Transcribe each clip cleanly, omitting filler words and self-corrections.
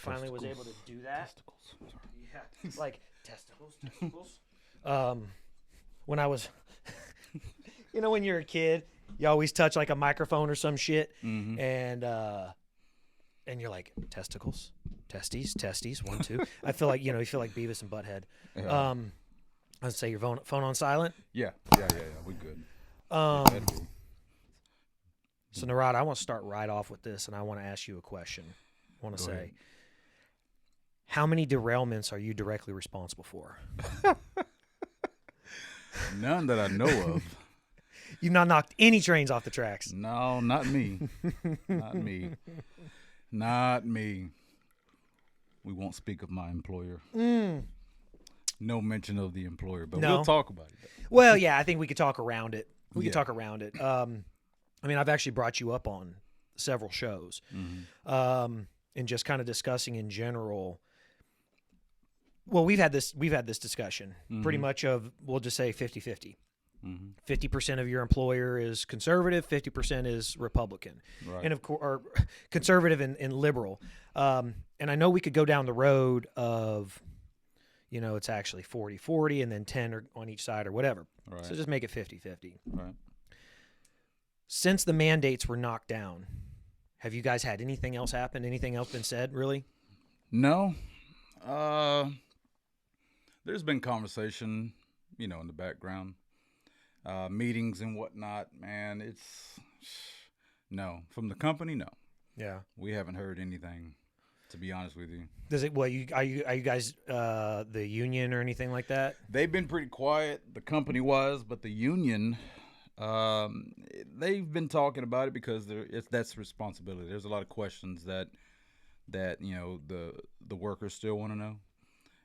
finally was able to do that. Testicles. Sorry. Yeah, like testicles. When I was, when you're a kid, you always touch like a microphone or some shit, Mm-hmm. and you're like testicles, testes, 1, 2. I feel like you feel like Beavis and Butthead. Yeah. I'd say your phone on silent. Yeah. We good. Um, That'd be- so Nirada, I want to start right off with this, and I want to ask you a question. I want to Go say, ahead. how many derailments are you directly responsible for? None that I know of. You've not knocked any trains off the tracks. No, not me. Not me. Not me. We won't speak of my employer. No mention of the employer, but No. we'll talk about it. Well, yeah, I think we could talk around it. We could Yeah. talk around it. I mean, I've actually brought you up on several shows, Mm-hmm. and just kind of discussing in general. Well, we've had this discussion pretty much of, we'll just say 50-50. Mm-hmm. 50% of your employer is conservative, 50% is Republican, Right. and of course, or conservative and liberal. And I know we could go down the road of, it's actually 40-40 and then 10 or on each side or whatever. Right. So just make it 50-50. Right. Since the mandates were knocked down, have you guys had anything else happen? Anything else been said, really? No. There's been conversation, in the background, meetings and whatnot. Man, it's no from the company. No, Yeah. we haven't heard anything. To be honest with you, Does it? Well, are you guys the union or anything like that? they've been pretty quiet. The company was, but the union, they've been talking about it because that's responsibility. There's a lot of questions that the workers still want to know.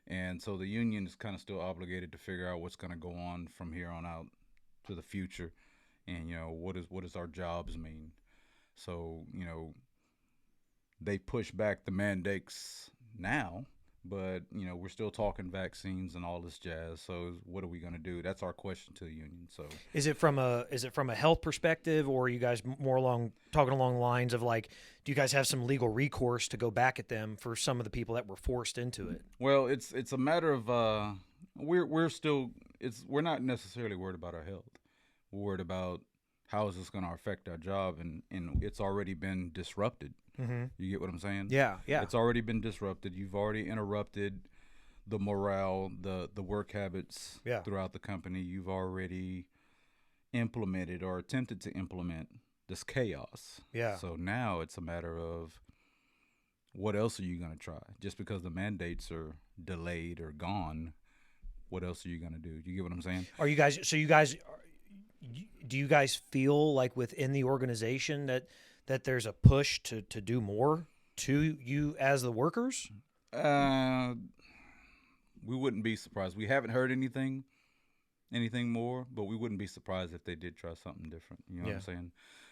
And so the union is kind of still obligated to figure out what's going to go on from here on out to the future, and what does our jobs mean. So they push back the mandates now, but we're still talking vaccines and all this jazz. So what are we going to do? That's our question to the union. So Is it from a health perspective, or are you guys more talking along the lines of, like, do you guys have some legal recourse to go back at them for some of the people that were forced into it? well, it's a matter of we're not necessarily worried about our health. We're worried about how is this going to affect our job, and it's already been disrupted. Mm-hmm. You get what I'm saying? Yeah. It's already been disrupted. You've already interrupted the morale, the work habits Yeah. throughout the company. You've already implemented or attempted to implement this chaos. Yeah. So now it's a matter of what else are you going to try? Just because the mandates are delayed or gone, what else are you going to do? You get what I'm saying? Are you guys? So you guys, do you guys feel like within the organization that there's a push to do more to you as the workers? We wouldn't be surprised. We haven't heard anything more, but we wouldn't be surprised if they did try something different. You know what I'm saying?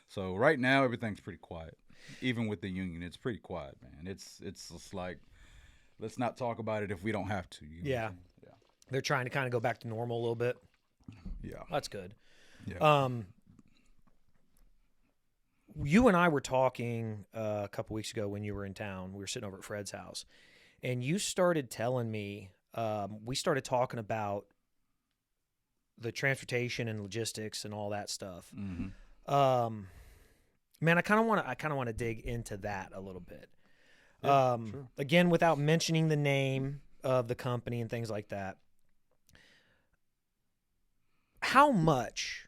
So right now everything's pretty quiet. Even with the union, it's pretty quiet, man. It's just like, let's not talk about it if we don't have to. You know what I'm saying? Yeah. They're trying to kind of go back to normal a little bit. Yeah. That's good. Yeah. You and I were talking a couple weeks ago when you were in town. We were sitting over at Fred's house, and you started telling me, we started talking about the transportation and logistics and all that stuff. Mm-hmm. Man, I kind of want to dig into that a little bit. Yeah, sure. Again, without mentioning the name of the company and things like that. How much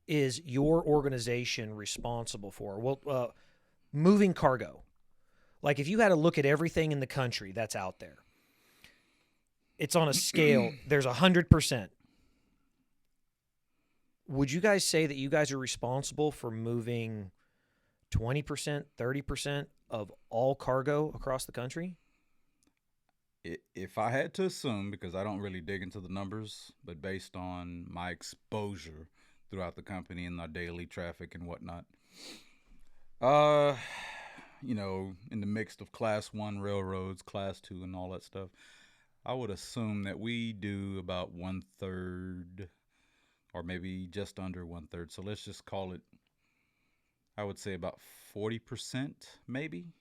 is your organization responsible for? Well, moving cargo. Like, if you had to look at everything in the country that's out there, it's on a scale. There's 100%. Would you guys say that you guys are responsible for moving 20%, 30% of all cargo across the country? If I had to assume, because I don't really dig into the numbers, but based on my exposure throughout the company and our daily traffic and whatnot, in the mix of class 1 railroads, class 2 and all that stuff, I would assume that we do about 1/3 or maybe just under 1/3. So let's just call it, I would say about 40%, maybe.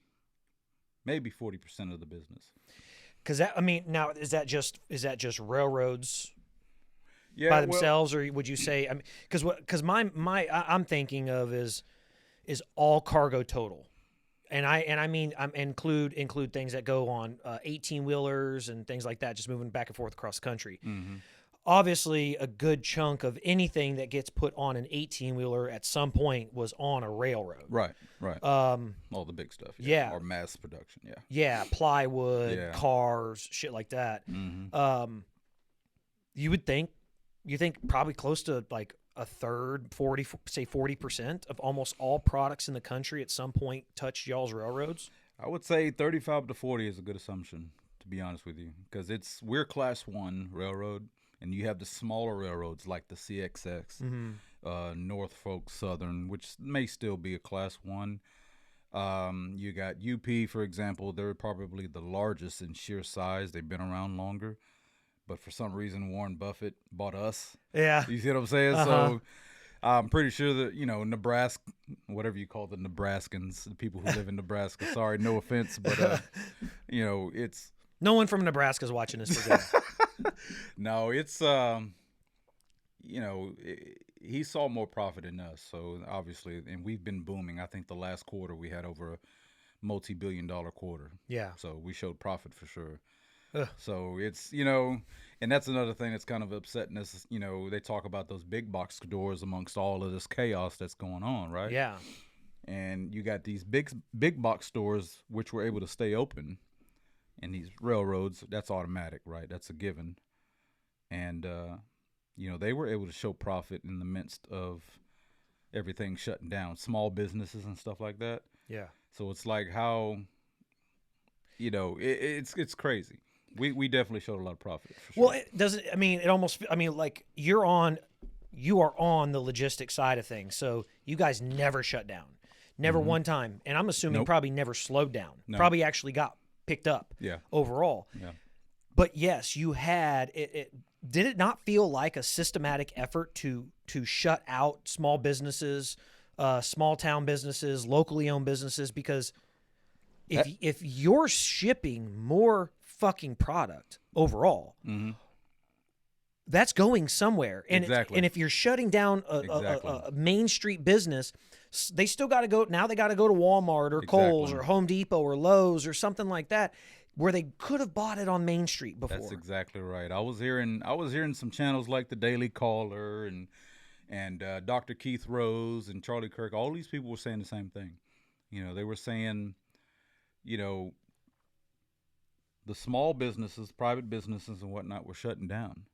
maybe 40% of the business. Because I mean, now is that just railroads Yeah, by well, themselves, or would you say? I mean, because I'm thinking of is all cargo total, and I mean include things that go on 18-wheelers and things like that, just moving back and forth across the country. mm-hmm. Obviously, a good chunk of anything that gets put on an 18-wheeler at some point was on a railroad. Right. All the big stuff. Yeah. Or mass production. Yeah. Yeah, plywood, Yeah. cars, shit like that. Mm-hmm. You think probably close to like a third, 40% of almost all products in the country at some point touched y'all's railroads? I would say 35 to 40 is a good assumption, to be honest with you, because we're Class 1 railroad, and you have the smaller railroads like the CXX, Norfolk Southern, which may still be a Class 1. You got UP, for example. They're probably the largest in sheer size. They've been around longer. But for some reason, Warren Buffett bought us. Yeah. You see what I'm saying? So I'm pretty sure that, Nebraska, whatever you call the Nebraskans, the people who live in Nebraska, sorry, no offense, but, it's. No one from Nebraska's watching this today. No, it's, he saw more profit in us. So obviously, and we've been booming. I think the last quarter we had over a multi-billion-dollar quarter. Yeah. So we showed profit for sure. Ugh. So it's, and that's another thing that's kind of upsetting us. They talk about those big box stores amongst all of this chaos that's going on, right? Yeah. And you got these big box stores which were able to stay open, and these railroads, that's automatic, right? That's a given. And, they were able to show profit in the midst of everything shutting down, small businesses and stuff like that. Yeah. So it's like how, it's crazy. We definitely showed a lot of profit. For sure. Well, it doesn't. I mean, it almost. I mean, like you are on the logistics side of things. So you guys never shut down, never one time, and I'm assuming Nope. probably never slowed down. No. Probably actually got picked up. Yeah. Overall. Yeah. But yes, you had it. Did it not feel like a systematic effort to shut out small businesses, small town businesses, locally owned businesses? Because if you're shipping more fucking product overall, that's going somewhere. And Exactly. and if you're shutting down a Main Street business, they still got to go. Now they got to go to Walmart or Kohl's or Home Depot or Lowe's or something like that, where they could have bought it on Main Street before. That's exactly right. I was hearing some channels like the Daily Caller and Dr. Keith Rose and Charlie Kirk. All these people were saying the same thing. They were saying, the small businesses, private businesses and whatnot were shutting down.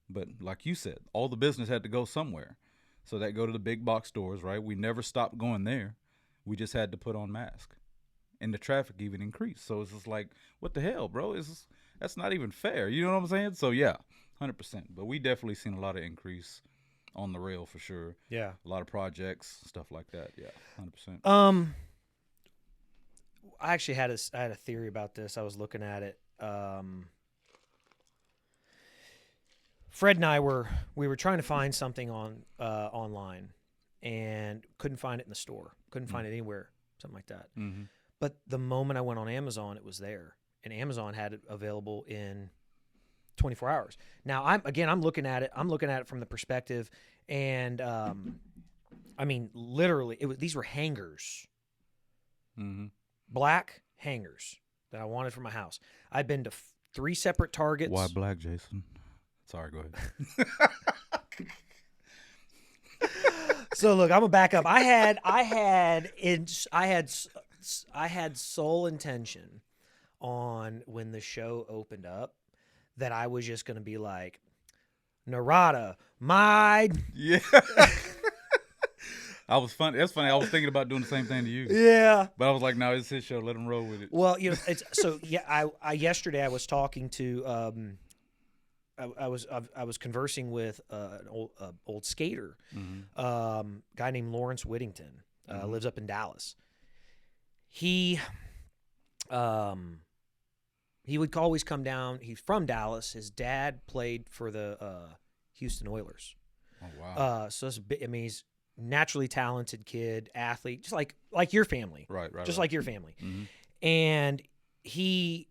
But like you said, all the business had to go somewhere. So that go to the big box stores, right? We never stopped going there. We just had to put on masks. And the traffic even increased. So it's just like, what the hell, bro? That's not even fair. You know what I'm saying? So yeah, 100%. But we definitely seen a lot of increase on the rail for sure. Yeah. A lot of projects, stuff like that. Yeah, 100%. I actually had a theory about this. I was looking at it. Fred and I were trying to find something on online and couldn't find it in the store. Couldn't find it anywhere, something like that. Mm-hmm. But the moment I went on Amazon, it was there, and Amazon had it available in 24 hours. Now I'm looking at it. I'm looking at it from the perspective, and I mean, literally, these were hangers. Mm-hmm. Black hangers that I wanted for my house. I'd been to 3 separate Targets. Why black, Jason? Sorry, go ahead. So look, I'm gonna back up. I had sole intention on when the show opened up that I was just gonna be like, Nirada, my Yeah. I was funny. That's funny. I was thinking about doing the same thing to you. yeah. But I was like, no, it's his show. Let him roll with it. Well, it's so yeah. I yesterday I was talking to I was conversing with an old skater, guy named Lawrence Whittington, lives up in Dallas. He would always come down. He's from Dallas. His dad played for the Houston Oilers. Oh wow! So it's he's naturally talented kid, athlete, just like your family, Right. just like your family. Mm-hmm. And he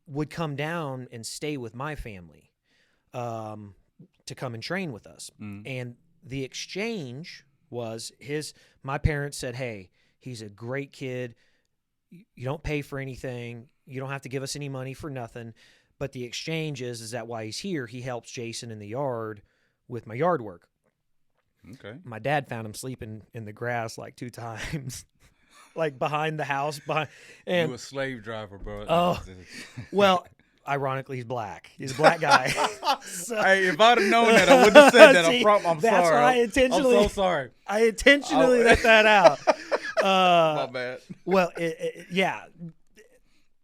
would come down and stay with my family to come and train with us. And the exchange was my parents said, hey, he's a great kid. You don't pay for anything. You don't have to give us any money for nothing. But the exchange is that while he's here, he helps Jason in the yard with my yard work. Okay. My dad found him sleeping in the grass like 2 times, like behind the house. And you a slave driver, bro. Oh, well, ironically, he's black. He's a black guy. So, hey, if I'd have known that, I wouldn't have said that. See, I'm that's sorry. Why I'm so sorry. I intentionally left that out. My bad. Well, yeah.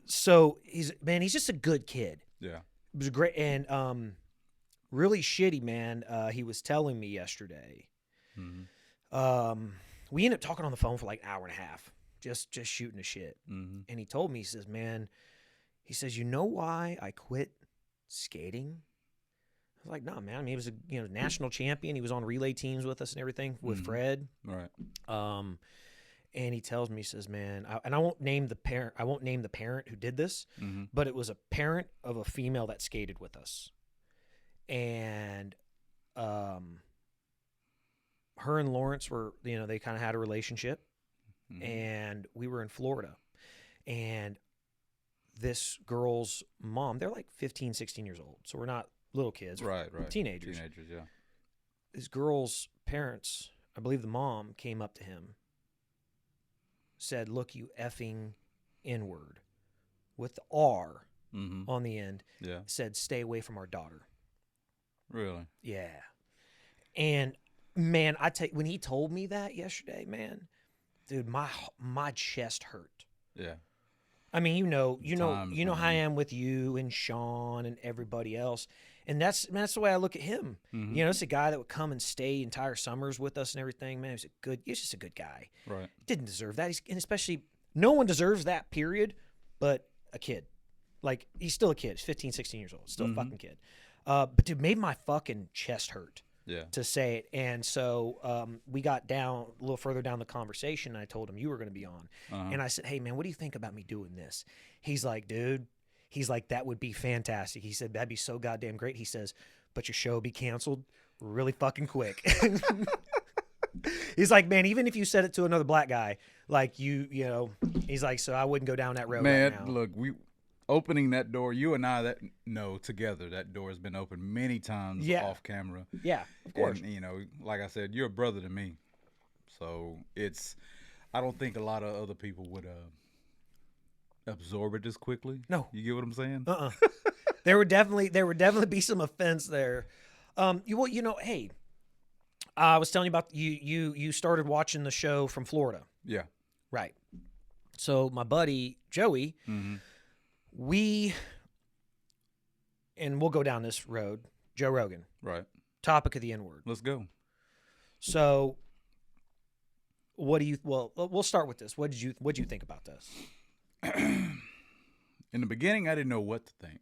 So he's just a good kid. Yeah. It was great. And really shitty, man. He was telling me yesterday. We ended up talking on the phone for like an hour and a half, just shooting the shit. And he told me, he says, man, you know why I quit skating? I was like, no, man. I mean, he was a national champion. He was on relay teams with us and everything with Fred. Right. And he tells me, he says, man, and I won't name the parent. I won't name the parent who did this, but it was a parent of a female that skated with us. And her and Lawrence were, they kind of had a relationship, and we were in Florida, and this girl's mom, they're like 15, 16 years old. So we're not little kids. Right. Teenagers. Yeah. This girl's parents, I believe the mom, came up to him, said, look, you effing N-word, with the R on the end, said, stay away from our daughter. Really? Yeah. And, man, when he told me that yesterday, man, dude, my chest hurt. Yeah. I mean, you know how I am with you and Sean and everybody else, and that's the way I look at him. It's a guy that would come and stay entire summers with us and everything. Man, he's just a good guy. Right. Didn't deserve that. And especially, no one deserves that. Period. But a kid, like he's still a kid. He's 15, 16 years old. Still a fucking kid. But dude, made my fucking chest hurt. Yeah. To say it. And so we got down a little further down the conversation, and I told him you were going to be on. And I said, hey, man, what do you think about me doing this? He's like, dude, that would be fantastic. He said, that'd be so goddamn great. He says, but your show be canceled really fucking quick. He's like, man, even if you said it to another black guy, like he's like, so I wouldn't go down that road man, right now. Look, opening that door, you and I together, that door has been opened many times off camera. Yeah, of course. And, like I said, you're a brother to me. So I don't think a lot of other people would absorb it as quickly. No. You get what I'm saying? There would definitely be some offense there. Hey, I was telling you about you started watching the show from Florida. Yeah. Right. So my buddy, Joey, we'll go down this road. Joe Rogan. Right. Topic of the N-word. Let's go. So, we'll start with this. What did you think about this? In the beginning, I didn't know what to think,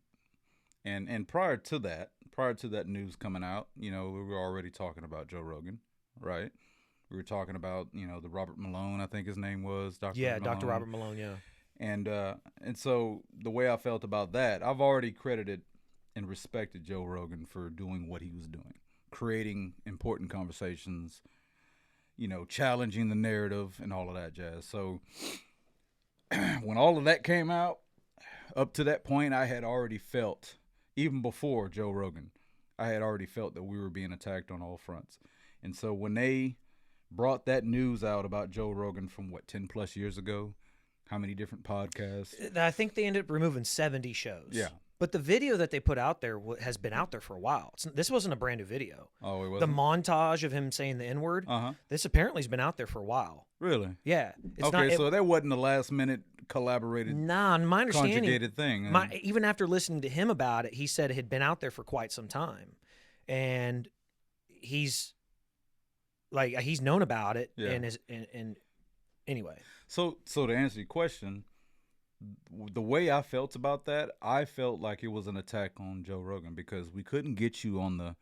and prior to that news coming out, we were already talking about Joe Rogan, right? We were talking about the Robert Malone, I think his name was Dr. Yeah, Malone. Dr. Robert Malone. Yeah. And so the way I felt about that, I've already credited and respected Joe Rogan for doing what he was doing, creating important conversations, challenging the narrative and all of that jazz. So when all of that came out, up to that point, I had already felt, even before Joe Rogan, I had already felt that we were being attacked on all fronts. And so when they brought that news out about Joe Rogan from 10 plus years ago, how many different podcasts? I think they ended up removing 70 shows. Yeah. But the video that they put out there has been out there for a while. This wasn't a brand new video. Oh, it wasn't? The montage of him saying the N-word, this apparently has been out there for a while. Really? Yeah. So that wasn't a last-minute collaborated, my understanding, conjugated thing. Even after listening to him about it, he said it had been out there for quite some time. And he's known about it. Yeah. And anyway. So to answer your question, the way I felt about that, I felt like it was an attack on Joe Rogan because we couldn't get you on the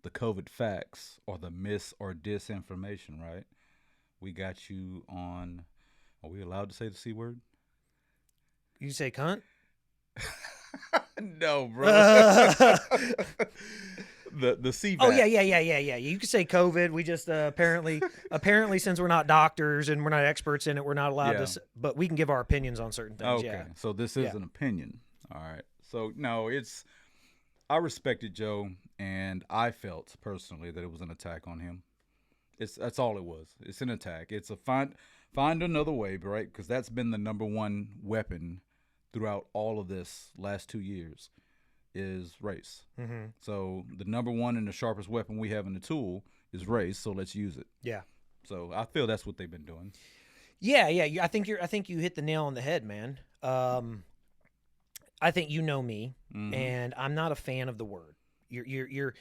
COVID facts or the mis or disinformation, right? We got you on, are we allowed to say the C word? You say cunt? No, bro. The CVAT. Oh yeah. You could say COVID. We just apparently since we're not doctors and we're not experts in it, we're not allowed to. But we can give our opinions on certain things. Okay, Yeah. so this is an opinion. All right. So no, I respected Joe, and I felt personally that it was an attack on him. That's all it was. It's an attack. It's a find another way, right? Because that's been the number one weapon throughout all of this last 2 years is race. Mm-hmm. So the number one and the sharpest weapon we have in the tool is race. So let's use it. Yeah. So I feel that's what they've been doing. Yeah. I think you hit the nail on the head, man. I think you know me, and I'm not a fan of the word. You're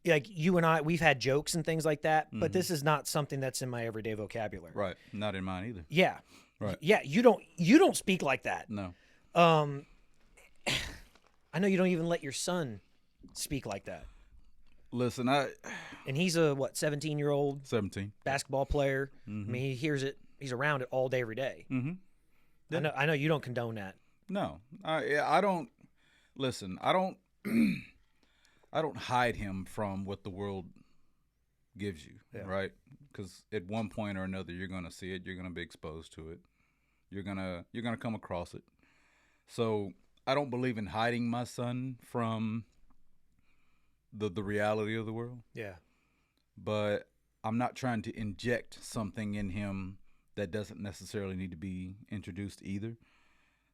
like you and I. We've had jokes and things like that, but this is not something that's in my everyday vocabulary. Right. Not in mine either. Yeah. Right. Yeah. You don't speak like that. No. I know you don't even let your son speak like that. Listen, and he's a 17-year-old 17 basketball player. I mean, he hears it. He's around it all day, every day. Yeah. I know you don't condone that. No, I don't. Listen, I don't. I don't hide him from what the world gives you, right? Because at one point or another, you're gonna see it. You're gonna be exposed to it. You're gonna come across it. So I don't believe in hiding my son from the reality of the world. Yeah. But I'm not trying to inject something in him that doesn't necessarily need to be introduced either.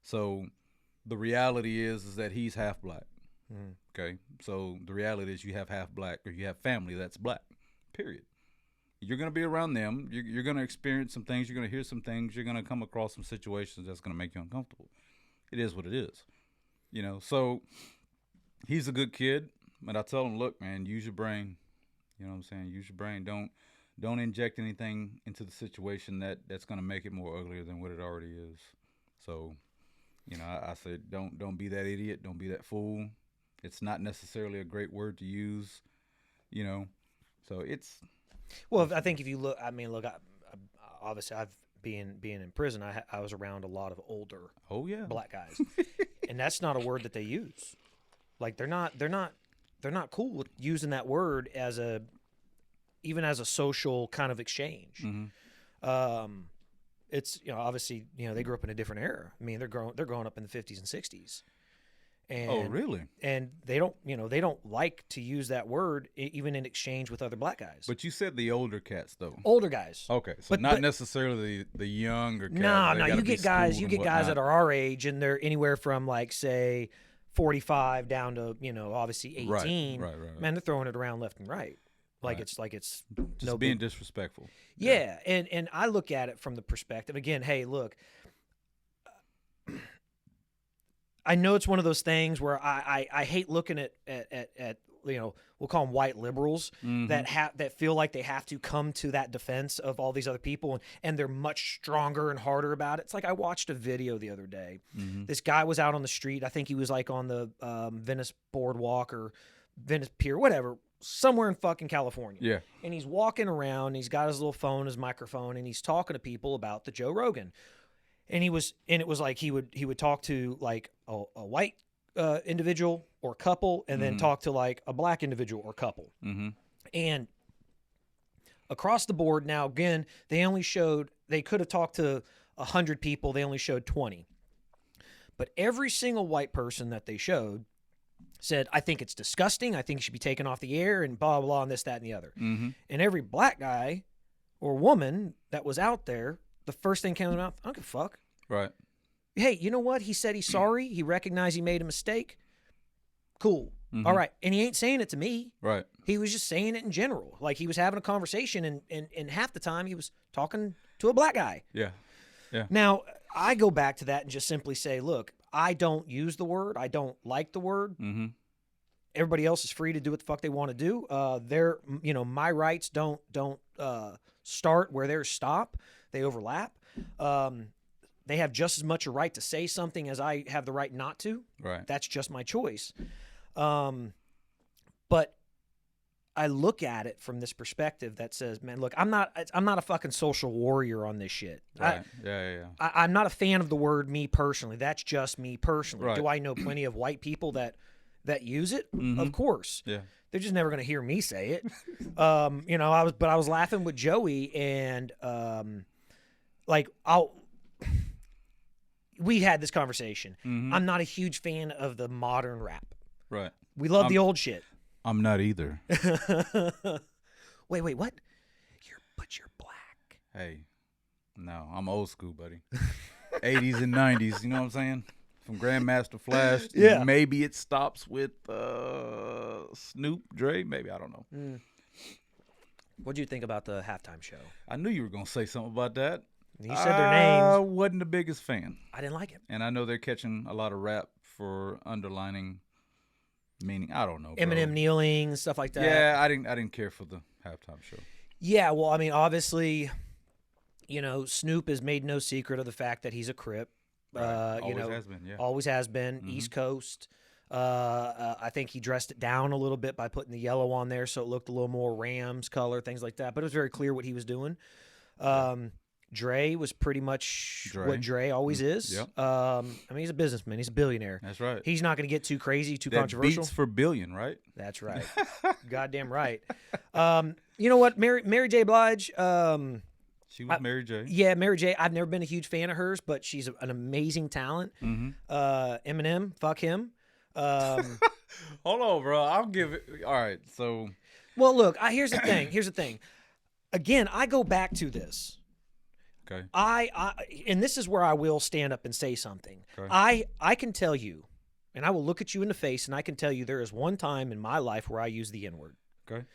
So the reality is that he's half black. Okay. So the reality is you have half black, or you have family that's black, period. You're going to be around them. You're going to experience some things. You're going to hear some things. You're going to come across some situations that's going to make you uncomfortable. It is what it is. So he's a good kid. But I tell him, look, man, use your brain. You know what I'm saying? Use your brain. Don't inject anything into the situation that's going to make it more uglier than what it already is. So, I said, don't be that idiot. Don't be that fool. It's not necessarily a great word to use, So it's. Well, I think if you look, obviously I've being in prison, I was around a lot of older black guys, and that's not a word that they use. Like they're not cool with using that word even as a social kind of exchange. It's obviously they grew up in a different era. I mean they're growing up in the 50s and 60s. And, oh really? And they don't like to use that word even in exchange with other black guys. But you said the older cats though. Older guys. Okay, so not necessarily the younger cats. No, you get guys that are our age and they're anywhere from like say 45 down to obviously 18. Right. Man, they're throwing it around left and right. Like it's just being disrespectful. Yeah, and I look at it from the perspective again. Hey, look, I know it's one of those things where I hate looking at we'll call them white liberals that feel like they have to come to that defense of all these other people and they're much stronger and harder about it. It's like I watched a video the other day. This guy was out on the street. I think he was like on the Venice Boardwalk or Venice Pier, whatever, somewhere in fucking California. Yeah. And he's walking around. And he's got his little phone, his microphone, and he's talking to people about the Joe Rogan. And it was like he would talk to like a white individual or couple, and then talk to like a black individual or couple. And across the board, now again, they could have talked to 100 people. They only showed 20. But every single white person that they showed said, I think it's disgusting. I think it should be taken off the air and blah, blah, blah, and this, that, and the other. And every black guy or woman that was out there, the first thing came out of their mouth, I don't give a fuck. Right. Hey, you know what? He said he's sorry. He recognized he made a mistake. Cool. All right. And he ain't saying it to me. Right. He was just saying it in general. Like he was having a conversation and half the time he was talking to a black guy. Yeah. Yeah. Now, I go back to that and just simply say, look, I don't use the word. I don't like the word. Everybody else is free to do what the fuck they want to do. My rights don't start where theirs stop. They overlap. They have just as much a right to say something as I have the right not to. Right. That's just my choice. But look at it from this perspective that says, man, look, I'm not a fucking social warrior on this shit. Right. Yeah. I'm not a fan of the word me personally. That's just me personally. Right. Do I know plenty of white people that use it? Mm-hmm. Of course. Yeah. They're just never going to hear me say it. I was laughing with Joey and we had this conversation. Mm-hmm. I'm not a huge fan of the modern rap. Right. We love the old shit. I'm not either. Wait, what? But you're black. Hey, no, I'm old school, buddy. 80s and 90s, you know what I'm saying? From Grandmaster Flash. Yeah. Maybe it stops with Snoop, Dre, maybe, I don't know. What'd you think about the halftime show? I knew you were going to say something about that. You said their names. I wasn't the biggest fan. I didn't like it. And I know they're catching a lot of rap for underlining meaning. I don't know, bro. Eminem kneeling, stuff like that. Yeah, I didn't care for the halftime show. Yeah, well, I mean, obviously, Snoop has made no secret of the fact that he's a Crip. Right. Has been, yeah. Always has been. Mm-hmm. East Coast. I think he dressed it down a little bit by putting the yellow on there so it looked a little more Rams color, things like that. But it was very clear what he was doing. Dre was pretty much what Dre always is. Yep. I mean, he's a businessman. He's a billionaire. That's right. He's not going to get too crazy, too that controversial. Beats for billion, right? That's right. Goddamn right. You know what? Mary J. Blige. She was Mary J. Yeah, Mary J. I've never been a huge fan of hers, but she's an amazing talent. Mm-hmm. Eminem, fuck him. Hold on, bro. I'll give it. All right. So. Well, look. Here's the thing. Again, I go back to this. Okay. And this is where I will stand up and say something. Okay. I can tell you, and I will look at you in the face, and I can tell you there is one time in my life where I used the N-word. Okay.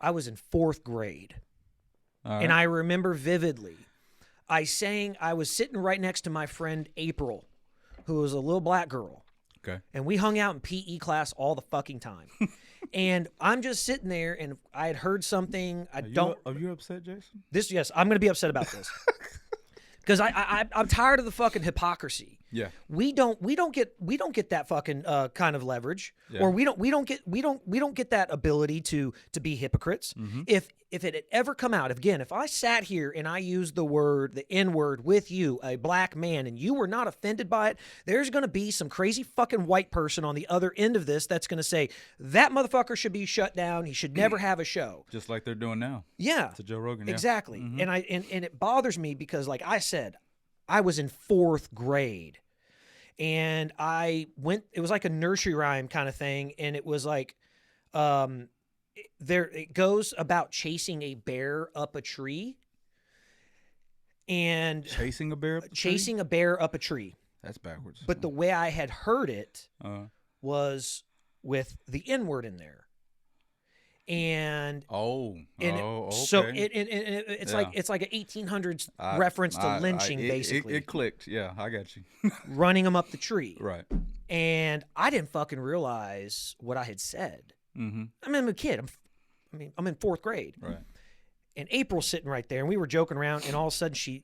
I was in 4th grade. All right. And I remember vividly, I was sitting right next to my friend April, who was a little black girl. Okay. And we hung out in PE class all the fucking time. And I'm just sitting there, and I had heard something. Are you upset, Jason? Yes, I'm going to be upset about this. Because I'm tired of the fucking hypocrisy. Yeah. We don't get that fucking kind of leverage, or we don't get that ability to be hypocrites. Mm-hmm. If it had ever come out, if I sat here and I used the N-word with you, a black man, and you were not offended by it, there's going to be some crazy fucking white person on the other end of this that's going to say that motherfucker should be shut down. He should never have a show. Just like they're doing now. Yeah. To Joe Rogan. Exactly. Yeah. Mm-hmm. And it bothers me because, like I said, I was in 4th grade. And it was like a nursery rhyme kind of thing. And it was like, it goes about chasing a bear up a tree. And chasing a bear up a tree. That's backwards. But the way I had heard it was with the N-word in there. And okay. So it's like an 1800s reference to lynching, basically. It clicked. Yeah, I got you. Running them up the tree. Right. And I didn't fucking realize what I had said. Mm-hmm. I mean, I'm a kid. I'm in 4th grade. Right. And April's sitting right there, and we were joking around, and all of a sudden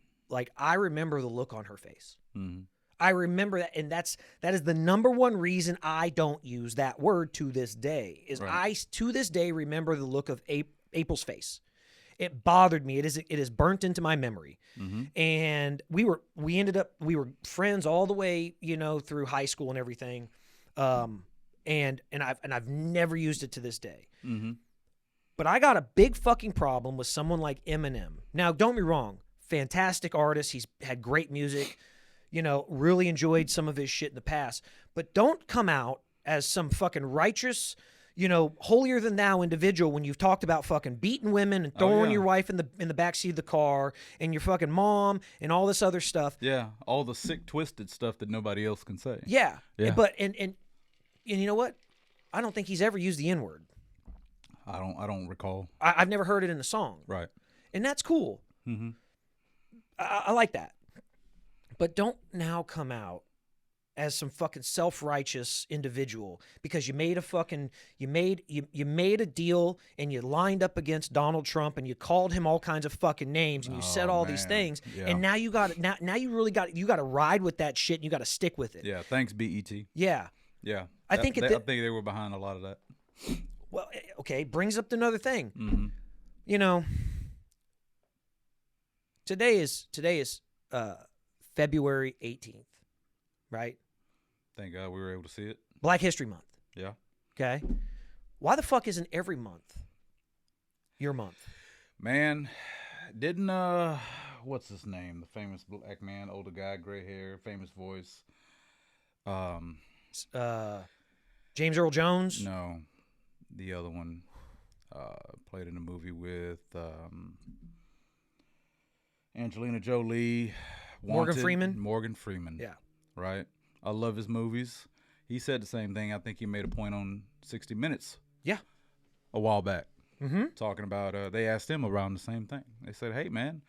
I remember the look on her face. Mm-hmm. I remember that, and that is the number one reason I don't use that word to this day. I to this day remember the look of April's face. It bothered me. It is burnt into my memory. Mm-hmm. And we were friends all the way, through high school and everything. And I've never used it to this day. Mm-hmm. But I got a big fucking problem with someone like Eminem. Now, don't be wrong, fantastic artist. He's had great music. Really enjoyed some of his shit in the past. But don't come out as some fucking righteous, holier than thou individual when you've talked about fucking beating women and throwing your wife in the backseat of the car and your fucking mom and all this other stuff. Yeah, all the sick, twisted stuff that nobody else can say. Yeah. But and you know what? I don't think he's ever used the N-word. I don't recall. I've never heard it in a song. Right. And that's cool. Mm-hmm. I like that. But don't now come out as some fucking self-righteous individual because you made a deal and you lined up against Donald Trump and you called him all kinds of fucking names and you said all these things and now you really got to ride with that shit and you got to stick with it. Yeah, thanks BET. Yeah. Yeah. I think they were behind a lot of that. Well, okay, brings up another thing. Mm-hmm. You know, today is February 18th, right? Thank God we were able to see it. Black History Month. Yeah. Okay. Why the fuck isn't every month your month? Man, didn't what's his name? The famous black man, older guy, gray hair, famous voice. James Earl Jones? No, the other one played in a movie with Angelina Jolie. Morgan Freeman? Morgan Freeman. Yeah. Right? I love his movies. He said the same thing. I think he made a point on 60 Minutes. Yeah. A while back. Mm-hmm. Talking about, they asked him around the same thing. They said, hey, man,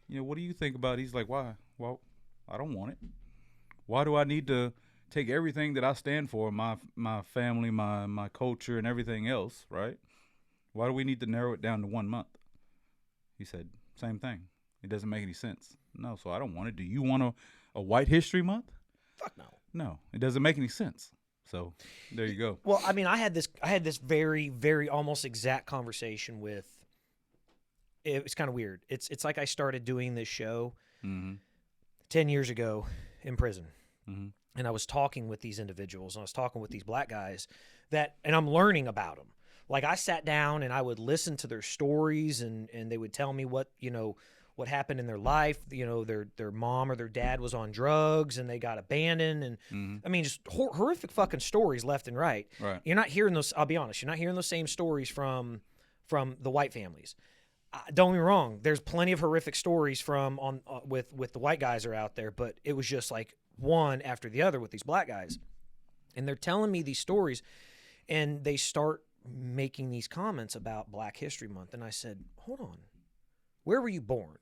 what do you think about it? He's like, why? Well, I don't want it. Why do I need to take everything that I stand for, my family, my culture, and everything else, right? Why do we need to narrow it down to 1 month? He said, same thing. It doesn't make any sense. No, so I don't want it. Do you want a White History Month? Fuck no. No, it doesn't make any sense. So there you go. Well, I mean, I had this very, very almost exact conversation with. It was kind of weird. It's like I started doing this show 10 years ago in prison, and I was talking with these individuals, and I was talking with these black guys and I'm learning about them. Like I sat down and I would listen to their stories, and they would tell me what happened in their life. Their mom or their dad was on drugs and they got abandoned, and I mean, just horrific fucking stories left and right. Right. You're not hearing those. I'll be honest. You're not hearing those same stories from the white families. Don't get me wrong. There's plenty of horrific stories with the white guys are out there, but it was just like one after the other with these black guys, and they're telling me these stories, and they start making these comments about Black History Month, and I said, hold on. Where were you born?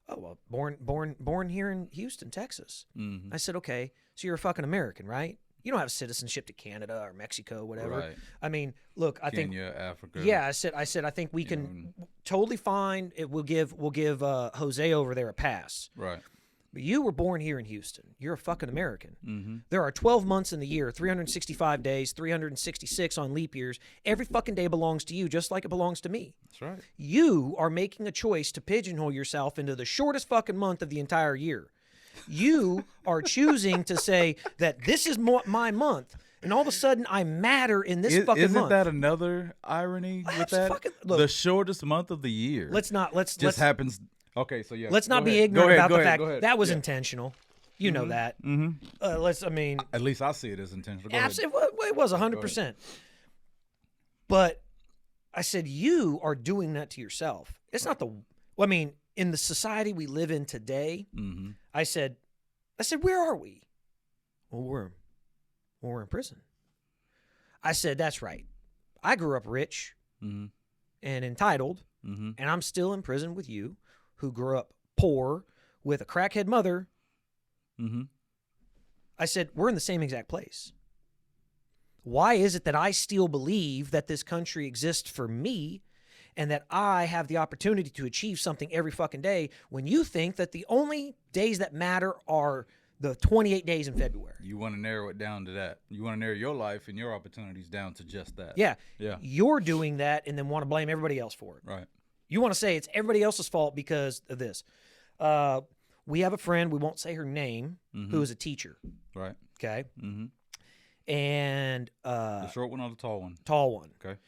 Oh, well, born here in Houston, Texas. I said, okay, so you're a fucking American, right? You don't have citizenship to Canada or Mexico, whatever. Right. I mean, look, I think Kenya, Africa. Yeah, I said, I think we can totally fine. We'll give Jose over there a pass. Right. But you were born here in Houston. You're a fucking American. There are 12 months in the year, 365 days, 366 on leap years. Every fucking day belongs to you, just like it belongs to me. That's right. You are making a choice to pigeonhole yourself into the shortest fucking month of the entire year. You are choosing to say that this is my month, and all of a sudden I matter in this fucking isn't month. Isn't that another irony with that? Look, the shortest month of the year. Happens. Okay, so yeah. Let's not be ignorant about the fact that was intentional. You know that. At least I see it as intentional. Absolutely, it was 100%. But I said, you are doing that to yourself. It's not in the society we live in today, I said, where are we? Well, we're in prison. I said, that's right. I grew up rich and entitled, and I'm still in prison with you, who grew up poor with a crackhead mother. I said, we're in the same exact place. Why is it that I still believe that this country exists for me and that I have the opportunity to achieve something every fucking day when you think that the only days that matter are the 28 days in February? You want to narrow it down to that. You want to narrow your life and your opportunities down to just that. Yeah. Yeah. You're doing that and then want to blame everybody else for it. Right. You want to say it's everybody else's fault because of this. We have a friend, we won't say her name, who is a teacher. Right. Okay. And the short one or the tall one? Tall one. Okay.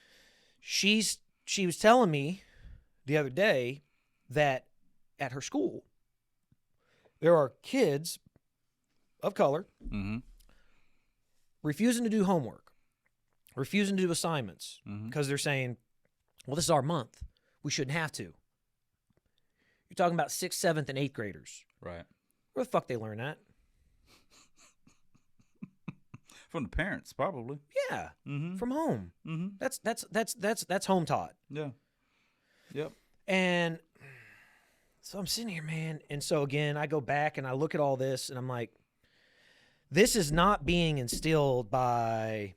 She was telling me the other day that at her school there are kids of color refusing to do homework, refusing to do assignments because they're saying, well, this is our month. We shouldn't have to. You're talking about 6th, 7th, and 8th graders. Right. Where the fuck they learn that? From the parents, probably. Yeah. From home. That's home taught. Yeah. Yep. And so I'm sitting here, man. And so again, I go back and I look at all this and I'm like, this is not being instilled by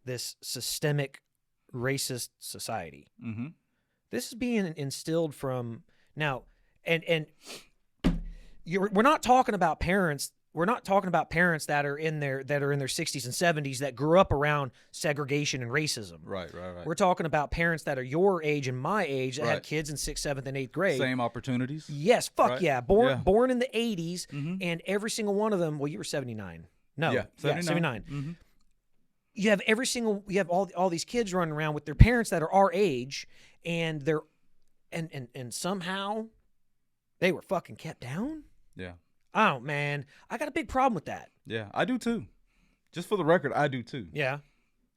this systemic racist society. This is being instilled from now, and we're not talking about parents. we're not talking about parents that are in their 60s and 70s that grew up around segregation and racism. Right. We're talking about parents that are your age and my age that had Right. kids in 6th, 7th, and 8th grade. Same opportunities. Yes, fuck Right. yeah. Born in the 80s, Mhm. and every single one of them. Well, you were 79. No, Yeah, 79. Mhm. You have all these kids running around with their parents that are our age, and they're and somehow they were fucking kept down. Yeah. Oh man, I got a big problem with that. Yeah, I do too. Just for the record, I do too. Yeah.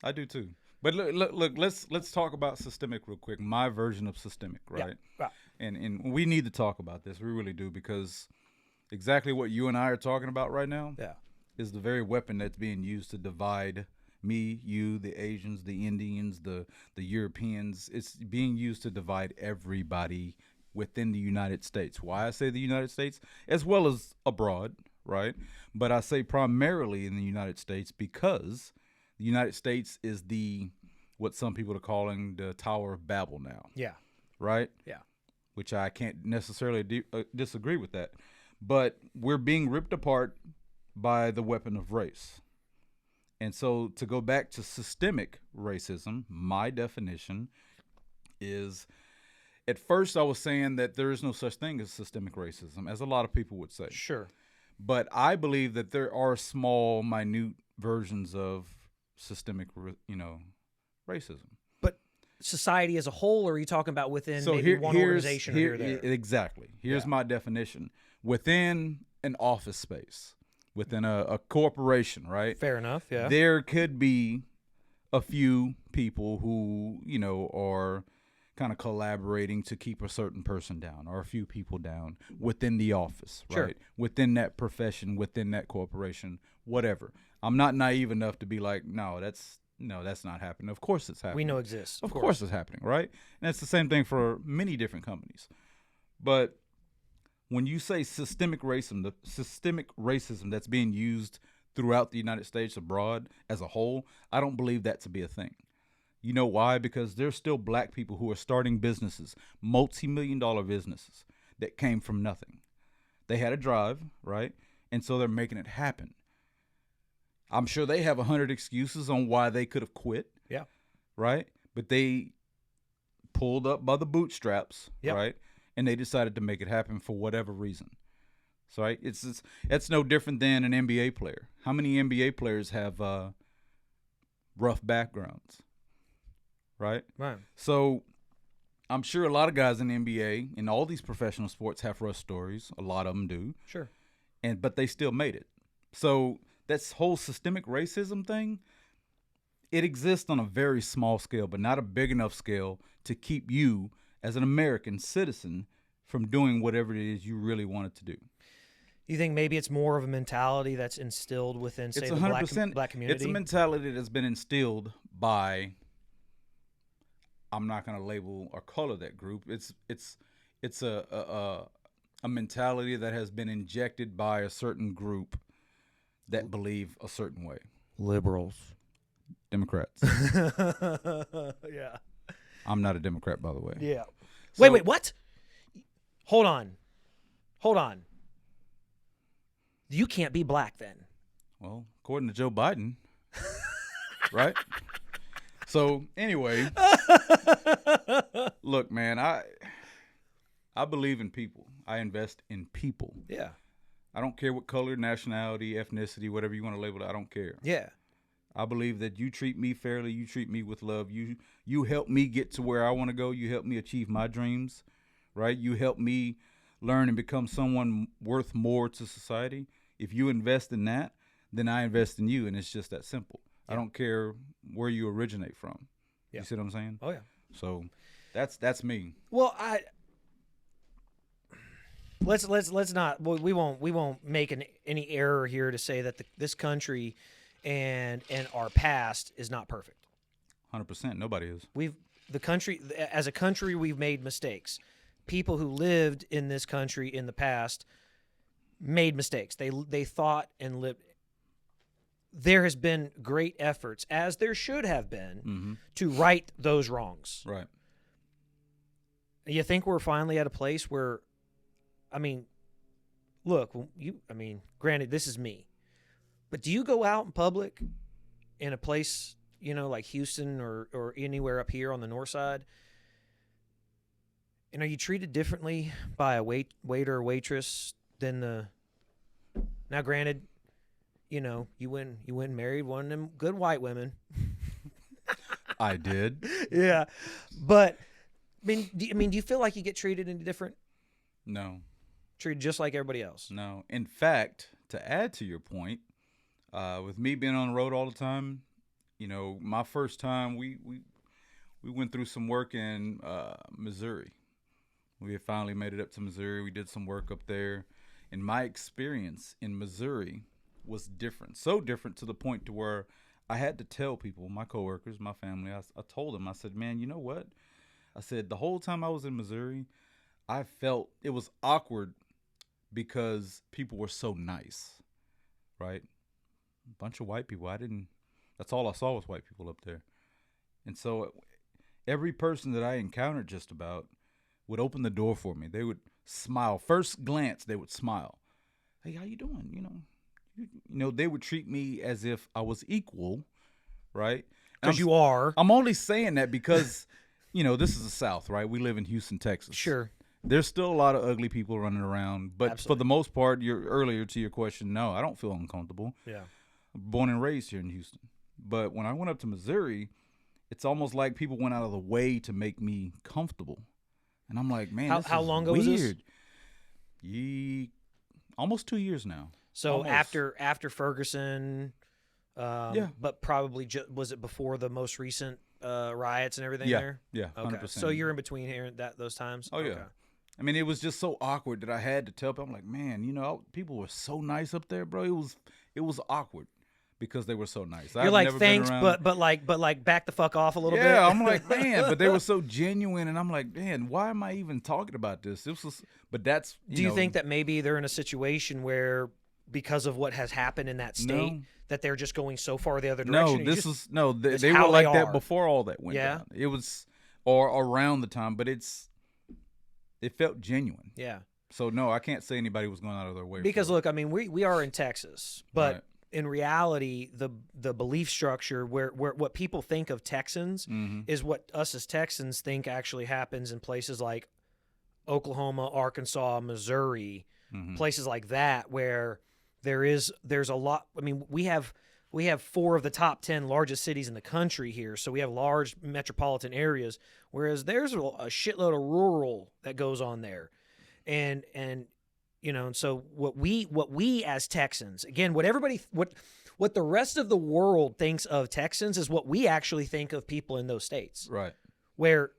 I do too. But look, let's talk about systemic real quick. My version of systemic, right? Yeah. And we need to talk about this. We really do, because exactly what you and I are talking about right now Yeah. is the very weapon that's being used to divide me, you, the Asians, the Indians, the Europeans. It's being used to divide everybody within the United States. Why I say the United States, as well as abroad, right? But I say primarily in the United States because the United States is what some people are calling the Tower of Babel now, Yeah. right? Yeah. Which I can't necessarily disagree with that. But we're being ripped apart by the weapon of race. And so to go back to systemic racism, my definition is, at first I was saying that there is no such thing as systemic racism, as a lot of people would say. Sure. But I believe that there are small, minute versions of systemic, racism. But society as a whole, or are you talking about within So maybe one organization or here or there? Exactly. Here's Yeah. my definition. Within an office space, within a corporation, right? Fair enough. Yeah. There could be a few people who, are kind of collaborating to keep a certain person down, or a few people down within the office, Sure. right? Within that profession, within that corporation, whatever. I'm not naive enough to be like, no, that's not happening. Of course it's happening. We know exists. Of course it's happening, right? And it's the same thing for many different companies. But when you say systemic racism, the systemic racism that's being used throughout the United States, abroad as a whole, I don't believe that to be a thing. You know why? Because there's still black people who are starting businesses, multi-million-dollar businesses that came from nothing. They had a drive, right? And so they're making it happen. I'm sure they have 100 excuses on why they could have quit. Yeah. Right? But they pulled up by the bootstraps, Yep. right? And they decided to make it happen for whatever reason. So, right? It's no different than an NBA player. How many NBA players have rough backgrounds? Right? Right. So I'm sure a lot of guys in the NBA and all these professional sports have rough stories. A lot of them do. Sure. But they still made it. So this whole systemic racism thing, it exists on a very small scale, but not a big enough scale to keep you as an American citizen from doing whatever it is you really wanted to do. You think maybe it's more of a mentality that's instilled within, say, It's the 100%. black community? It's a mentality that's been instilled by, I'm not going to label or color that group. It's a mentality that has been injected by a certain group that believe a certain way. Liberals. Democrats. Yeah. I'm not a Democrat, by the way. Yeah. So- Wait, what? Hold on. You can't be black then. Well, according to Joe Biden, right? So anyway, look, man, I believe in people. I invest in people. Yeah. I don't care what color, nationality, ethnicity, whatever you want to label it. I don't care. Yeah. I believe that you treat me fairly. You treat me with love. You help me get to where I want to go. You help me achieve my dreams, right? You help me learn and become someone worth more to society. If you invest in that, then I invest in you, and it's just that simple. Yeah. I don't care where you originate from. Yeah. You see what I'm saying? Oh yeah. So that's me. Well, let's not. Well, we won't make any error here to say that this country and our past is not perfect. 100%. Nobody is. As a country, we've made mistakes. People who lived in this country in the past made mistakes. They thought and lived. There has been great efforts, as there should have been, to right those wrongs. Right. You think we're finally at a place where, I mean, look, granted, this is me, but do you go out in public in a place, like Houston or anywhere up here on the north side, and are you treated differently by a waiter or waitress than the? Now, granted, you went and married one of them good white women. I did. Yeah, but do you feel like you get treated any different? No. Treated just like everybody else? No. In fact, to add to your point, with me being on the road all the time, my first time we went through some work in Missouri. We had finally made it up to Missouri. We did some work up there, and my experience in Missouri was different. So different to the point to where I had to tell people, my coworkers, my family, I told them, I said, man, you know what? I said, the whole time I was in Missouri, I felt it was awkward because people were so nice, right? A bunch of white people. That's all I saw was white people up there. And so every person that I encountered just about would open the door for me. They would smile. First glance, they would smile. Hey, how you doing? They would treat me as if I was equal, right? Because you are. I'm only saying that because, this is the South, right? We live in Houston, Texas. Sure. There's still a lot of ugly people running around, but Absolutely. For the most part, earlier to your question, no, I don't feel uncomfortable. Yeah. I'm born and raised here in Houston. But when I went up to Missouri, it's almost like people went out of the way to make me comfortable. And I'm like, man, how long ago weird. was this? Almost 2 years now. So Almost. after Ferguson, yeah, but probably was it before the most recent riots and everything yeah, there? Yeah, okay. 100%. So you're in between here those times. Oh okay. yeah. I mean, it was just so awkward that I had to tell people. I'm like, man, people were so nice up there, bro. It was awkward because they were so nice. You're like, thanks, but like back the fuck off a little bit. Yeah, I'm like, man, but they were so genuine, and I'm like, man, why am I even talking about this? But that's. Do you think that maybe they're in a situation where, because of what has happened in that state, that they're just going so far the other direction? No, they were like that before all that went down. It was, or around the time, but it felt genuine. Yeah. So no, I can't say anybody was going out of their way. Because look, I mean, we are in Texas, but. Right. In reality, the belief structure where what people think of Texans is what us as Texans think actually happens in places like Oklahoma, Arkansas, Missouri, places like that, where there's a lot. I mean, we have 4 of the top 10 largest cities in the country here, so we have large metropolitan areas, whereas there's a shitload of rural that goes on there, and so what we as Texans, again, what the rest of the world thinks of Texans is what we actually think of people in those states. Right. Where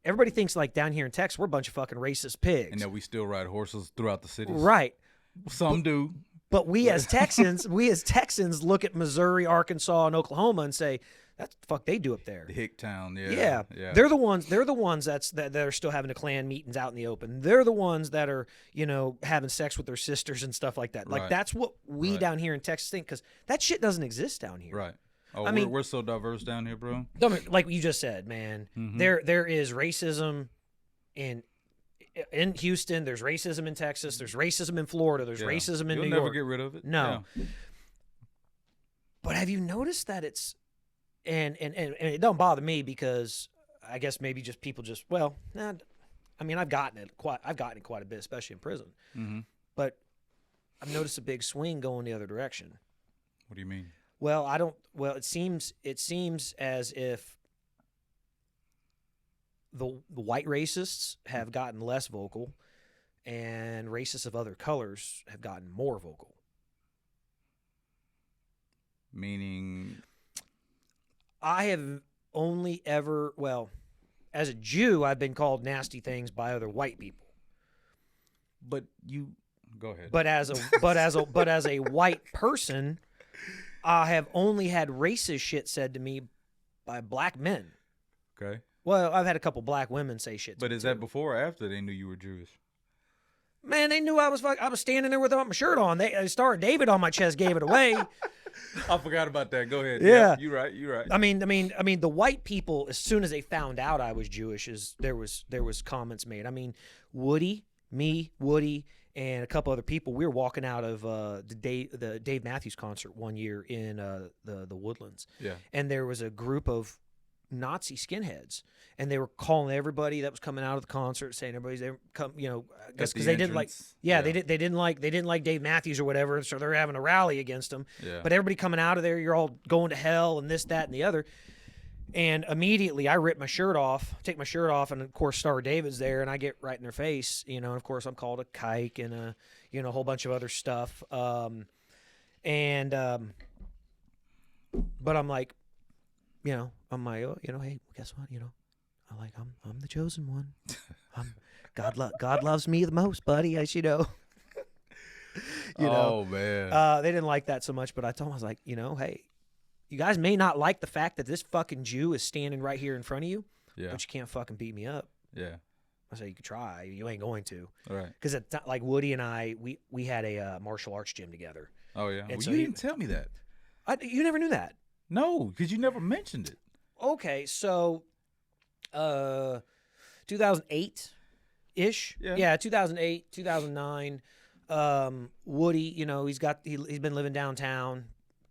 everybody thinks like down here in Texas, we're a bunch of fucking racist pigs. And that we still ride horses throughout the cities. Right. Some do. But we as Texans look at Missouri, Arkansas, and Oklahoma and say, that's the fuck they do up there. The hick town, yeah. They're the ones that are still having the Klan meetings out in the open. They're the ones that are, having sex with their sisters and stuff like that. Like that's what we down here in Texas think, because that shit doesn't exist down here. Right. Oh, I mean, we're so diverse down here, bro. Like you just said, man. There is racism in Houston. There's racism in Texas. There's racism in Florida. There's racism in New York. You'll never get rid of it. No. Yeah. But have you noticed that it's and it don't bother me, because I guess maybe just people just I mean, I've gotten it quite a bit, especially in prison. But I've noticed a big swing going the other direction. What do you mean? Well, it seems as if the white racists have gotten less vocal, and racists of other colors have gotten more vocal. Meaning, I have only ever, as a Jew, I've been called nasty things by other white people. But you go ahead. But as a white person, I have only had racist shit said to me by black men. Okay. Well, I've had a couple black women say shit to me. But is that before or after they knew you were Jewish? Man, they knew I was standing there without my shirt on. They Star of David on my chest gave it away. I forgot about that. Go ahead. Yeah, you're right. I mean, the white people, as soon as they found out I was Jewish, there was comments made. I mean, Woody, and a couple other people. We were walking out of the Dave Matthews concert one year in the Woodlands. Yeah. And there was a group of Nazi skinheads, and they were calling everybody that was coming out of the concert, saying everybody's there, come, you know, because they didn't like, they didn't like Dave Matthews or whatever, so they're having a rally against him. Yeah. But everybody coming out of there, you're all going to hell and this, that, and the other. And immediately I rip my shirt off, take my shirt off, and of course Star David's there, and I get right in their face, you know. And of course I'm called a kike and a whole bunch of other stuff. But I'm like, you know, I'm like, oh, you know, hey, guess what, you know, I'm the chosen one. God loves me the most, buddy, as you know. You know. Oh man. They didn't like that so much, but I told them, I was like, you know, hey, you guys may not like the fact that this fucking Jew is standing right here in front of you, but you can't fucking beat me up. Yeah. I said, you could try. You ain't going to. All right. Because like Woody and I, we had a martial arts gym together. Oh yeah. And Well, so you didn't tell me that. You never knew that. No, because you never mentioned it. Okay, so 2008-ish. Yeah, 2008, 2009. Woody, you know, he's been living downtown,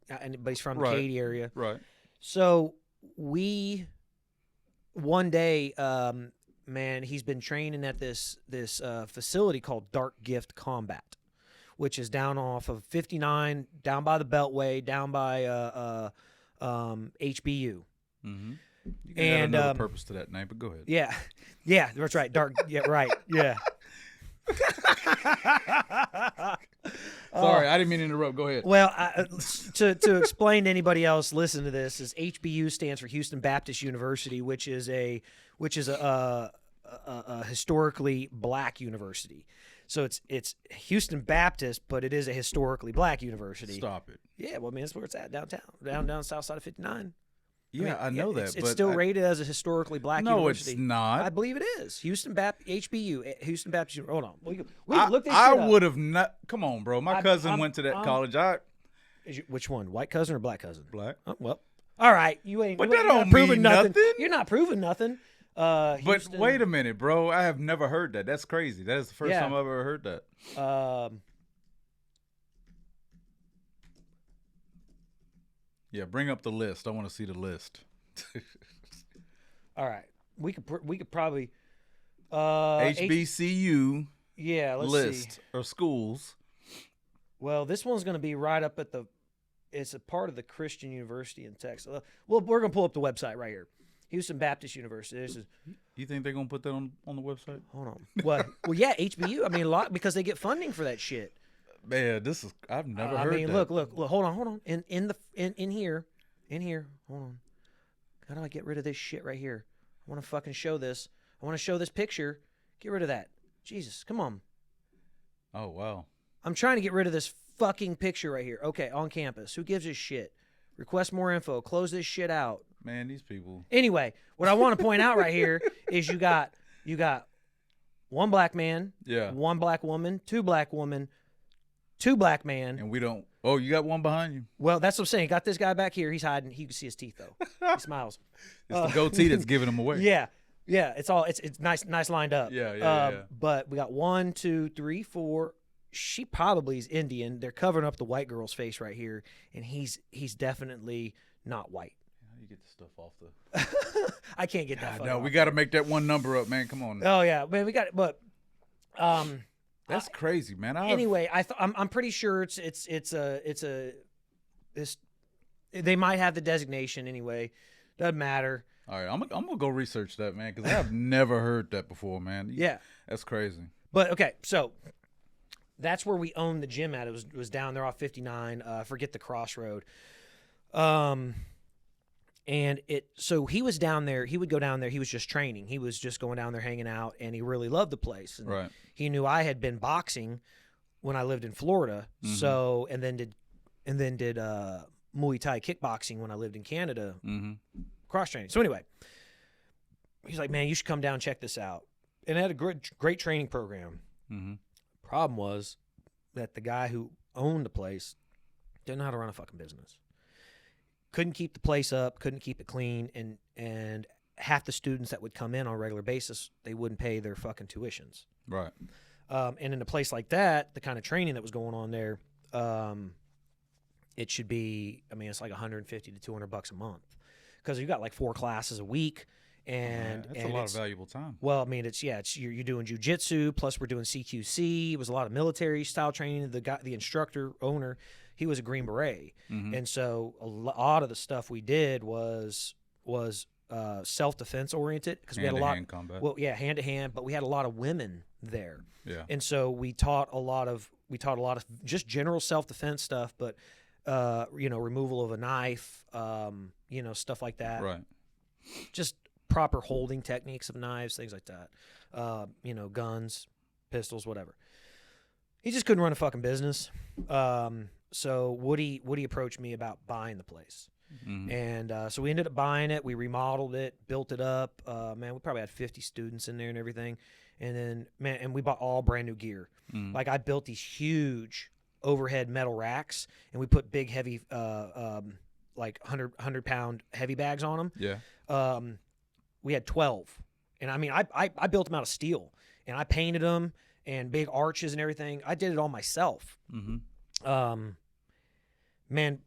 but he's from the Katy area. Right. So one day, man, he's been training at this facility called Dark Gift Combat, which is down off of 59, down by the Beltway, down by HBU. Mm-hmm. You can add another purpose to that name, but go ahead. Yeah, that's right. Dark. Yeah, right. Yeah. Sorry, I didn't mean to interrupt. Go ahead. Well, to explain to anybody else listening to this, is HBU stands for Houston Baptist University, which is a historically black university. So it's Houston Baptist, but it is a historically black university. Stop it. Yeah, well, I mean, that's where it's at, downtown, down south side of 59. Yeah, I know that. It's still rated as a historically black university. No, it's not. I believe it is. Houston Baptist, HBU, Houston Baptist University. Hold on. Look this shit I up. would have not. Come on, bro. My cousin went to that college. Which one? White cousin or black cousin? Black. Oh, well, all right. You ain't. But that don't mean nothing. You're not proving nothing. But Houston, wait a minute, bro. I have never heard that. That's crazy. That is the first time I've ever heard that. Yeah, bring up the list. I want to see the list. All right, we could probably HBCU. Let's list see. Or schools. Well, this one's going to be right up at the. It's a part of the Christian University in Texas. Well, we're going to pull up the website right here. Houston Baptist University. This is. You think they're going to put that on the website? Hold on. What? Well, yeah, HBU. I mean, a lot because they get funding for that shit. Man, I've never heard that. I mean, look. Hold on. In here. Hold on. How do I get rid of this shit right here? I want to fucking show this. I want to show this picture. Get rid of that. Jesus, come on. Oh, wow. I'm trying to get rid of this fucking picture right here. Okay, on campus. Who gives a shit? Request more info. Close this shit out. Man, these people. Anyway, what I want to point out right here is you got one black man, one black woman, two black women, two black man. And we don't. Oh, you got one behind you? Well, that's what I'm saying. Got this guy back here. He's hiding. You can see his teeth, though. He smiles. It's the goatee that's giving him away. Yeah. It's nice lined up. Yeah. But we got 1, 2, 3, 4. She probably is Indian. They're covering up the white girl's face right here, and he's definitely not white. You get the stuff off the. I can't get that. No, we got to make that one number up, man. Come on. Oh yeah, man, we got it. But that's crazy, man. Anyway, I'm pretty sure they might have the designation anyway. Doesn't matter. All right, I'm gonna go research that, man, because I've never heard that before, man. Yeah, that's crazy. But okay, so that's where we owned the gym at. It was down there off 59. Forget the crossroad. And so he was down there. He would go down there. He was just training. He was just going down there, hanging out, and he really loved the place. And right. He knew I had been boxing when I lived in Florida. Mm-hmm. So and then did Muay Thai kickboxing when I lived in Canada. Mm-hmm. Cross training. So anyway, he's like, "Man, you should come down and check this out." And it had a great training program. Mm-hmm. Problem was that the guy who owned the place didn't know how to run a fucking business. Couldn't keep the place up, couldn't keep it clean, and half the students that would come in on a regular basis, they wouldn't pay their fucking tuitions. Right. And in a place like that, the kind of training that was going on there, it should be, I mean, it's like 150 to 200 bucks a month because you got like 4 classes a week. And that's a lot of valuable time. Well, I mean, it's you're doing jujitsu, plus we're doing CQC. It was a lot of military style training. The instructor owner, he was a Green Beret, and so a lot of the stuff we did was self defense oriented because we had a lot combat. Well, yeah, hand to hand, but we had a lot of women there, Yeah, and so we taught a lot of just general self defense stuff, but removal of a knife, stuff like that, right. Just proper holding techniques of knives, things like that. Guns, pistols, whatever. He just couldn't run a fucking business. So Woody approached me about buying the place. And so we ended up buying it. We remodeled it, built it up. We probably had 50 students in there and everything. And then, and we bought all brand new gear. Like I built these huge overhead metal racks, and we put big, heavy, like 100-pound heavy bags on them. Yeah. We had 12, and I mean, I built them out of steel, and I painted them and big arches and everything. I did it all myself. Man,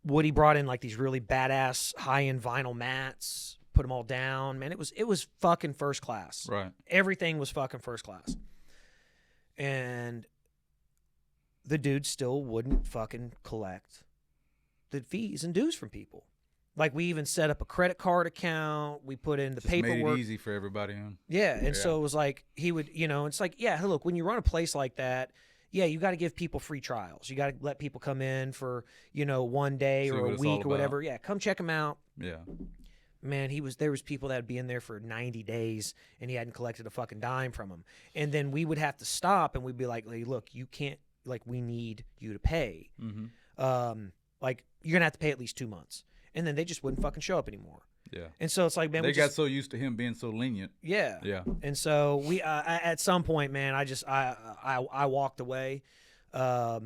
Woody brought in like these really badass high-end vinyl mats, put them all down. Man, it was fucking first class. Right. Everything was fucking first class. And the dude still wouldn't fucking collect the fees and dues from people. Like, we even set up a credit card account. We put in the paperwork. Made it easy for everybody. Yeah, and so it was like, he would, it's like, yeah, look, when you run a place like that, yeah, you got to give people free trials. You got to let people come in for, 1 day or a week or whatever. Yeah, come check them out. Yeah. Man, there was people that would be in there for 90 days, and he hadn't collected a fucking dime from them. And then we would have to stop, and we'd be like, look, you can't, like, we need you to pay. Like, you're going to have to pay at least 2 months. And then they just wouldn't fucking show up anymore. Yeah. And so it's like, man, they got so used to him being so lenient. Yeah. Yeah. And so we, at some point, man, I walked away. I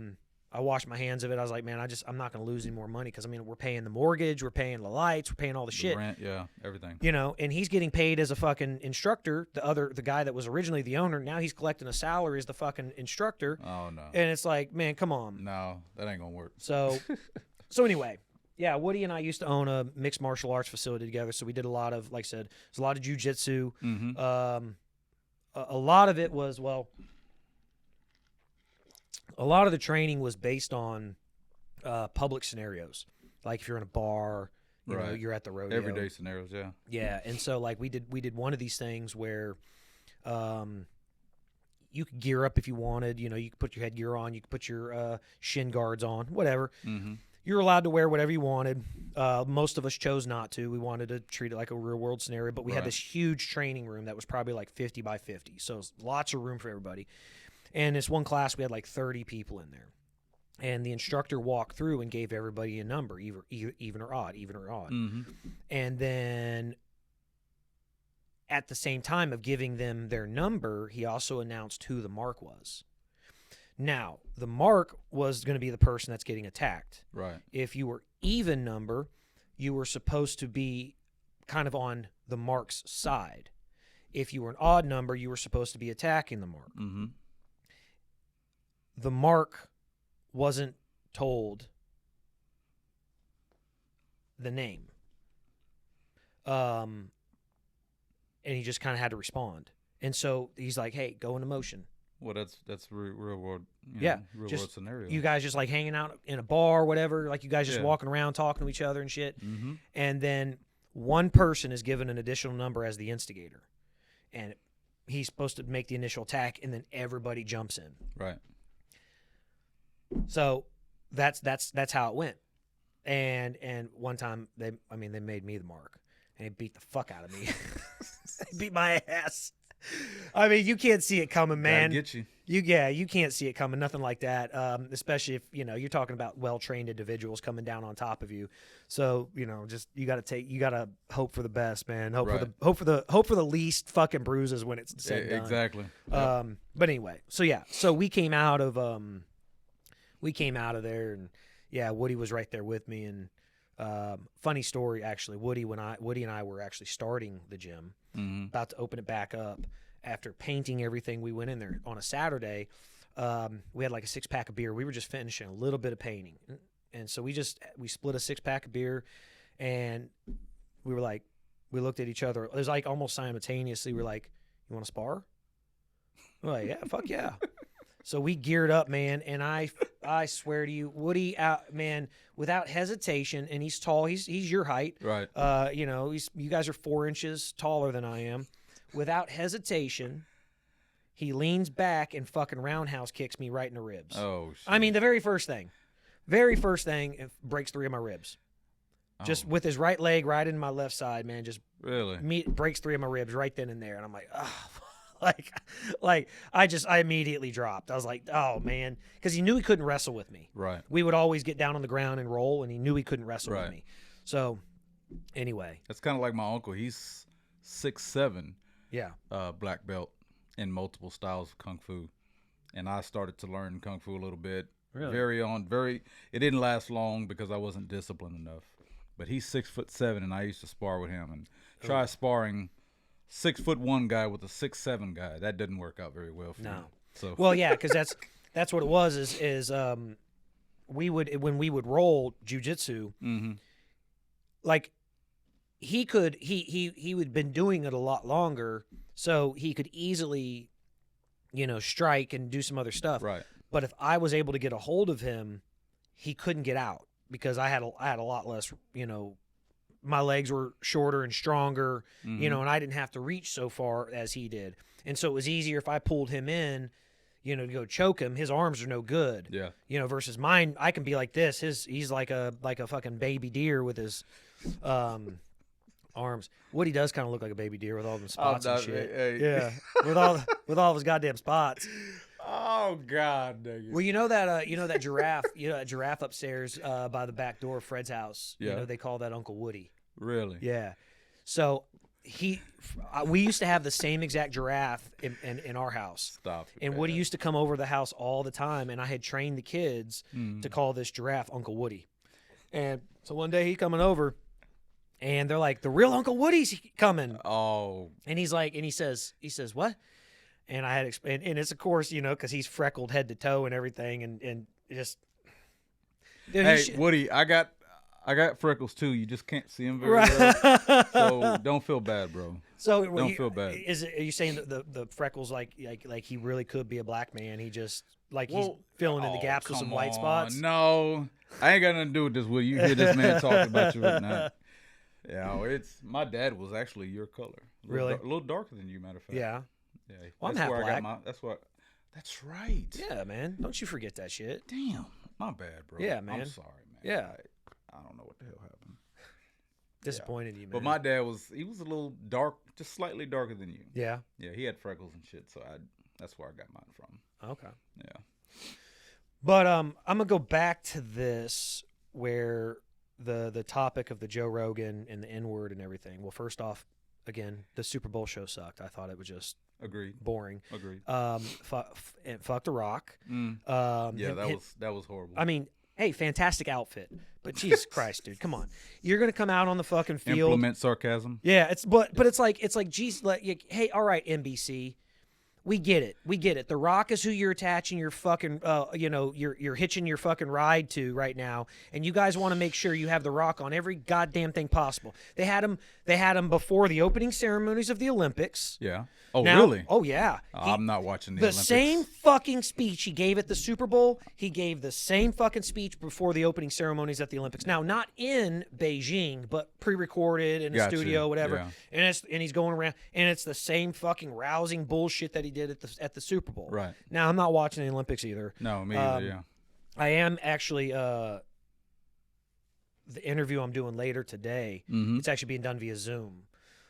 washed my hands of it. I was like, man, I'm not going to lose any more money. Cause I mean, we're paying the mortgage, we're paying the lights, we're paying all the shit. Rent, yeah, everything. And he's getting paid as a fucking instructor. The guy that was originally the owner, now he's collecting a salary as the fucking instructor. Oh no. And it's like, man, come on. No, that ain't gonna work. So anyway. Yeah, Woody and I used to own a mixed martial arts facility together, so we did a lot of, like I said, there's a lot of jiu-jitsu. A lot of it was, a lot of the training was based on public scenarios. Like if you're in a bar, you know, you're at the rodeo. Everyday scenarios, yeah. Yeah, and so like we did one of these things where you could gear up if you wanted. You could put your headgear on, you could put your shin guards on, whatever. You're allowed to wear whatever you wanted. Most of us chose not to. We wanted to treat it like a real world scenario, but we had this huge training room that was probably like 50 by 50. So lots of room for everybody. And this one class, we had like 30 people in there. And the instructor walked through and gave everybody a number, even or odd, even or odd. And then at the same time of giving them their number, he also announced who the mark was. Now, the mark was going to be the person that's getting attacked. Right. If you were even number, you were supposed to be kind of on the mark's side. If you were an odd number, you were supposed to be attacking the mark. The mark wasn't told the name. And he just kind of had to respond. And so he's like, hey, go into motion. Well, that's real world. Real world scenario. You guys just like hanging out in a bar or whatever, like you guys just walking around talking to each other and shit. And then one person is given an additional number as the instigator, and he's supposed to make the initial attack, and then everybody jumps in. Right. So that's how it went. And one time they made me the mark, and he beat the fuck out of me. He beat my ass. I mean, you can't see it coming, man. Gotta get you. You can't see it coming. Nothing like that. Especially if you're talking about well-trained individuals coming down on top of you. So just you gotta hope for the best, man. Hope for the least fucking bruises when it's said and done. Exactly. But anyway, so we came out of there, and Woody was right there with me. And funny story, actually, Woody and I were actually starting the gym, about to open it back up. after painting everything, we went in there on a Saturday. We had like a 6-pack of beer. We were just finishing a little bit of painting, and so we split a 6-pack of beer, and we were like, we looked at each other. It was like almost simultaneously. We're like, "You want to spar?" We're like, "Yeah, fuck yeah." So we geared up, man, and I swear to you, Woody, man, without hesitation, and he's tall. He's your height, Right. You know, you guys are 4 inches taller than I am. Without hesitation, he leans back and fucking roundhouse kicks me right in the ribs. Oh, shit. I mean, the very first thing, it breaks 3 of my ribs. Just with his right leg right in my left side, man, just really breaks 3 of my ribs right then and there, and I'm like, oh. Like I immediately dropped. I was like, oh man, because he knew he couldn't wrestle with me. Right. We would always get down on the ground and roll, and he knew he couldn't wrestle Right. with me. So, anyway, That's kind of like my uncle. He's 6'7", yeah, black belt in multiple styles of kung fu, and I started to learn kung fu a little bit. Really? It didn't last long because I wasn't disciplined enough. But he's 6'7", and I used to spar with him and try sparring 6'1" guy with a 6'7" guy. That didn't work out very well for me. So well, yeah, because that's what it was. Is we would when we would roll jujitsu, like he had been doing it a lot longer, so he could easily, strike and do some other stuff. Right. But if I was able to get a hold of him, he couldn't get out because I had a lot less, my legs were shorter and stronger, and I didn't have to reach so far as he did. And so it was easier if I pulled him in, to go choke him. His arms are no good. Yeah. Versus mine, I can be like this. He's like a fucking baby deer with his arms. Woody does kind of look like a baby deer with all the spots and shit. Hey. Yeah. with all of his goddamn spots. Oh God, dang it. Well, that giraffe, that giraffe upstairs by the back door of Fred's house. Yeah. They call that Uncle Woody. Really? Yeah. So we used to have the same exact giraffe in our house. Stop it, and Woody used to come over the house all the time, and I had trained the kids to call this giraffe Uncle Woody. And so one day he coming over, and they're like, the real Uncle Woody's coming. Oh. And he's like, and he says what? And I had explained, and it's of course, because he's freckled head to toe and everything, and just. Dude, hey, Woody, I got freckles too. You just can't see them very well. So don't feel bad, bro. So don't feel bad. Are you saying that the freckles like he really could be a black man? He just he's filling in the gaps with some white spots. No, I ain't got nothing to do with this, Woody. You hear this man talking about you right now. Yeah, my dad was actually your color. Really? A little darker than you, matter of fact. Yeah. Yeah. Well, I'm that's half where black. I got that's right. Yeah, man. Don't you forget that shit. Damn. My bad, bro. Yeah, man. I'm sorry, man. Yeah. I don't know what the hell happened. Disappointed you, man. But my dad was a little dark, just slightly darker than you. Yeah. Yeah, he had freckles and shit, so that's where I got mine from. Okay. Yeah. But I'm gonna go back to this where the topic of the Joe Rogan and the N-word and everything. Well, first off, again, the Super Bowl show sucked. I thought it was just boring. Agreed. Fuck The Rock. That was horrible. I mean, hey, fantastic outfit, but Jesus Christ, dude, come on! You're gonna come out on the fucking field. Implement sarcasm. Yeah, but it's like geez, hey, all right, NBC. We get it. The Rock is who you're attaching your fucking, you're hitching your fucking ride to right now, and you guys want to make sure you have The Rock on every goddamn thing possible. They had him before the opening ceremonies of the Olympics. Yeah. Oh, now, really? Oh, yeah. I'm not watching the Olympics. Same fucking speech he gave at the Super Bowl, he gave the same fucking speech before the opening ceremonies at the Olympics. Now, not in Beijing, but pre-recorded in a studio, whatever. Yeah. And he's going around, and it's the same fucking rousing bullshit that he did at the Super Bowl. Right. Now, I'm not watching the Olympics either. No, me either, yeah. I am actually the interview I'm doing later today, it's actually being done via Zoom.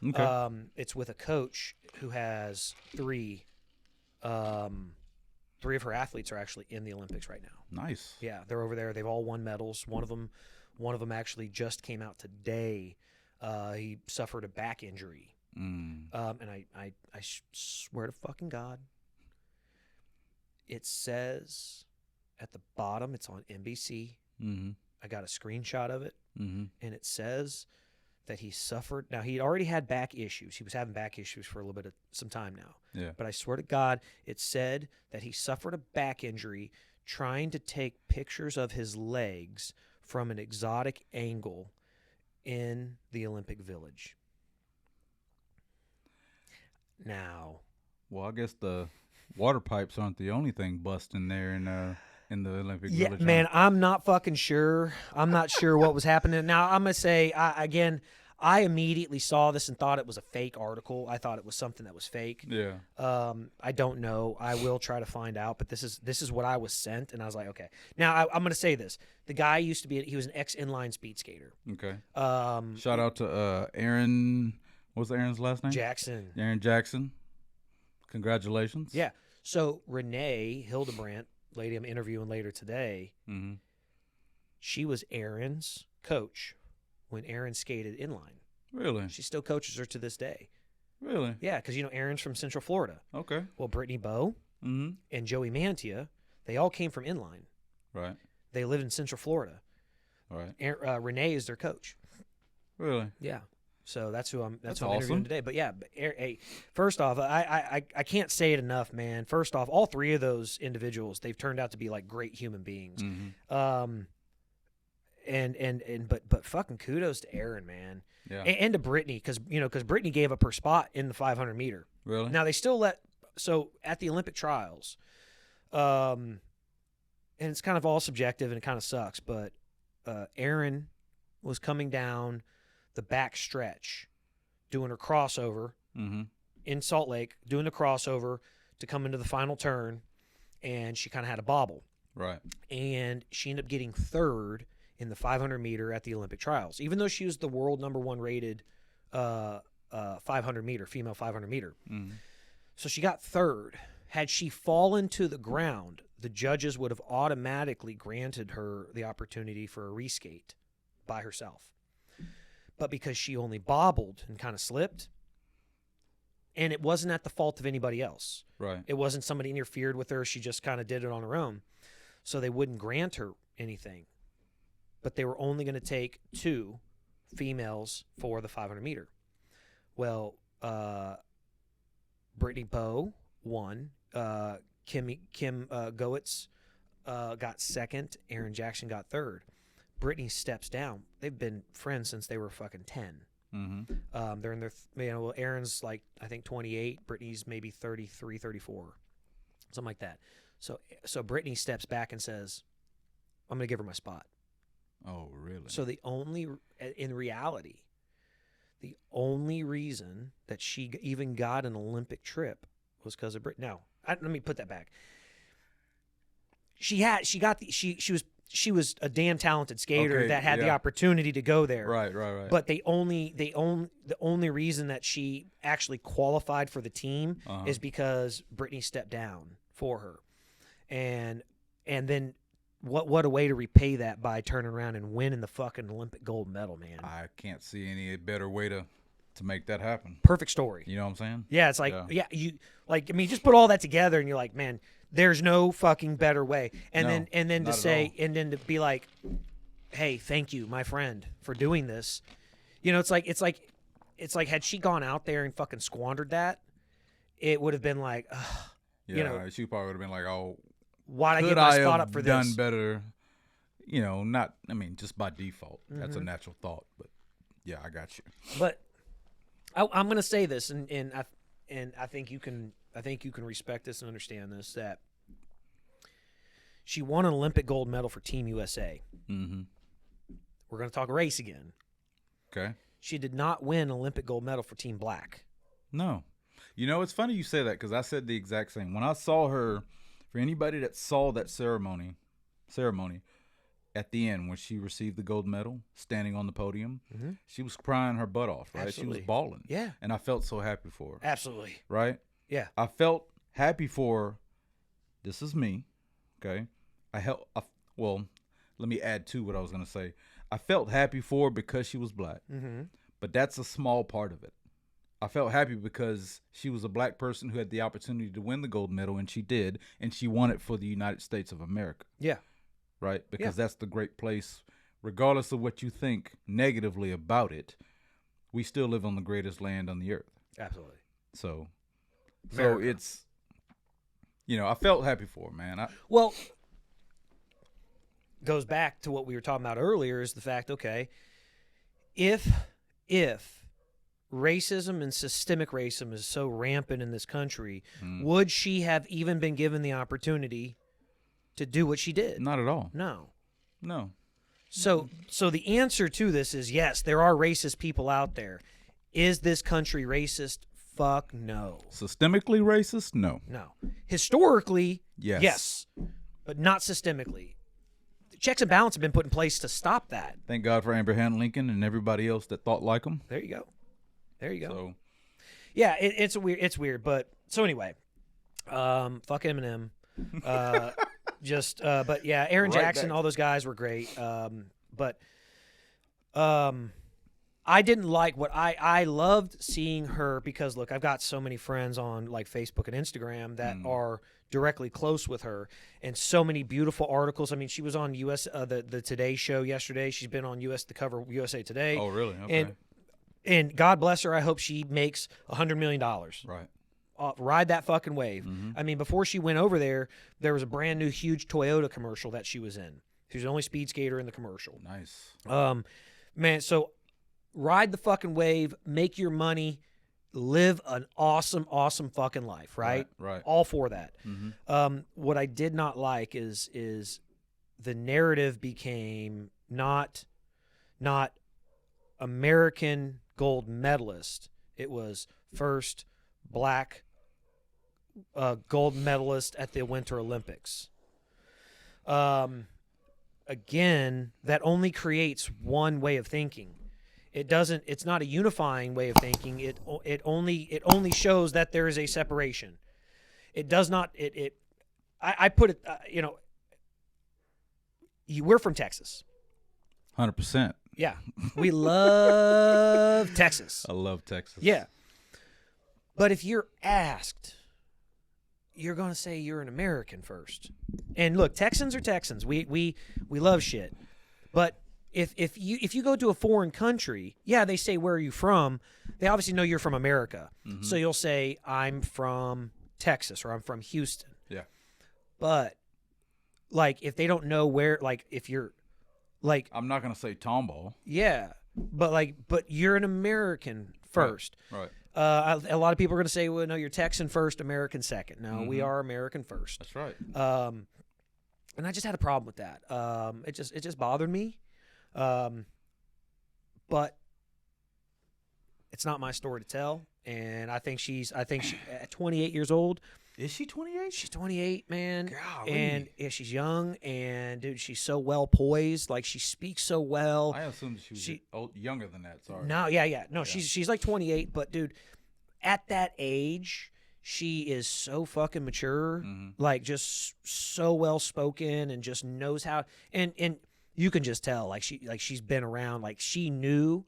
Okay. It's with a coach who has three of her athletes are actually in the Olympics right now. Nice. Yeah, they're over there. They've all won medals. One of them actually just came out today. He suffered a back injury. And I swear to fucking God, it says at the bottom, it's on NBC. I got a screenshot of it, and it says that he suffered. Now, he already had back issues. He was having back issues for a little bit of some time now. Yeah. But I swear to God, it said that he suffered a back injury trying to take pictures of his legs from an exotic angle in the Olympic Village. Now, Well, I guess the water pipes aren't the only thing busting there in the Olympic yeah, Village. man, huh? I'm not fucking sure. I'm not sure what was happening. Now, I'm going to say, I immediately saw this and thought it was a fake article. I thought it was something that was fake. Yeah. I don't know. I will try to find out, but this is what I was sent, and I was like, okay. Now, I'm going to say this. The guy he was an ex-inline speed skater. Okay. Um, Shout out to Erin. What's Erin's last name? Jackson. Erin Jackson. Congratulations. Yeah. So Renee Hildebrand, lady I'm interviewing later today, Mm-hmm. she was Erin's coach when Erin skated inline. Really? She still coaches her to this day. Really? Yeah, because Erin's from Central Florida. Okay. Well, Brittany Bowe Mm-hmm. and Joey Mantia, they all came from inline. Right. They live in Central Florida. Right. Renee is their coach. Really? Yeah. So that's who I'm That's interviewing awesome. today. But yeah, hey, first off, I can't say it enough, man. First off, all three of those individuals, they've turned out to be like great human beings. Mm-hmm. But fucking kudos to Erin, man. Yeah. And to Brittany, because Brittany gave up her spot in the 500 meter. Really? Now they still at the Olympic trials, and it's kind of all subjective and it kind of sucks, but Erin was coming down the back stretch, doing her crossover Mm-hmm. in Salt Lake, doing the crossover to come into the final turn, and she kind of had a bobble, Right. and she ended up getting third in the 500 meter at the Olympic trials, even though she was the world number one rated 500 meter, female 500 meter. Mm-hmm. So she got third. Had she fallen to the ground, the judges would have automatically granted her the opportunity for a reskate by herself. But because she only bobbled and kind of slipped, and it wasn't at the fault of anybody else. Right. It wasn't somebody interfered with her. She just kind of did it on her own. So they wouldn't grant her anything. But they were only going to take 2 females for the 500 meter. Well, Brittany Bowe won. Kim Goetz got second. Erin Jackson got third. Brittany steps down. They've been friends since they were fucking 10. Mm-hmm. They're in their, Erin's like, I think 28. Brittany's maybe 33, 34. Something like that. So Brittany steps back and says, I'm going to give her my spot. Oh, really? So in reality, the only reason that she even got an Olympic trip was because of Brittany. Now, let me put that back. She was a damn talented skater that had the opportunity to go there. Right. But the only reason that she actually qualified for the team is because Brittany stepped down for her, and then what a way to repay that by turning around and winning the fucking Olympic gold medal, man. I can't see any better way to make that happen. Perfect story. You know what I'm saying? Yeah, it's like just put all that together and you're like, man, there's no fucking better way. And then to be like, hey, thank you, my friend, for doing this. It's like had she gone out there and fucking squandered that, it would have been like, yeah, she probably would have been like, oh, why'd I give my spot up for this? Done better, just by default. Mm-hmm. That's a natural thought, but yeah, I got you. But I'm going to say this, and I think you can respect this and understand this, that she won an Olympic gold medal for Team USA. Mm-hmm. We're going to talk race again. Okay. She did not win an Olympic gold medal for Team Black. No. It's funny you say that because I said the exact same. When I saw her, for anybody that saw that ceremony at the end when she received the gold medal, standing on the podium, mm-hmm. she was crying her butt off, right? Absolutely. She was bawling. Yeah. And I felt so happy for her. Absolutely. Right? Yeah. I felt happy for her. This is me, okay? Let me add to what I was going to say. I felt happy for her because she was black, mm-hmm. but that's a small part of it. I felt happy because she was a black person who had the opportunity to win the gold medal, and she did, and she won it for the United States of America. Yeah. Right? Because that's the great place, regardless of what you think negatively about it, we still live on the greatest land on the earth. Absolutely. So America. it's, I felt happy for him, man. Well, goes back to what we were talking about earlier is the fact, okay, if racism and systemic racism is so rampant in this country, would she have even been given the opportunity to do what she did? Not at all. No. So the answer to this is yes, there are racist people out there. Is this country racist? Fuck no. Systemically racist? No. Historically, Yes. yes, but not systemically. Checks and balances have been put in place to stop that. Thank God for Abraham Lincoln and everybody else that thought like him. There you go. So, Yeah, it's weird, but so anyway, fuck Eminem. But yeah, Erin Right Jackson, back. all those guys were great. But I didn't like what I loved seeing her because look, I've got so many friends on like Facebook and Instagram that are directly close with her, and so many beautiful articles. I mean, she was on the Today Show yesterday. She's been on the cover of USA Today. oh really? Okay. And God bless her. I hope she makes $100 million. Right. Ride that fucking wave. I mean, before she went over there was a brand new huge Toyota commercial that she was in. She was the only speed skater in the commercial. Nice. Man, so ride the fucking wave, make your money, live an awesome, awesome fucking life, right? Right. All for that. What I did not like is the narrative became not American gold medalist. It was first black gold medalist at the Winter Olympics. Again, that only creates one way of thinking. It's not a unifying way of thinking. It only shows that there is a separation. It does not I put it we're from Texas. 100%. Yeah. We love Texas. I love Texas. Yeah. But if you're asked, you're going to say you're an American first. And look, Texans are Texans. We love shit. But if you go to a foreign country, yeah, they say, where are you from? They obviously know you're from America. So you'll say, I'm from Texas or I'm from Houston. Yeah. But like if they don't know where, like if you're like, I'm not gonna say tomball. yeah, but you're an American first. Right. A lot of people are going to say, well, no, you're Texan first, American second. No, we are American first. That's right. And I just had a problem with that. It just bothered me. But it's not my story to tell. And I think she at 28 years old. Is she 28? She's 28, man. Golly. And yeah, she's young, and dude, she's so well poised. Like she speaks so well. I assumed she was younger than that. Sorry. No, yeah. No, she's like 28, but dude, at that age, she is so fucking mature, like just so well spoken, and just knows how. And you can just tell, like she's been around, like she knew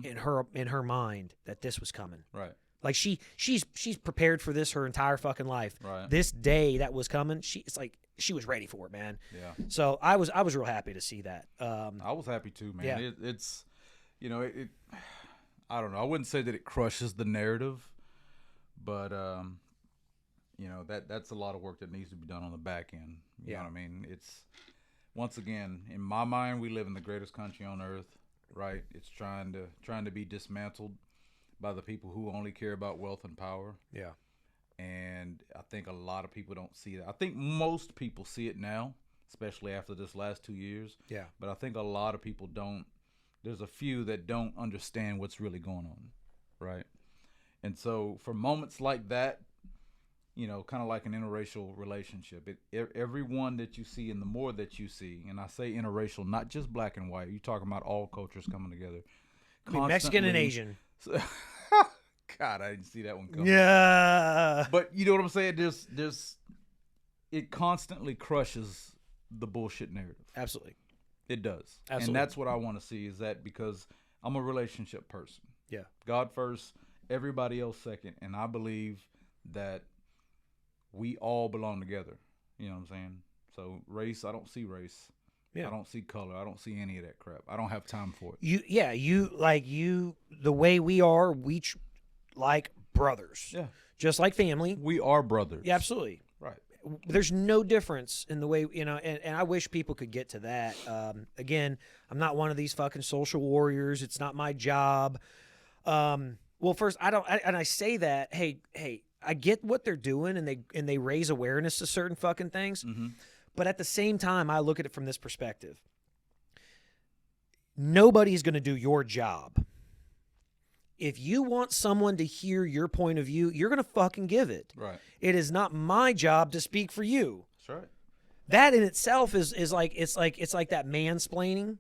in her mind that this was coming. Right. Like she's prepared for this her entire fucking life. Right. This day that was coming, it's like she was ready for it, man. Yeah. So I was real happy to see that. I was happy too, man. Yeah. It's I don't know. I wouldn't say that it crushes the narrative, but that's a lot of work that needs to be done on the back end. You know what I mean? It's once again, in my mind, we live in the greatest country on earth, right? It's trying to be dismantled by the people who only care about wealth and power. Yeah. And I think a lot of people don't see that. I think most people see it now, especially after this last 2 years. Yeah. But I think a lot of people don't. There's a few that don't understand what's really going on, right? And so for moments like that, kind of like an interracial relationship, everyone that you see and the more that you see, and I say interracial, not just black and white, you're talking about all cultures coming together. I mean, Mexican and Asian. God, I didn't see that one coming. Yeah. But you know what I'm saying? It constantly crushes the bullshit narrative. Absolutely. It does. Absolutely. And that's what I want to see, is that because I'm a relationship person. Yeah. God first, everybody else second. And I believe that we all belong together. You know what I'm saying? So race, I don't see race. Yeah. I don't see color. I don't see any of that crap. I don't have time for it. The way we are, like brothers. Yeah. Just like family. We are brothers. Yeah, absolutely. Right. There's no difference in the way, and I wish people could get to that. Again, I'm not one of these fucking social warriors. It's not my job. Well, first, I say that, hey, I get what they're doing, and they raise awareness to certain fucking things. Mm-hmm. But at the same time, I look at it from this perspective. Nobody's going to do your job. If you want someone to hear your point of view, you're going to fucking give it. Right. It is not my job to speak for you. That's right. That in itself is like it's like that mansplaining.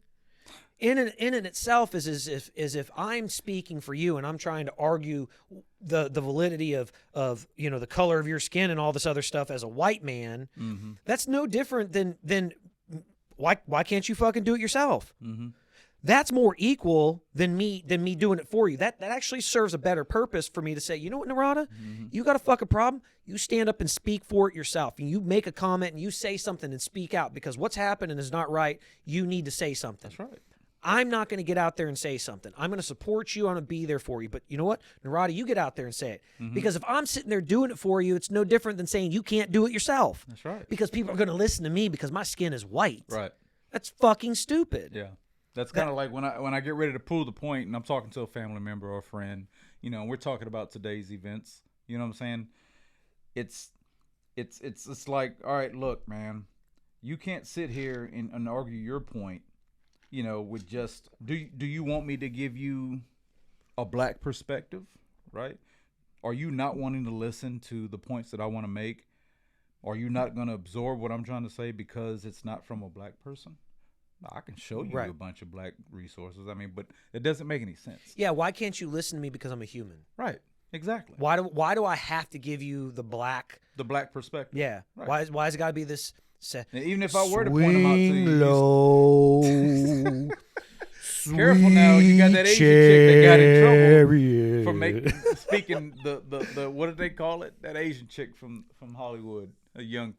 In itself is as if I'm speaking for you and I'm trying to argue the validity of the color of your skin and all this other stuff as a white man. Mm-hmm. That's no different than why can't you fucking do it yourself? Mm-hmm. That's more equal than me doing it for you. That actually serves a better purpose for me to say, you know what, Nirada? Mm-hmm. You got a fucking problem? You stand up and speak for it yourself. And you make a comment and you say something and speak out because what's happening is not right. You need to say something. That's right. I'm not going to get out there and say something. I'm going to support you. I'm going to be there for you. But you know what? Nirada, you get out there and say it. Mm-hmm. Because if I'm sitting there doing it for you, it's no different than saying you can't do it yourself. That's right. Because people are going to listen to me because my skin is white. Right. That's fucking stupid. Yeah. That's kind of like when I get ready to prove the point and I'm talking to a family member or a friend, and we're talking about today's events. You know what I'm saying? It's like, all right, look, man, you can't sit here and argue your point, with just do you want me to give you a black perspective, right? Are you not wanting to listen to the points that I want to make? Are you not going to absorb what I'm trying to say because it's not from a black person? I can show you Right. a bunch of black resources. But it doesn't make any sense. Yeah, why can't you listen to me because I'm a human? Right. Exactly. Why do I have to give you the black? The black perspective. Yeah. Right. Why has it got to be this? And even if I were to point them out to you, Low, careful now. You got that Asian chick that got in trouble for speaking the what did they call it? That Asian chick from Hollywood, a young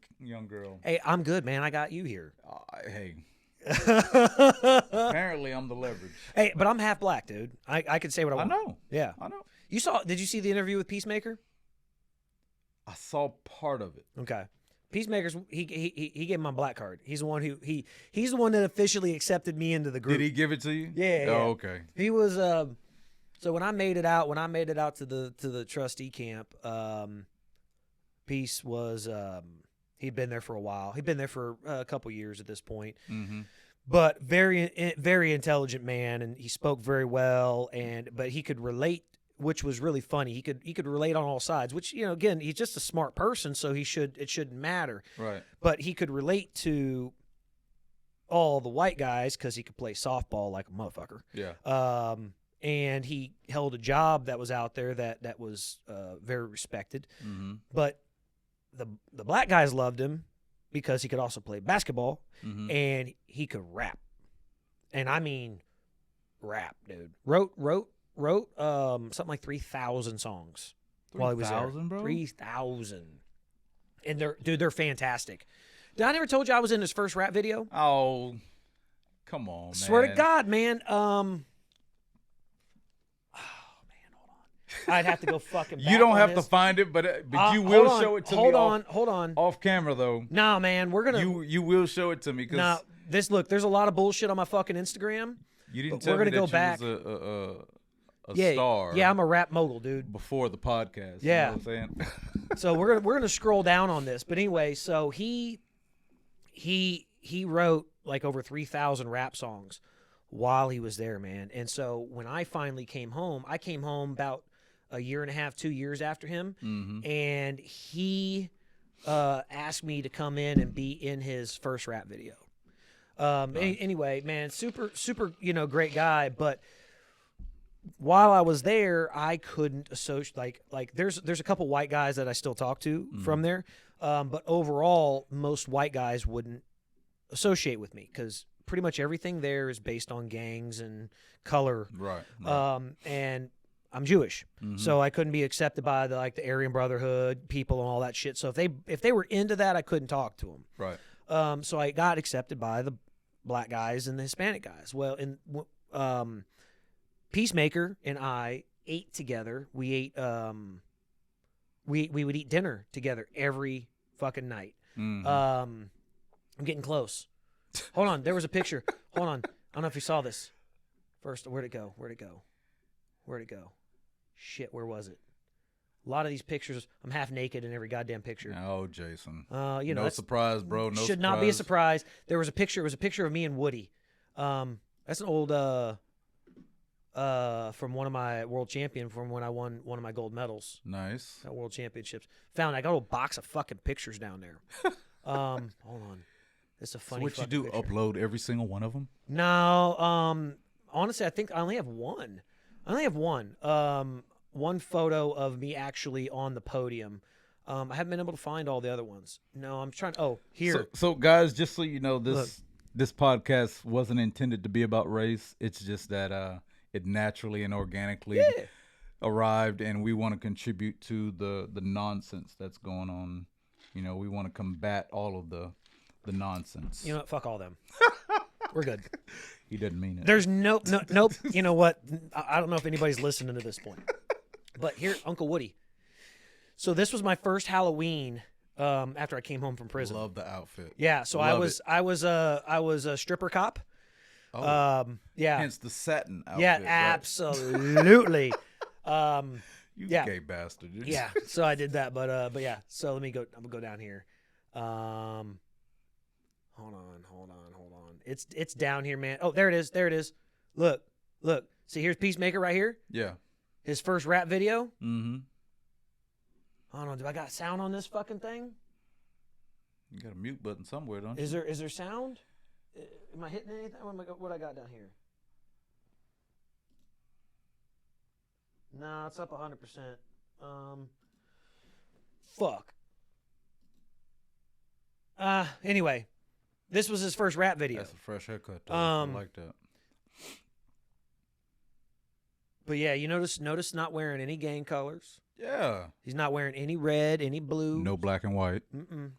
girl. Hey, I'm good, man. I got you here. Hey. Apparently, I'm the leverage. Hey, but I'm half black, dude. I can say what I want. I know. Yeah. I know. Did you see the interview with Peacemaker? I saw part of it. Okay. Peacemaker's he gave me my black card. He's the one he's the one that officially accepted me into the group. Did he give it to you? Yeah. Oh, okay. He was so when I made it out to the trustee camp, Peace was he'd been there for a while. He'd been there for a couple years at this point. Mm-hmm. But very intelligent man, and he spoke very well, but he could relate, which was really funny. He could relate on all sides, which, again, he's just a smart person, so it shouldn't matter. Right. But he could relate to all the white guys because he could play softball like a motherfucker. Yeah. And he held a job that was out there that was very respected. Mm-hmm. But the black guys loved him because he could also play basketball, Mm-hmm. and he could rap. And I mean rap, dude. Wrote something like 3,000 songs while he was there. 3,000, bro? 3,000. And they're fantastic. Did I never told you I was in his first rap video? Oh, come on, man. Swear to God, man. I'd have to go fucking back You don't on have this. to find it, but you will show it to me. Hold on. Off camera though. Nah, man, we're gonna. You will show it to me Nah, because there's a lot of bullshit on my fucking Instagram. you didn't but tell we're me gonna that go you back. was a Yeah, star. yeah, I'm a rap mogul, dude. Before the podcast. Yeah. You know what I'm saying? So we're gonna scroll down on this, but anyway, so he wrote like over 3,000 rap songs while he was there, man. And so when I finally came home, I came home about a year and a half, 2 years after him, Mm-hmm. and he asked me to come in and be in his first rap video. Anyway, man, super, great guy. But while I was there, I couldn't associate like there's a couple white guys that I still talk to from there, but overall, most white guys wouldn't associate with me because pretty much everything there is based on gangs and color. Right. And I'm Jewish, Mm-hmm. so I couldn't be accepted by the Aryan Brotherhood people and all that shit. So if they were into that, I couldn't talk to them. Right. So I got accepted by the black guys and the Hispanic guys. Well, Peacemaker and I ate together. We ate we would eat dinner together every fucking night. Mhm. I'm getting close. Hold on, there was a picture. Hold on, I don't know if you saw this. First, where'd it go? Shit, where was it? A lot of these pictures, I'm half naked in every goddamn picture. Oh, Jason. No surprise, bro. No should not be a surprise. There was a picture. It was a picture of me and Woody. That's an old from one of my world champion from when I won one of my gold medals Nice. at world championships. I got a little box of fucking pictures down there. Hold on. It's a funny. So what you do? picture. Upload every single one of them? No. Honestly, I think I only have one. One photo of me actually on the podium. I haven't been able to find all the other ones. No, I'm trying. Oh, here. So guys, just so you know, this Look. this podcast wasn't intended to be about race. It's just that it naturally and organically arrived, and we want to contribute to the nonsense that's going on. You know, we want to combat all of the nonsense. You know what? Fuck all them. We're good. He didn't mean it. There's nope. You know what? I don't know if anybody's listening to this point, but here, Uncle Woody. So this was my first Halloween after I came home from prison. Love the outfit. Yeah. So I was a stripper cop. Oh, Yeah. hence the satin outfit. Yeah. right? Absolutely. You yeah. gay bastard. Yeah. So I did that, but yeah. So let me go. I'm gonna go down here. Hold on. It's down here, man. Oh, there it is. Look. See, here's Peacemaker right here. Yeah. His first rap video. Mm-hmm. Hold on. Do I got sound on this fucking thing? You got a mute button somewhere, don't you? Is there sound? Am I hitting anything? What I got down here? No, it's up 100%. Fuck. Anyway, this was his first rap video. That's a fresh haircut, though. I like that. But yeah, you notice not wearing any gang colors. Yeah. He's not wearing any red, any blue. No black and white. Mm-mm.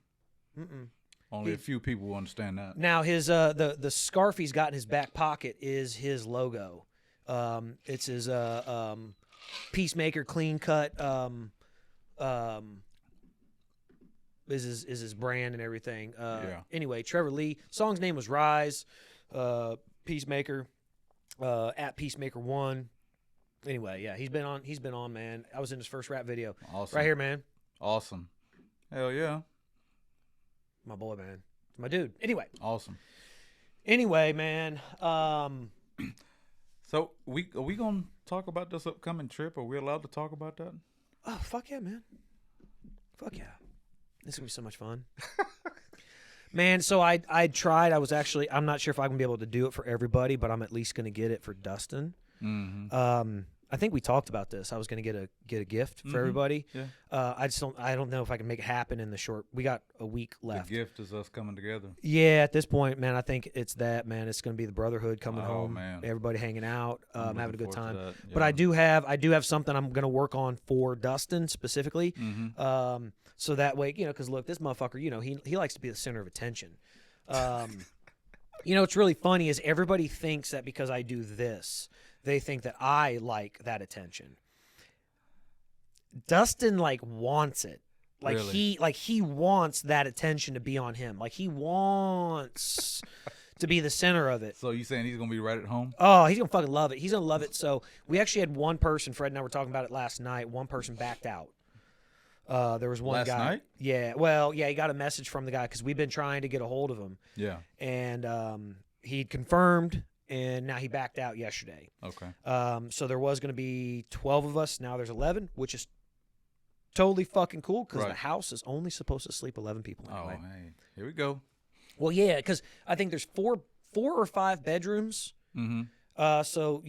Only a few people will understand that. Now his the scarf he's got in his back pocket is his logo. It's his Peacemaker clean cut is his brand and everything. Anyway, Trevor Lee. Song's name was Rise. Peacemaker at Peacemaker 1. Anyway, yeah, he's been on, man. I was in his first rap video. Awesome. Right here, man. Awesome. Hell yeah. My boy, man. My dude. Anyway. Awesome. Anyway, man. So are we gonna talk about this upcoming trip? Are we allowed to talk about that? Oh, fuck yeah, man. Fuck yeah. This is gonna be so much fun. Man, so I tried. I'm not sure if I'm gonna be able to do it for everybody, but I'm at least gonna get it for Dustin. Mm-hmm. I think we talked about this. I was gonna get a gift for everybody. Yeah. I don't know if I can make it happen in the short. We got a week left. The gift is us coming together. Yeah, at this point, man, I think it's that, man. It's gonna be the brotherhood coming home, man. everybody hanging out, having a good time. Yeah. But I do have something I'm gonna work on for Dustin specifically. Mm-hmm. So that way, because look, this motherfucker, he likes to be the center of attention. What's really funny is everybody thinks that because I do this, they think that I like that attention. Dustin wants it. Really? He wants that attention to be on him. He wants to be the center of it. So you saying he's gonna be right at home? Oh, he's gonna fucking love it. He's gonna love it. So we actually had one person, Fred and I were talking about it last night. One person backed out. There was one Last guy. night? Yeah. Well, yeah, he got a message from the guy because we've been trying to get a hold of him. Yeah. And he confirmed, and now he backed out yesterday. Okay. So there was going to be 12 of us. Now there's 11, which is totally fucking cool because the house is only supposed to sleep 11 people anyway. Oh, hey, here we go. Well, yeah, because I think there's four or five bedrooms. Mm-hmm. So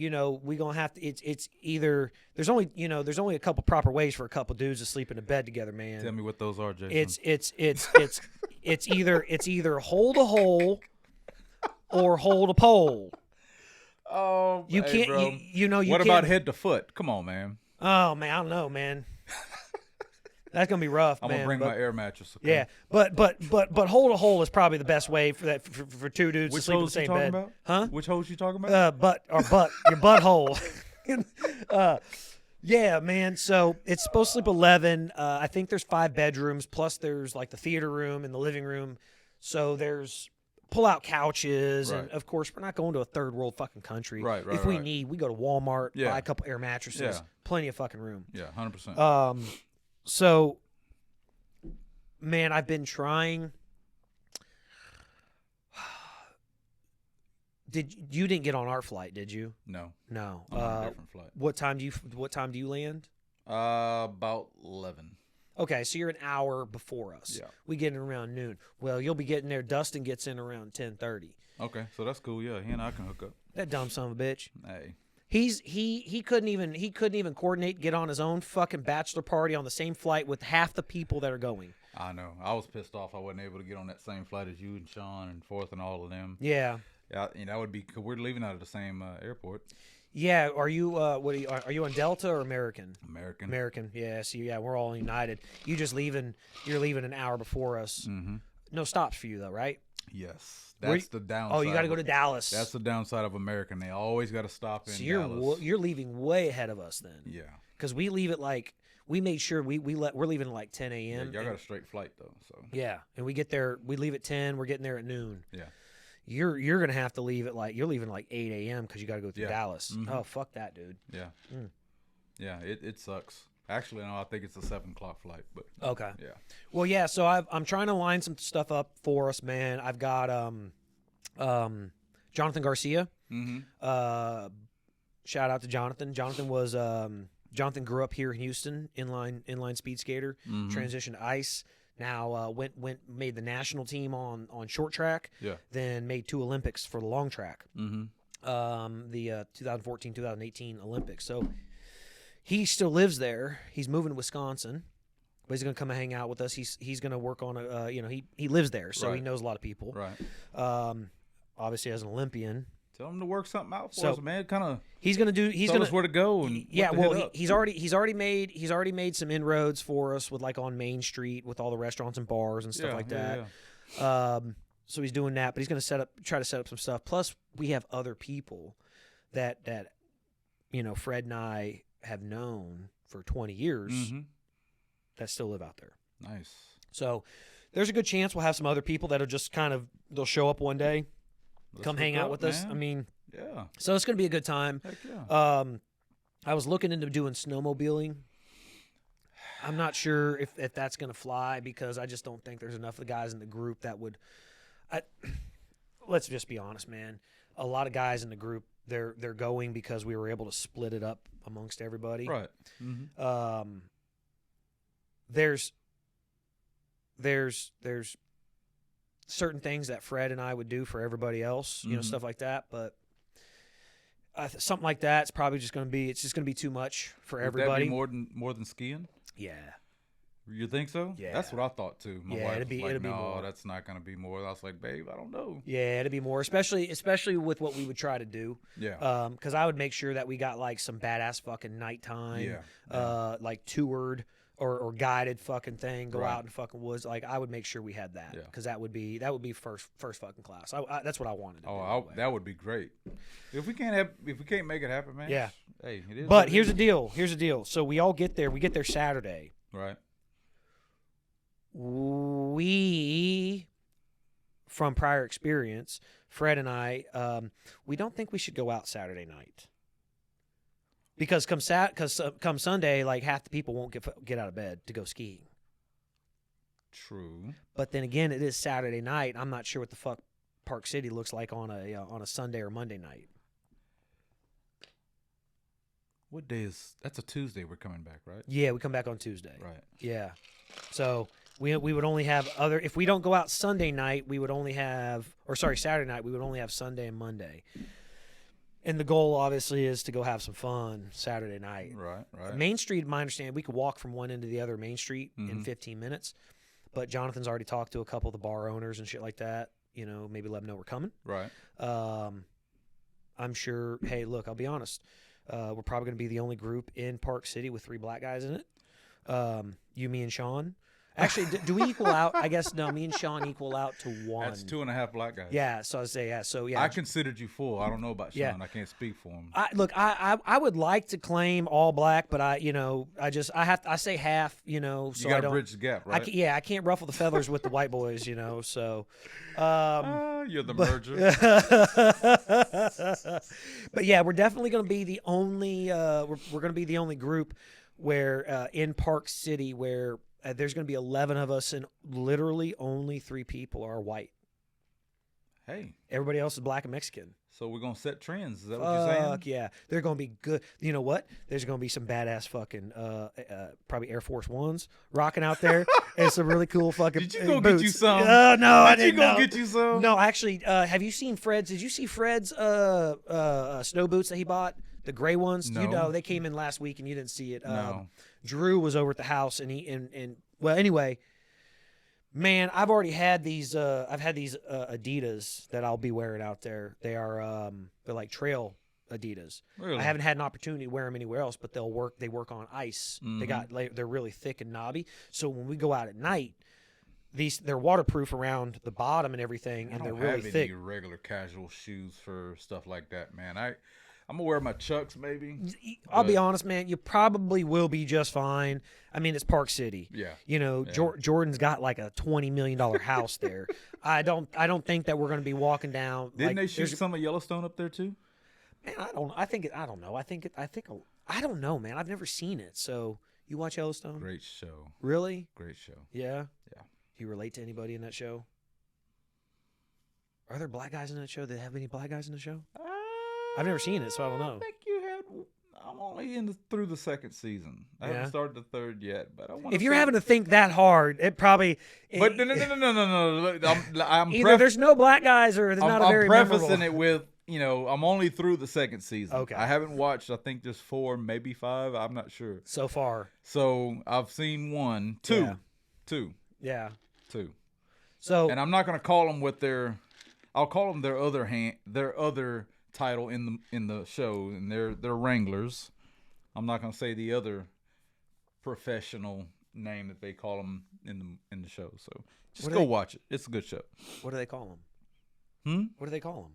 we gonna have to. It's either there's only a couple proper ways for a couple dudes to sleep in a bed together, man. Tell me what those are, Jason. It's either hold a hole or hold a pole. Oh, you can't. Bro. You what can't. about head to foot? Come on, man. Oh man, I don't know, man. That's gonna be rough, I'm man. gonna bring my air mattress. Okay? Yeah, but hole to hole is probably the best way for that for two dudes to Which sleep in the hose you same talking bed. about? Huh? Which hose you talking about? Your butthole. Yeah, man. So it's supposed to sleep 11. I think there's 5 bedrooms, plus there's like the theater room and the living room. So there's pull-out couches, and Right. of course we're not going to a third world fucking country. Right. If we need, we go to Walmart, Yeah. buy a couple air mattresses, Yeah. plenty of fucking room. Yeah, 100%. So, man, I've been trying. You didn't get on our flight, did you? No. No. I'm on a different flight. What time do you land? About 11. Okay, so you're an hour before us. Yeah. We get in around noon. Well, you'll be getting there. Dustin gets in around 10:30. Okay, so that's cool. Yeah, he and I can hook up. That dumb son of a bitch. Hey. He couldn't even coordinate, get on his own fucking bachelor party on the same flight with half the people that are going. I know. I was pissed off I wasn't able to get on that same flight as you and Sean and Forth and all of them. Yeah. Yeah, that would be, cause we're leaving out of the same airport. Yeah. Are you are you on Delta or American? American. American. Yeah. See, yeah, we're all United. You're leaving an hour before us. Mm-hmm. No stops for you though, right? Yes, that's the downside. Oh, you got to go to Dallas. That's the downside of American. They always got to stop in so Dallas. you're leaving way ahead of us then. Yeah. Because we leave at we made sure we're leaving at like 10 a.m. Yeah, y'all got a straight flight though. So. Yeah, and we get there. We leave at 10. We're getting there at noon. Yeah. You're gonna have to leave at you're leaving at 8 a.m. because you got to go through Yeah. Dallas. Mhm. Oh fuck that, dude. Yeah. Mm. Yeah. It sucks. Actually, no, I think it's a 7 o'clock flight, but Okay. yeah. Well, yeah. So I'm trying to line some stuff up for us, man. I've got Jonathan Garcia. Mm-hmm. Shout out to Jonathan. Jonathan grew up here in Houston, inline speed skater. Mm-hmm. Transitioned to ice. Now made the national team on short track. Yeah. Then made 2 Olympics for the long track. Mm-hmm. The 2014-2018 Olympics. So he still lives there. He's moving to Wisconsin, but he's going to come and hang out with us. He's going to work on he lives there, so he Right. knows a lot of people. Right. Obviously as an Olympian. Tell him to work something out for So, us, man. Kind of. He's going to us where to go and yeah, what to well, hit up. he's already made some inroads for us with on Main Street with all the restaurants and bars and stuff like that. Yeah. So he's doing that, but he's going to try to set up some stuff. Plus, we have other people that Fred and I have known for 20 years Mm-hmm. that still live out there. Nice. So there's a good chance we'll have some other people that'll just they'll show up one day, Let's come hang hook out up, with us. man. I mean, Yeah. so it's going to be a good time. Heck yeah. I was looking into doing snowmobiling. I'm not sure if that's going to fly because I just don't think there's enough of the guys in the group that would. Let's just be honest, man. A lot of guys in the group they're going because we were able to split it up amongst everybody. Right. Mm-hmm. There's certain things that Fred and I would do for everybody else, Mm-hmm. stuff like that, but. Something like that. It's probably just going to be too much for Would everybody. that be more than skiing? Yeah. You think so? Yeah. That's what I thought too. My Yeah, wife it'd be- was like, it'd be no, more. that's not going to be more. I was like, babe, I don't know. Yeah, it'd be more, especially with what we would try to do. Yeah. Because I would make sure that we got some badass fucking nighttime, Yeah. Toured or guided fucking thing. Go Right. out in fucking woods. I would make sure we had that Yeah. because that would be first fucking class. That's what I wanted to do. Oh, that would be great. If we can't make it happen, man. Yeah. Hey, it is. But what it here's is. the deal. Here's the deal. So we all get there. We get there Saturday. Right. We, from prior experience, Fred and I, we don't think we should go out Saturday night because come Sunday, half the people won't get out of bed to go skiing. True. But then again, it is Saturday night. I'm not sure what the fuck Park City looks like on a Sunday or Monday night. What day is? That's a Tuesday. We're coming back, right? Yeah, we come back on Tuesday. Right. Yeah, so we would only have if we don't go out Sunday night, we would only have Saturday night, we would only have Sunday and Monday. And the goal obviously is to go have some fun Saturday night. Right. Right. Main Street, my understanding, we could walk from one end to the other Main Street in 15 minutes. But Jonathan's already talked to a couple of the bar owners and shit like that. Maybe let them know we're coming. Right. I'm sure. Hey, look, I'll be honest. We're probably going to be the only group in Park City with 3 black guys in it. You, me, and Sean. Actually, do we equal out? I guess no. Me and Sean equal out to 1. That's 2.5 black guys. Yeah. So I say yeah. So yeah. I considered you full. I don't know about Sean. Yeah. I can't speak for him. I would like to claim all black, but I say half. So You got I to don't. bridge the gap, right? I can't ruffle the feathers with the white boys. So. You're the merger. But yeah, we're definitely going to be the only. We're going to be the only group where in Park City where. There's going to be 11 of us, and literally only 3 people are white. Hey. Everybody else is black and Mexican. So we're going to set trends. Is that what you're saying? Fuck yeah. They're going to be good. You know what? There's going to be some badass fucking, probably Air Force Ones rocking out there. And some really cool fucking Did you go boots. get you some? No, I didn't Did you go know. get you some? No, actually, have you seen Fred's? Did you see Fred's snow boots that he bought? The gray ones? No. They came in last week and you didn't see it. No. Drew was over at the house and well, anyway, man, I've already had these. I've had these Adidas that I'll be wearing out there. They are they're like trail Adidas. Really? I haven't had an opportunity to wear them anywhere else, but they work on ice. Mm-hmm. They're really thick and knobby. So when we go out at night, they're waterproof around the bottom and everything, and they're really thick. Any regular casual shoes for stuff like that, man. I'm gonna wear my Chucks maybe. I'll be honest, man. You probably will be just fine. I mean, it's Park City. Yeah. Jordan's got like a $20 million house there. I don't think that we're going to be walking down. Didn't they shoot some of Yellowstone up there too? Man, I don't know. I don't know, man. I've never seen it. So you watch Yellowstone? Great show. Really? Great show. Yeah. Yeah. Do you relate to anybody in that show? Are there black guys in that show? Do they have any black guys in the show? I've never seen it, so I don't know. I think you had. I'm only through the 2nd season. I haven't started the 3rd yet, but I want. If you're having to think that hard, it probably. But no. I'm either there's no black guys or there's not a very I'm prefacing memorable. it with I'm only through the 2nd season. Okay. I haven't watched. I think there's 4, maybe 5. I'm not sure. So far. So I've seen 1, 2, Yeah. 2. Yeah. 2. So. And I'm not going to call them what I'll call them their other title in the show, and they're Wranglers. I'm not gonna say the other professional name that they call them in the show. So just go watch it. It's a good show. What do they call them? What do they call them?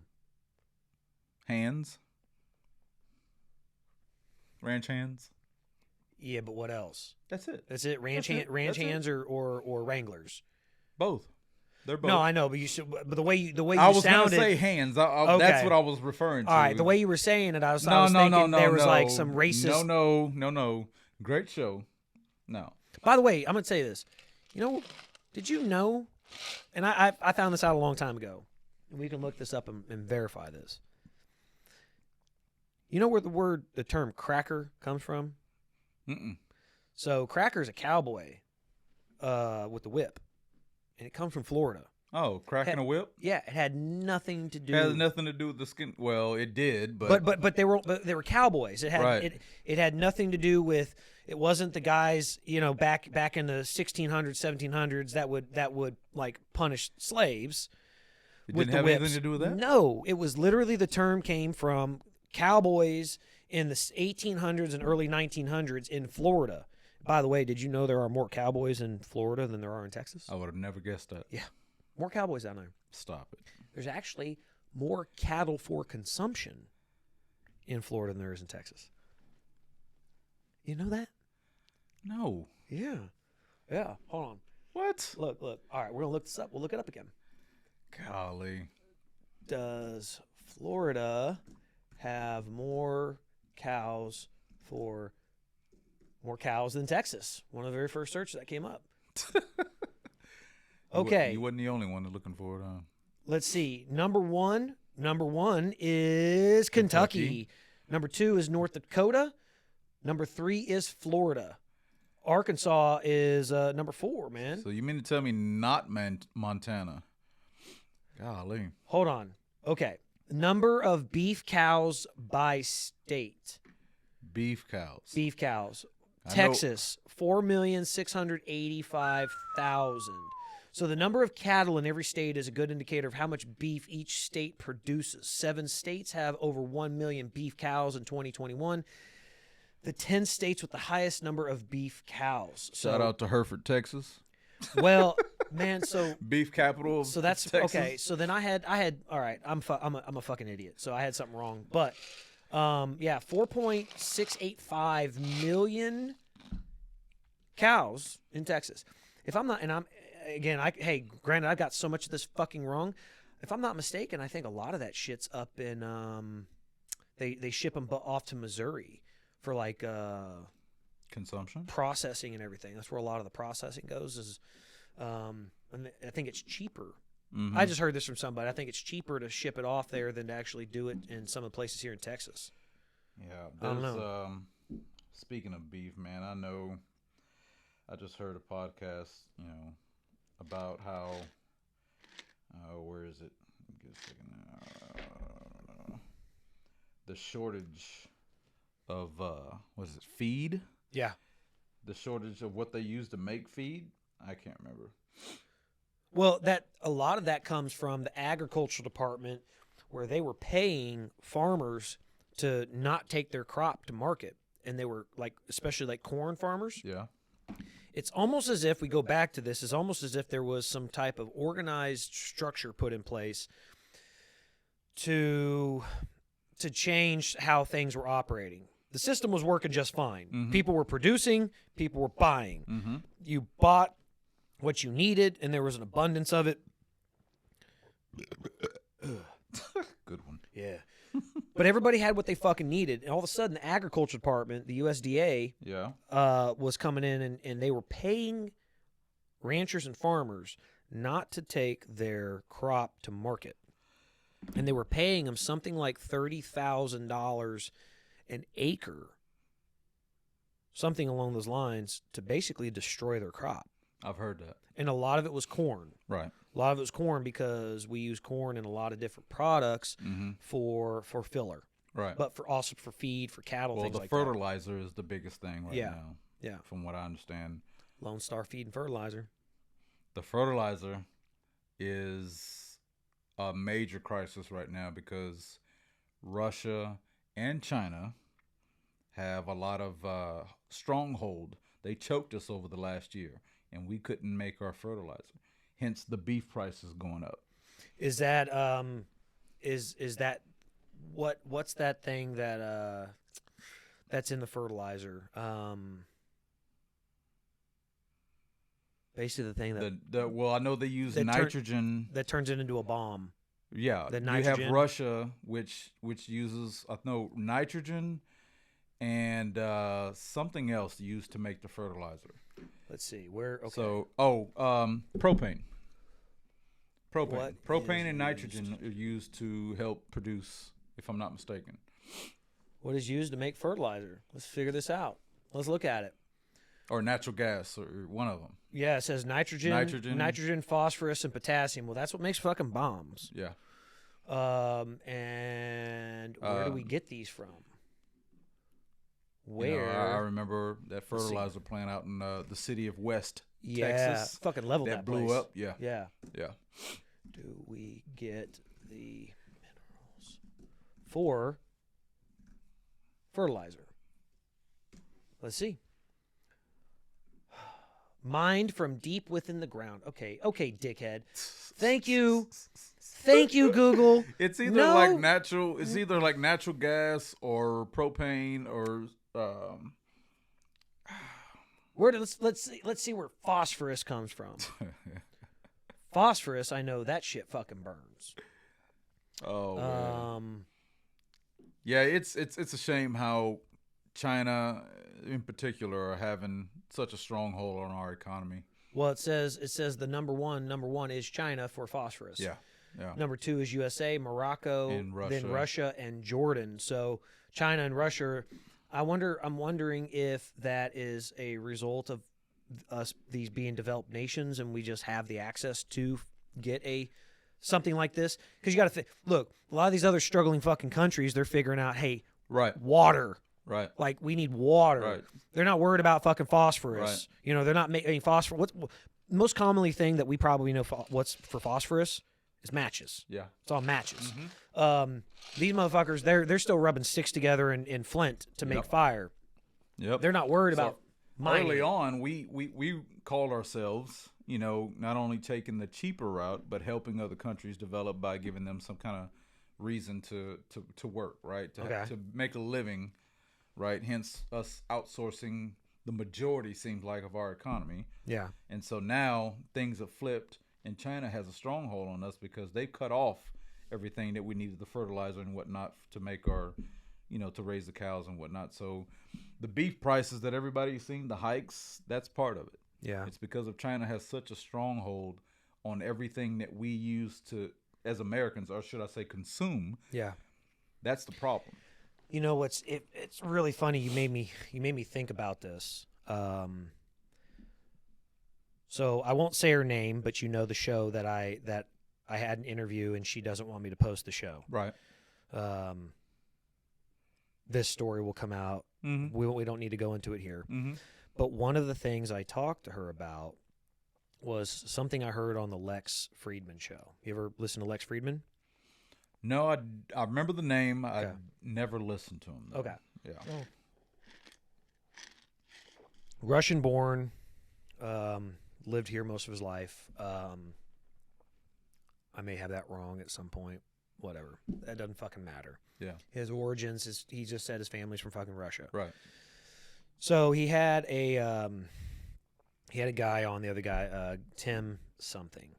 Hands. Ranch hands. Yeah, but what else? That's it. That's it. Ranch hands or Wranglers. Both. They're both. No, I know, but the way you I was sounded. gonna say hands. Okay. That's what I was referring to. All right, the way you were saying it, I was thinking there was like some racist. No. Great show. No. By the way, I'm gonna say this. Did you know? And I found this out a long time ago. We can look this up and verify this. You know where the term cracker comes from? Mm-mm. So cracker's a cowboy with the whip. And it comes from Florida. Oh, cracking a whip? Yeah, it had nothing to do. It has nothing to do with the skin. Well, it did, but they were cowboys. It had right. it had nothing to do with. It wasn't the guys back in the 1600s, 1700s that would like punish slaves. It with didn't the have whips. anything to do with that. No, it was literally the term came from cowboys in the 1800s and early 1900s in Florida. By the way, did you know there are more cowboys in Florida than there are in Texas? I would have never guessed that. Yeah, more cowboys down there. Stop it. There's actually more cattle for consumption in Florida than there is in Texas. You know that? No. Yeah. Yeah. Hold on. What? Look. All right, we're going to look this up. We'll look it up again. Golly. Does Florida have more cows than Texas? One of the very first searches that came up. Okay. You wasn't the only one looking for it, huh? Let's see. Number one is Kentucky. Number 2 is North Dakota. Number 3 is Florida. Arkansas is number 4, man. So you mean to tell me not Montana? Golly. Hold on. Okay. Number of beef cows by state. Beef cows. Beef cows. Texas, 4,685,000. So the number of cattle in every state is a good indicator of how much beef each state produces. 7 states have over 1 million beef cows in 2021. the 10 states with the highest number of beef cows. So, Shout out to Hereford, Texas. well, man, so Beef capital. so that's Texas. okay. So then I had all right. I'm a fucking idiot. So I had something wrong. But 4.685 million cows in Texas. If I'm not, and I'm again, hey, granted, I got so much of this fucking wrong. If I'm not mistaken, I think a lot of that shit's up in they ship them off to Missouri for like consumption, processing, and everything. That's where a lot of the processing goes. Is and I think it's cheaper. Mm-hmm. I just heard this from somebody. I think it's cheaper to ship it off there than to actually do it in some of the places here in Texas. Yeah, I don't know. Speaking of beef, man, I know. I just heard a podcast, about how. Where is it? Give a second. The shortage of what is it? Feed. Yeah. The shortage of what they use to make feed. I can't remember. Well, a lot of that comes from the agricultural department, where they were paying farmers to not take their crop to market, and they were especially like corn farmers. Yeah. It's almost as if we go back to this. It's almost as if there was some type of organized structure put in place to change how things were operating. The system was working just fine. Mm-hmm. People were producing. People were buying. Mm-hmm. You bought what you needed, and there was an abundance of it. Good one. Yeah. But everybody had what they fucking needed. And all of a sudden, the agriculture department, the USDA, was coming in, and they were paying ranchers and farmers not to take their crop to market. And they were paying them something like $30,000 an acre, something along those lines, to basically destroy their crop. I've heard that. And a lot of it was corn. Right. A lot of it was corn because we use corn in a lot of different products for filler. Right. But also for feed, for cattle, things like that. Well, the fertilizer is the biggest thing right now. Yeah. From what I understand. Lone Star Feed and Fertilizer. The fertilizer is a major crisis right now because Russia and China have a lot of stronghold. They choked us over the last year, and we couldn't make our fertilizer. Hence, the beef prices going up. Is that is that what's that thing that that's in the fertilizer? Basically, the thing that well, I know they use nitrogen that turns it into a bomb. Yeah, the you nitrogen. have Russia, which uses nitrogen and something else used to make the fertilizer. Let's see where. Okay. So, propane. What Propane and nitrogen are used to help produce, if I'm not mistaken. What is used to make fertilizer? Let's figure this out. Let's look at it. Or natural gas, or one of them. Yeah, it says nitrogen, phosphorus, and potassium. Well, that's what makes fucking bombs. Yeah. And where do we get these from? Where? I remember that fertilizer plant out in the city of West Texas. Yeah, fucking leveled that blew place. up. Yeah. Yeah. Yeah. Do we get the minerals for fertilizer? Let's see. Mined from deep within the ground. Okay, dickhead. Thank you, Google. It's either like natural gas or propane or let's see where phosphorus comes from. Phosphorus, I know that shit fucking burns. Oh, man. Yeah, it's a shame how China in particular are having such a stronghold on our economy. Well, it says the number one is China for phosphorus. Yeah. Number 2 is USA, Morocco, then Russia and Jordan. So China and Russia. I'm wondering if that is a result of these being developed nations, and we just have the access to get something like this. Because you got to think. Look, a lot of these other struggling fucking countries, they're figuring out, hey, water. Right. Like, we need water. Right. They're not worried about fucking phosphorus. Right. They're not making phosphorus. Most commonly thing that we probably know what's for phosphorus is matches. Yeah. It's all matches. Mm-hmm. These motherfuckers, they're still rubbing sticks together in flint to make fire. Yep. They're not worried So, about mining. early on, we called ourselves, not only taking the cheaper route, but helping other countries develop by giving them some kind of reason to work, right? To make a living, right? Hence us outsourcing the majority, seems like, of our economy. Yeah. And so now things have flipped, and China has a stronghold on us because they cut off everything that we needed, the fertilizer and whatnot, to make our, to raise the cows and whatnot. So the beef prices that everybody's seen, the hikes, that's part of it. Yeah. It's because of China has such a stronghold on everything that we use to, as Americans, or should I say consume. Yeah. That's the problem. It's really funny. You made me think about this. So I won't say her name, but the show that I had an interview, and she doesn't want me to post the show. Right. This story will come out. Mm-hmm. We don't need to go into it here. Mm-hmm. But one of the things I talked to her about was something I heard on the Lex Friedman show. You ever listen to Lex Friedman? No, I remember the name. I never listened to him, though. Okay. Yeah. Oh. Russian-born, lived here most of his life. I may have that wrong at some point. Whatever. That doesn't fucking matter. Yeah. His origins, he just said his family's from fucking Russia. Right. So he had a guy on, the other guy, Tim something.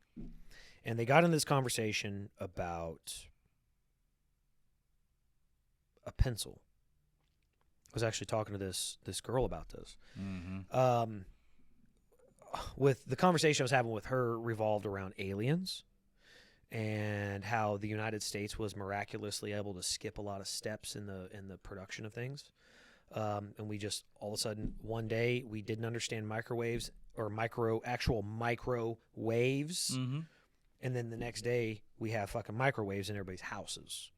And they got in this conversation about a pencil. I was actually talking to this girl about this. Mm-hmm. With the conversation I was having with her revolved around aliens and how the United States was miraculously able to skip a lot of steps in the production of things. And we just, all of a sudden, one day, we didn't understand microwaves or actual microwaves. Mm-hmm. And then the next day, we have fucking microwaves in everybody's houses.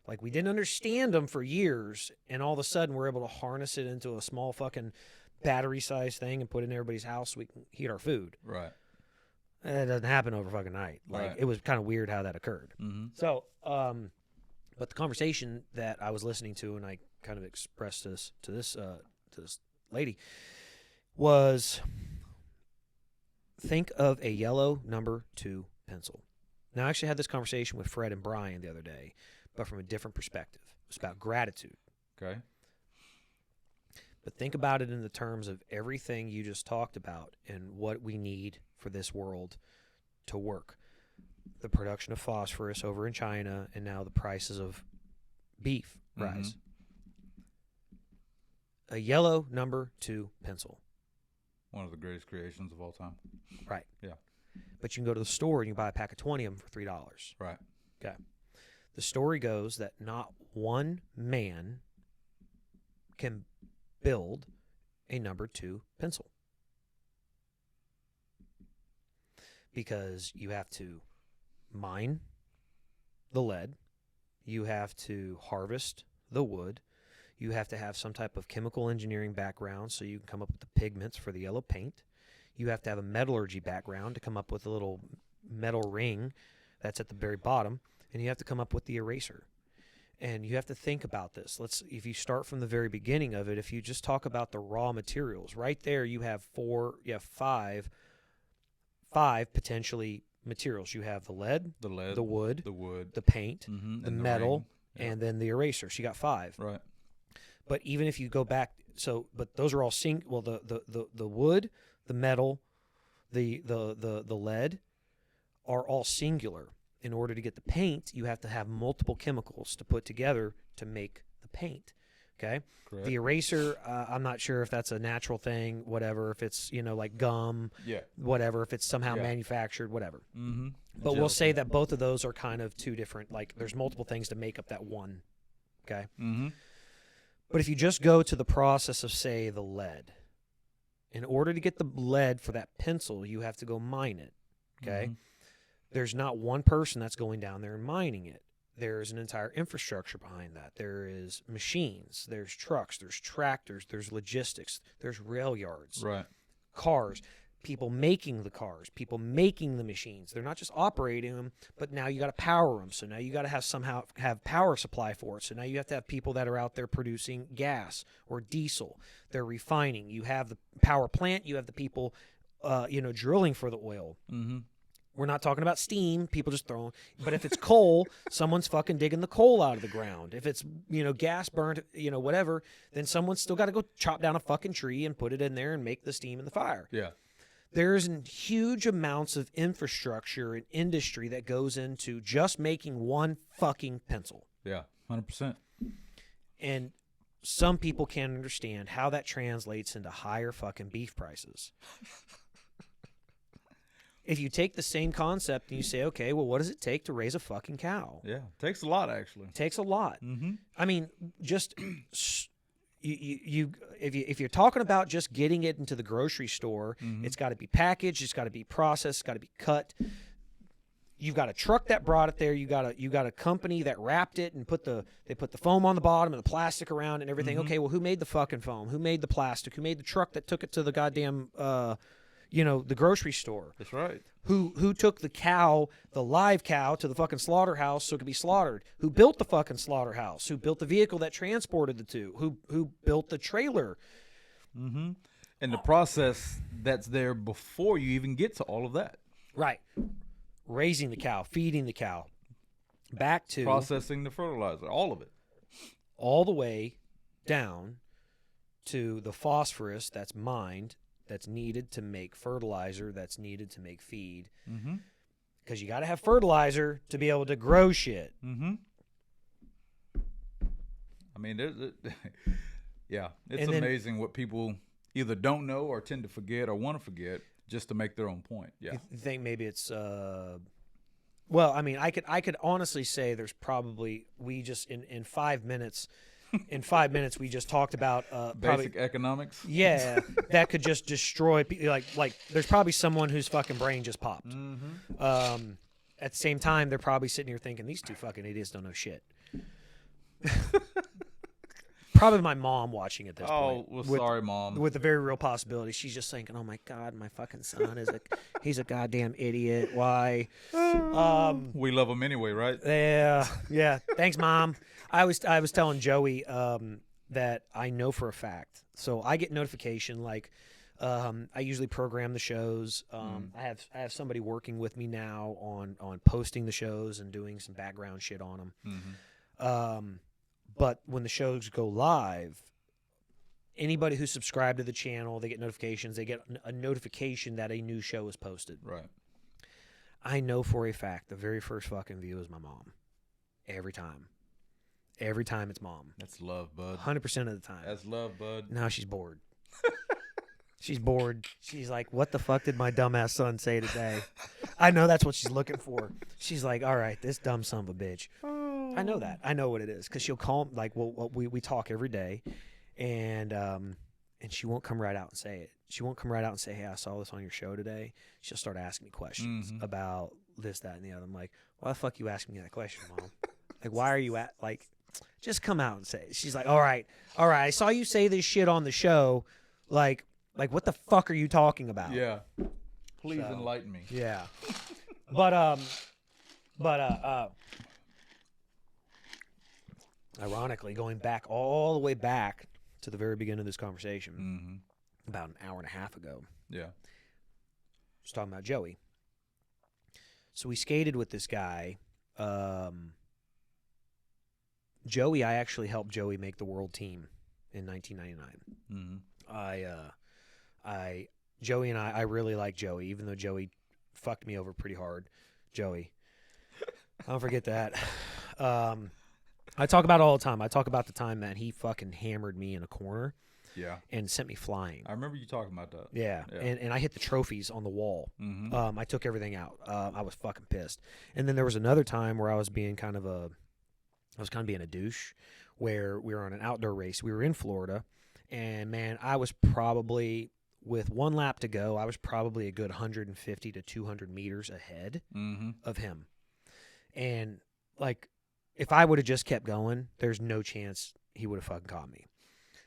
Like, we didn't understand them for years, and all of a sudden, we're able to harness it into a small fucking battery-sized thing and put it in everybody's house so we can heat our food. Right. And it doesn't happen over fucking night. Like, Right. It was kind of weird how that occurred. Mm-hmm. So, but the conversation that I was listening to, and I kind of expressed this to this lady, was think of a yellow number 2 pencil. Now, I actually had this conversation with Fred and Brian the other day, but from a different perspective. It's about gratitude. Okay. But think about it in the terms of everything you just talked about and what we need for this world to work. The production of phosphorus over in China, and now the prices of beef rise. A yellow number 2 pencil. One of the greatest creations of all time. Right. Yeah. But you can go to the store and you buy a pack of 20 of them for $3. Right. Okay. The story goes that not one man can build a number 2 pencil. Because you have to mine the lead, you have to harvest the wood, you have to have some type of chemical engineering background so you can come up with the pigments for the yellow paint. You have to have a metallurgy background to come up with a little metal ring that's at the very bottom, and you have to come up with the eraser. And you have to think about this. If you start from the very beginning of it, if you just talk about the raw materials, right there you have five potentially materials. You have the lead, the wood, the paint, the metal, and then the eraser. So you got 5. Right. But even if you go back, but those are all the wood, the metal, the lead are all singular. In order to get the paint, you have to have multiple chemicals to put together to make the paint. Okay. Correct. The eraser, I'm not sure if that's a natural thing, whatever, if it's, like gum, whatever, if it's somehow manufactured, whatever. Mm-hmm. But we'll say that both of those are kind of two different, like there's multiple things to make up that one. Okay. Mm-hmm. But if you just go to the process of, say, the lead, in order to get the lead for that pencil, you have to go mine it. Okay. Mm-hmm. There's not one person that's going down there and mining it. There's an entire infrastructure behind that. There is machines, there's trucks, there's tractors, there's logistics, there's rail yards, right, cars. people making the cars, people making the machines. They're not just operating them, but now you got to power them. So now you got to have power supply for it. So now you have to have people that are out there producing gas or diesel. They're refining. You have the power plant. You have the people, drilling for the oil. Mm-hmm. We're not talking about steam, people just throwing. But if it's coal, someone's fucking digging the coal out of the ground. If it's, gas burned, whatever, then someone's still got to go chop down a fucking tree and put it in there and make the steam in the fire. Yeah. There's huge amounts of infrastructure and industry that goes into just making one fucking pencil. Yeah, 100%. And some people can't understand how that translates into higher fucking beef prices. If you take the same concept and you say, okay, well, what does it take to raise a fucking cow? Yeah, takes a lot, actually. Takes a lot. Mm-hmm. I mean, just if you're talking about just getting it into the grocery store, it's got to be packaged, it's got to be processed, it's got to be cut. You've got a truck that brought it there. You got a company that wrapped it and put the foam on the bottom and the plastic around and everything. Okay, well, who made the fucking foam? Who made the plastic? Who made the truck that took it to the goddamn the grocery store? That's right. Who took the cow, the live cow, to the fucking slaughterhouse so it could be slaughtered? Who built the fucking slaughterhouse? Who built the vehicle that transported the two? Who built the trailer? Mm-hmm. And the process that's there before you even get to all of that. Right. Raising the cow, feeding the cow, back to processing the fertilizer, all of it. All the way down to the phosphorus that's mined, that's needed to make fertilizer, that's needed to make feed. Mm-hmm. Because you got to have fertilizer to be able to grow shit. Mm-hmm. I mean, it's amazing what people either don't know or tend to forget or want to forget just to make their own point. Yeah. You think maybe it's well, I mean, I could honestly say there's probably we just in 5 minutes. In 5 minutes, we just talked about basic economics. Yeah, that could just destroy. Like, there's probably someone whose fucking brain just popped. Mm-hmm. At the same time, they're probably sitting here thinking these two fucking idiots don't know shit. Probably my mom watching at this point. Oh, well, sorry, Mom. With a very real possibility, she's just thinking, "Oh my God, my fucking son he's a goddamn idiot. Why?" We love him anyway, right? Yeah. Thanks, Mom. I was telling Joey that I know for a fact. So I get notification like I usually program the shows. I have somebody working with me now on posting the shows and doing some background shit on them. Mm-hmm. But when the shows go live, anybody who's subscribed to the channel, they get notifications. They get a notification that a new show is posted. Right. I know for a fact the very first fucking view is my mom. Every time. Every time it's Mom. That's love, bud. 100% of the time. That's love, bud. Now she's bored. She's bored. She's like, what the fuck did my dumbass son say today? I know that's what she's looking for. She's like, all right, this dumb son of a bitch. I know that. I know what it is. Because she'll call, like, we talk every day, and she won't come right out and say it. She won't come right out and say, hey, I saw this on your show today. She'll start asking me questions about this, that, and the other. I'm like, why the fuck you asking me that question, Mom? Like, why are you just come out and say it. She's like, all right. I saw you say this shit on the show. Like, what the fuck are you talking about? Yeah. Please enlighten me. Yeah. But ironically, going back all the way back to the very beginning of this conversation, about an hour and a half ago. Yeah. I was talking about Joey. So we skated with this guy. Joey, I actually helped Joey make the world team in 1999. Joey and I really like Joey, even though Joey fucked me over pretty hard. Joey, I don't forget that. I talk about it all the time. I talk about the time that he fucking hammered me in a corner. Yeah. And sent me flying. I remember you talking about that. Yeah. And I hit the trophies on the wall. I took everything out. I was fucking pissed. And then there was another time where I was being kind of being a douche, where we were on an outdoor race. We were in Florida, and man, I was probably, with one lap to go, I was probably a good 150 to 200 meters ahead of him. And like, if I would have just kept going, there's no chance he would have fucking caught me.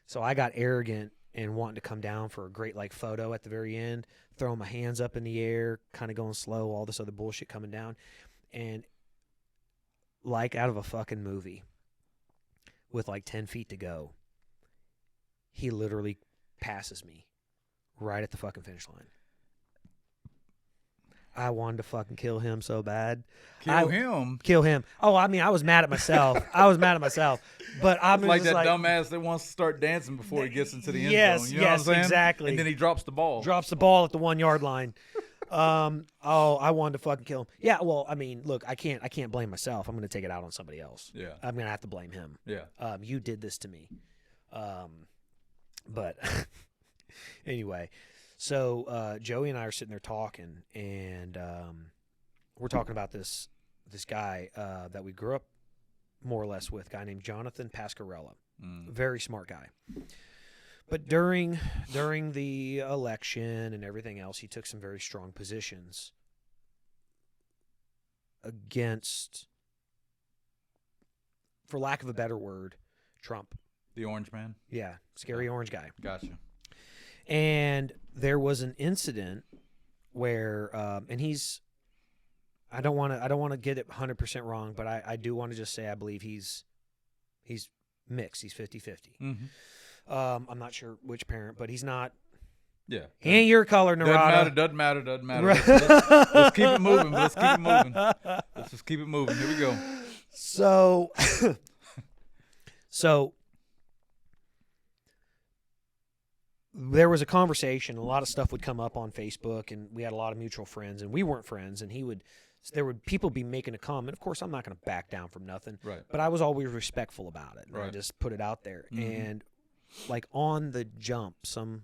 So I got arrogant and wanting to come down for a great like photo at the very end, throwing my hands up in the air, kind of going slow, all this other bullshit coming down. And like out of a fucking movie, with like 10 feet to go, he literally passes me right at the fucking finish line. I wanted to fucking kill him so bad. Kill him? Kill him. Oh, I mean, I was mad at myself. But I'm like just that dumbass that wants to start dancing before he gets into the end yes, zone. You know what I'm saying? Exactly. And then he drops the ball. Drops the ball at the 1 yard line. I wanted to fucking kill him. Yeah, well, I mean, look, I can't blame myself. I'm going to take it out on somebody else. Yeah. I'm going to have to blame him. Yeah. You did this to me. But anyway, so Joey and I are sitting there talking, and we're talking about this guy that we grew up more or less with, a guy named Jonathan Pasquarella. Very smart guy. But during the election and everything else, he took some very strong positions against, for lack of a better word, Trump. The orange man? Yeah, scary orange guy. Gotcha. And there was an incident where, and I don't want to get it 100% wrong, but I do want to just say I believe he's mixed. He's 50-50. Mm-hmm. I'm not sure which parent, but he's not. Yeah. He ain't your color, Nirada. Doesn't matter. Let's keep it moving. Let's just keep it moving. Here we go. So there was a conversation. A lot of stuff would come up on Facebook, and we had a lot of mutual friends, and we weren't friends. And there would people be making a comment. Of course, I'm not going to back down from nothing. Right. But I was always respectful about it. And right. I just put it out there. Mm-hmm. And like on the jump, some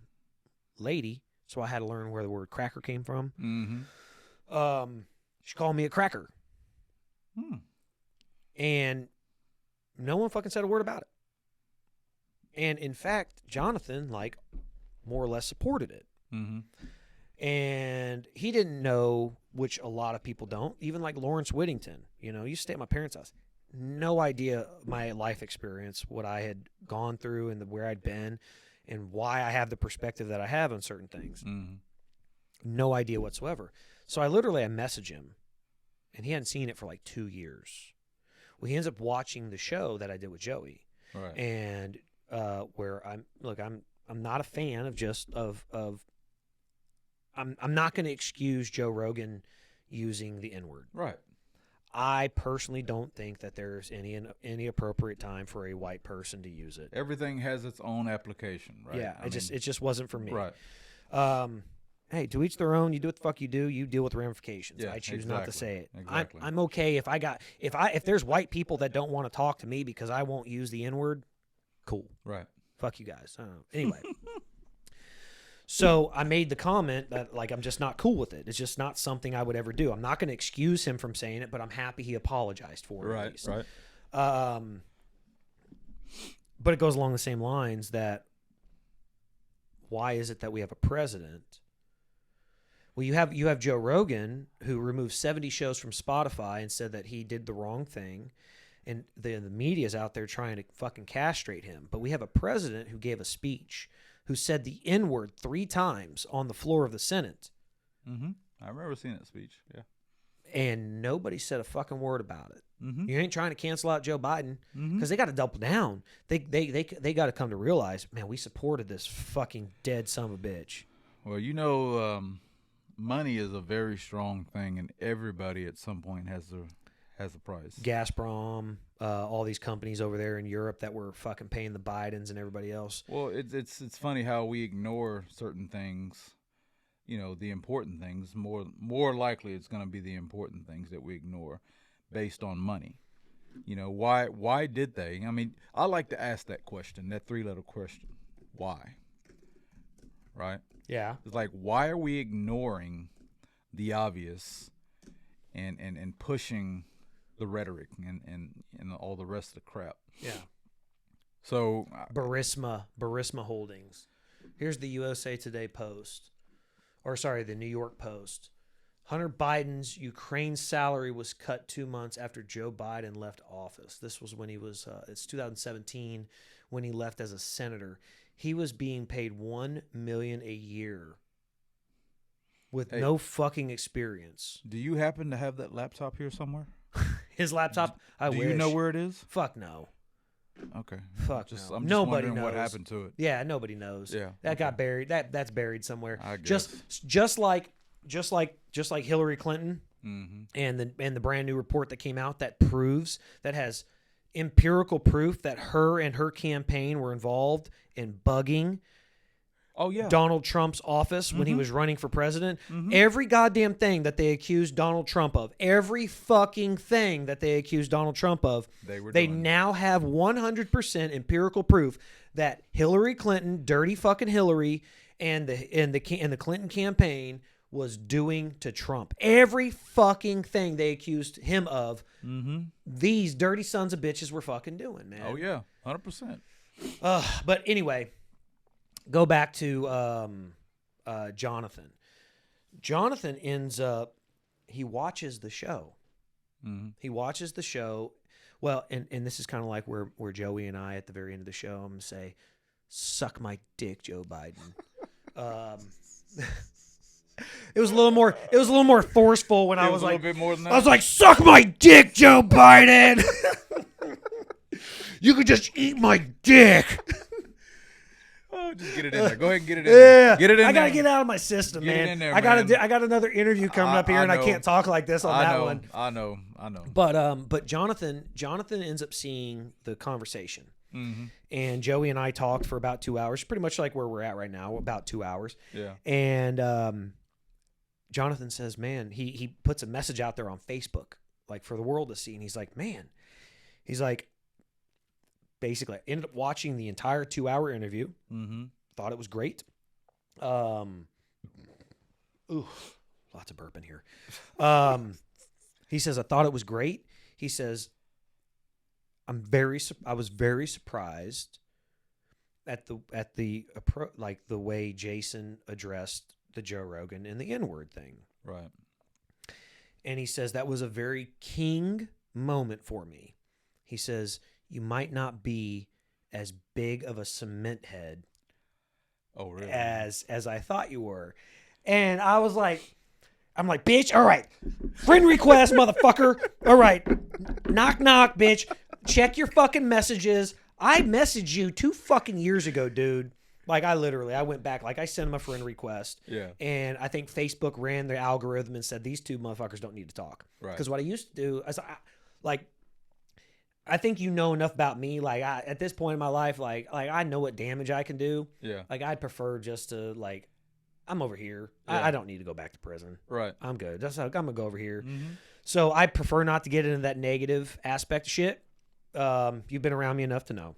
lady, so I had to learn where the word cracker came from. Mm-hmm. She called me a cracker. And no one fucking said a word about it. And in fact, Jonathan, like, more or less supported it. Mm-hmm. And he didn't know, which a lot of people don't, even like Lawrence Whittington, used to stay at my parents' house. No idea my life experience, what I had gone through and where I'd been and why I have the perspective that I have on certain things. Mm-hmm. No idea whatsoever. So I message him, and he hadn't seen it for like 2 years. Well, he ends up watching the show that I did with Joey. Right. And where I'm not a fan of I'm not going to excuse Joe Rogan using the N-word. Right. I personally don't think that there's any appropriate time for a white person to use it. Everything has its own application, right? Yeah, it just wasn't for me. Right. Hey, to each their own. You do what the fuck you do. You deal with the ramifications. Yeah, I choose not to say it. Exactly. I'm okay if there's white people that don't want to talk to me because I won't use the N-word. Cool. Right. Fuck you guys. I don't know. Anyway. So I made the comment that, like, I'm just not cool with it. It's just not something I would ever do. I'm not going to excuse him from saying it, but I'm happy he apologized for it. At least. Right. But it goes along the same lines that why is it that we have a president? Well, you have Joe Rogan, who removed 70 shows from Spotify and said that he did the wrong thing. And the media's out there trying to fucking castrate him. But we have a president who gave a speech who said the N-word 3 times on the floor of the Senate. Mm-hmm. I remember seeing that speech, yeah. And nobody said a fucking word about it. Mm-hmm. You ain't trying to cancel out Joe Biden because Mm-hmm. they got to double down. They got to come to realize, man, we supported this fucking dead son of a bitch. Well, money is a very strong thing, and everybody at some point has a price. Gazprom, all these companies over there in Europe that were fucking paying the Bidens and everybody else. Well, it's funny how we ignore certain things. The important things. More likely, it's going to be the important things that we ignore, based on money. Why did they? I mean, I like to ask that question, that 3-letter question. Why? Right? Yeah. It's like, why are we ignoring the obvious and pushing the rhetoric and all the rest of the crap? Yeah. So Burisma Holdings. Here's the USA Today Post. The New York Post. Hunter Biden's Ukraine salary was cut 2 months after Joe Biden left office. This was when he was, it's 2017 when he left as a senator. He was being paid $1 million a year with Hey. no fucking experience. Do you happen to have that laptop here somewhere? His laptop, I wish. Do you know where it is? Fuck no. Okay. Fuck just, no. I'm just Nobody wondering what knows. happened to it. Yeah, nobody knows. Yeah. That got buried. That's buried somewhere. I guess. Just like Hillary Clinton Mm-hmm. and the brand new report that came out that has empirical proof that her and her campaign were involved in bugging Oh, yeah. Donald Trump's office when he was running for president. Mm-hmm. Every goddamn thing that they accused Donald Trump of, every fucking thing that they accused Donald Trump of, they now have 100% empirical proof that Hillary Clinton, dirty fucking Hillary, and the Clinton campaign was doing to Trump. Every fucking thing they accused him of, these dirty sons of bitches were fucking doing, man. Oh, yeah. 100%. But anyway, go back to Jonathan. Jonathan ends up, he watches the show. Mm-hmm. He watches the show. Well, and this is kind of like where Joey and I at the very end of the show, I'm going to say, suck my dick, Joe Biden. It was a little more forceful when I was like, a little bit more than that. I was like, suck my dick, Joe Biden. You could just eat my dick. Oh, just get it in there. Go ahead and get it in Yeah, there. Get it in there. I gotta get it out of my system, Get man. it in there, I man. got another interview coming up here, and I know. can't talk like this on that one. I know. But Jonathan ends up seeing the conversation, and Joey and I talked for about 2 hours, pretty much like where we're at right now, about 2 hours. Yeah. And Jonathan says, man, he puts a message out there on Facebook, like for the world to see, and he's like, man, basically, I ended up watching the entire 2 hour interview. Thought it was great. Lots of burp in here. He says, I thought it was great. He says, I was very surprised at the way Jason addressed the Joe Rogan and the N-word thing. Right. And he says that was a very king moment for me. He says, you might not be as big of a cement head really? as I thought you were. And I'm like, bitch, all right. Friend request, motherfucker. All right. Knock, knock, bitch. Check your fucking messages. I messaged you 2 fucking years ago, dude. Like, I went back, like, I sent him a friend request. Yeah. And I think Facebook ran their algorithm and said, these two motherfuckers don't need to talk. Right. Because what I used to do, I think you know enough about me. Like, at this point in my life, like I know what damage I can do. Yeah. Like, I'd prefer just to, like, I'm over here. Yeah. I don't need to go back to prison. Right. I'm good. I'm going to go over here. So I prefer not to get into that negative aspect of shit. You've been around me enough to know.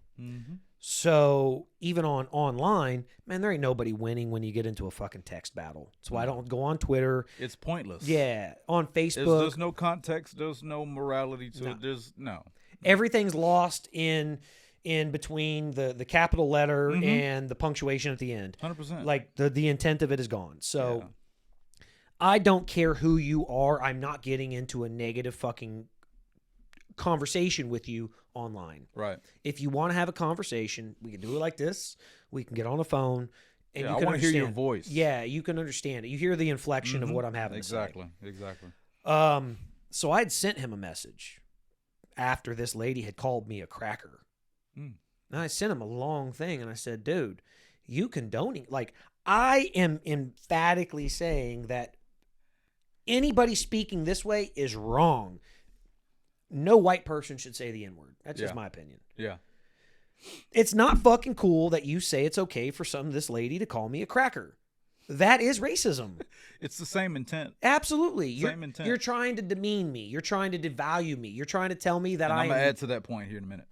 So even online, man, there ain't nobody winning when you get into a fucking text battle. That's why I don't go on Twitter. It's pointless. Yeah. On Facebook. There's no context. There's no morality to it. There's no. Everything's lost in between the capital letter and the punctuation at the end. 100%. Like the intent of it is gone. So I don't care who you are. I'm not getting into a negative fucking conversation with you online. Right. If you want to have a conversation, we can do it like this. We can get on the phone. And you I can want to hear your understand. voice. Yeah, you can understand it. You hear the inflection of what I'm having to say. Exactly. So I'd sent him a message after this lady had called me a cracker. And I sent him a long thing, and I said, dude, you condoning, like, I am emphatically saying that anybody speaking this way is wrong. No white person should say the N-word. That's just my opinion. Yeah. It's not fucking cool that you say it's okay for this lady to call me a cracker. That is racism. It's the same intent. Absolutely. Same intent. You're trying to demean me. You're trying to devalue me. You're trying to tell me that I'm going to add to that point here in a minute.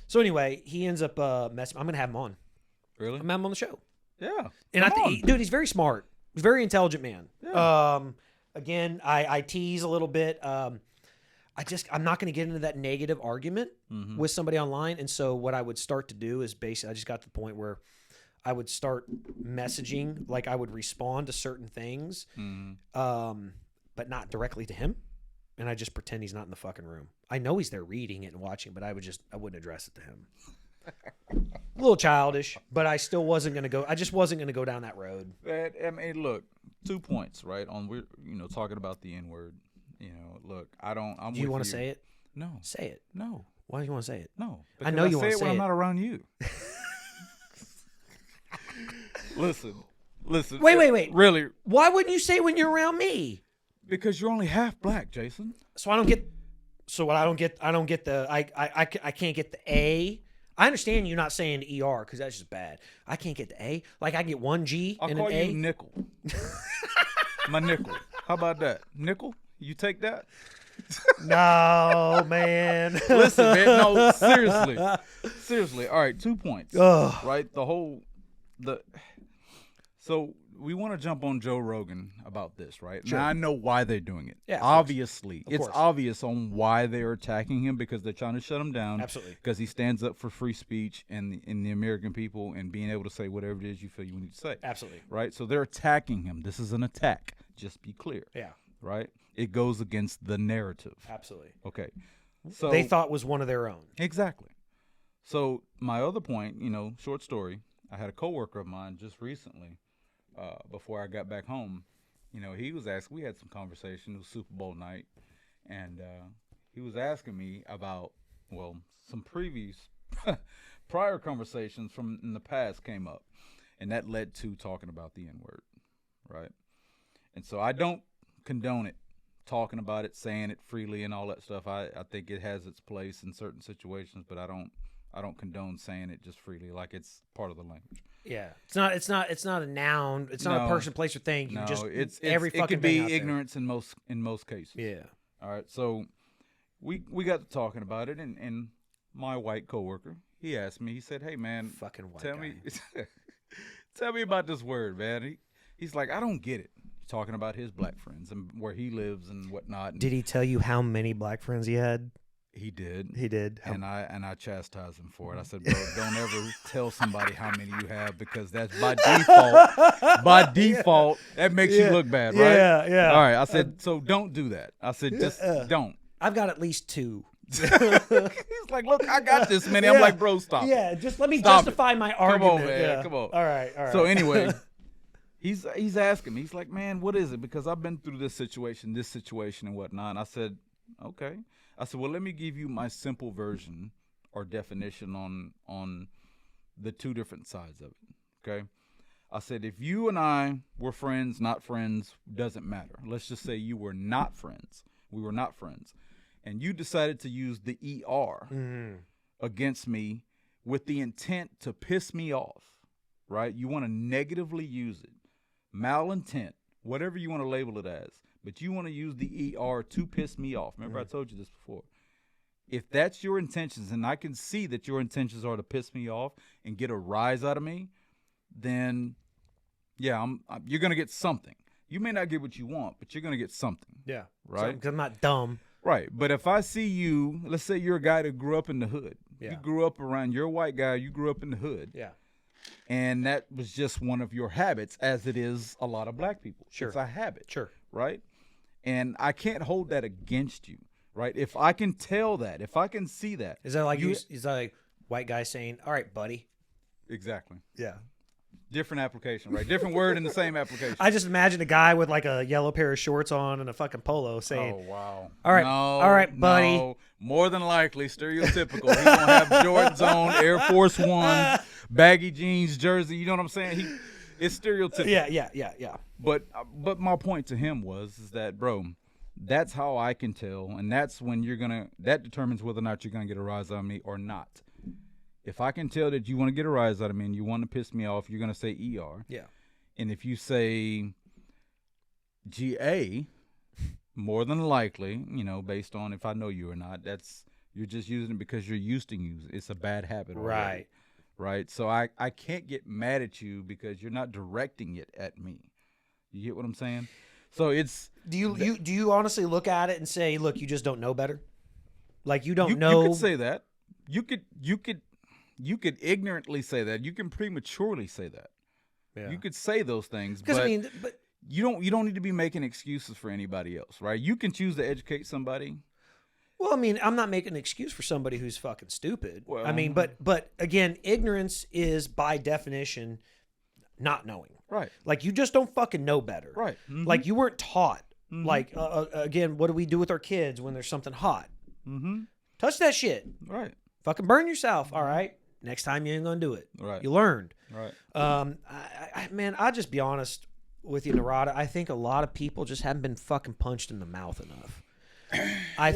So anyway, he ends up messing. I'm going to have him on. Really? I'm going to have him on the show. Yeah. And dude, he's very smart. He's a very intelligent man. Yeah. Again, I tease a little bit. I'm not going to get into that negative argument with somebody online. And so what I would start to do is basically, I just got to the point where I would start messaging, like I would respond to certain things, but not directly to him. And I just pretend he's not in the fucking room. I know he's there reading it and watching, but I wouldn't address it to him. A little childish, but I still wasn't going to go. I just wasn't going to go down that road. I mean, look, 2 points, right? On we're talking about the N word. Look, I'm. Do you want to say it? No. Say it. No. Why do you want to say it? No. I know you want to say it say when I'm it. not around you. Listen. Wait. Really? Why wouldn't you say it when you're around me? Because you're only half black, Jason. So I don't get. So what I don't get the. I can't get the A. I understand you not saying ER because that's just bad. I can't get the A. Like I get one G I'll and call an A. you nickel. My nickel. How about that? Nickel? You take that? No, man. Listen, man. No, seriously. All right, 2 points. Ugh. Right, so we want to jump on Joe Rogan about this, right? Sure. Now I know why they're doing it. Yeah, obviously, Of it's course. obvious on why they're attacking him because they're trying to shut him down. Absolutely. Because he stands up for free speech and the American people and being able to say whatever it is you feel you need to say. Absolutely. Right. So they're attacking him. This is an attack. Just be clear. Yeah. Right. It goes against the narrative. Absolutely. Okay. So They thought was one of their own. exactly. So my other point, short story. I had a coworker of mine just recently, before I got back home. He was asking. We had some conversation. It was Super Bowl night, and he was asking me about some prior conversations from in the past came up, and that led to talking about the N word, right? And so I don't condone it, talking about it, saying it freely, and all that stuff. I think it has its place in certain situations, but I don't condone saying it just freely, like it's part of the language. Yeah, it's not a noun. It's not a person, place, or thing. You just it's every it fucking could thing be out there. ignorance in most cases. Yeah. All right, so we got to talking about it, and my white coworker, he asked me. He said, "Hey man, Fucking white tell guy. me, tell me about this word, man." He's like, "I don't get it." He's talking about his black friends and where he lives and whatnot. And Did he tell you how many black friends he had? he did. He did. And I chastised him for it. I said, "Bro, don't ever tell somebody how many you have because that's by default. By default, that makes you look bad, right?" Yeah. All right. I said, "So don't do that." I said, "Just don't." I've got at least 2. He's like, "Look, I got this many." I'm like, "Bro, stop." Yeah, just let me Stop justify my argument. man. Yeah. Come on. All right. So anyway, he's asking me. He's like, "Man, what is it?" Because I've been through this situation, and whatnot. And I said, "Okay." I said, "Well, let me give you my simple version or definition on the two different sides of it." Okay. I said, if you and I were friends, not friends, doesn't matter. Let's just say you were not friends. We were not friends. And you decided to use the ER against me with the intent to piss me off, right? You want to negatively use it, malintent, whatever you want to label it as, but you want to use the ER to piss me off. Remember, I told you this before. If that's your intentions, and I can see that your intentions are to piss me off and get a rise out of me, then, yeah, you're going to get something. You may not get what you want, but you're going to get something. Yeah. Right? Because I'm not dumb. Right. But if I see you, let's say you're a guy that grew up in the hood. Yeah. You grew up around, you're a white guy, you grew up in the hood. Yeah. And that was just one of your habits, as it is a lot of black people. Sure. It's a habit. Sure. Right? And I can't hold that against you. Right? If I can tell that, if I can see that. Is that like is that like white guy saying, "All right, buddy"? Exactly. Yeah. Different application, right? Different word in the same application. I just imagine a guy with like a yellow pair of shorts on and a fucking polo saying, "Oh wow, all right, no, all right, buddy." No. More than likely, stereotypical. He's gonna have Jordans on, Air Force Ones, baggy jeans, jersey. You know what I'm saying? It's stereotypical. Yeah. But my point to him is that, bro, that's how I can tell, and that's when that determines whether or not you're gonna get a rise out of me or not. If I can tell that you want to get a rise out of me and you want to piss me off, you're going to say ER. Yeah. And if you say GA, more than likely, based on if I know you or not, you're just using it because you're used to using it. It's a bad habit already. Right. So I can't get mad at you because you're not directing it at me. You get what I'm saying? So it's do you honestly look at it and say, look, you just don't know better? Like you don't know. You could say that. You could ignorantly say that. You can prematurely say that. Yeah. You could say those things, but you don't need to be making excuses for anybody else, right? You can choose to educate somebody, Well, I mean, I'm not making an excuse for somebody who's fucking stupid. Well, I mean, but again, ignorance is by definition not knowing. Right. Like you just don't fucking know better. Right. Like you weren't taught. Mhm. Like again, what do we do with our kids when there's something hot? Mm-hmm. Touch that shit. Right. Fucking burn yourself. All right. Next time you ain't gonna do it. Right. You learned. Right. Man, I'll just be honest with you, Nirada. I think a lot of people just haven't been fucking punched in the mouth enough. I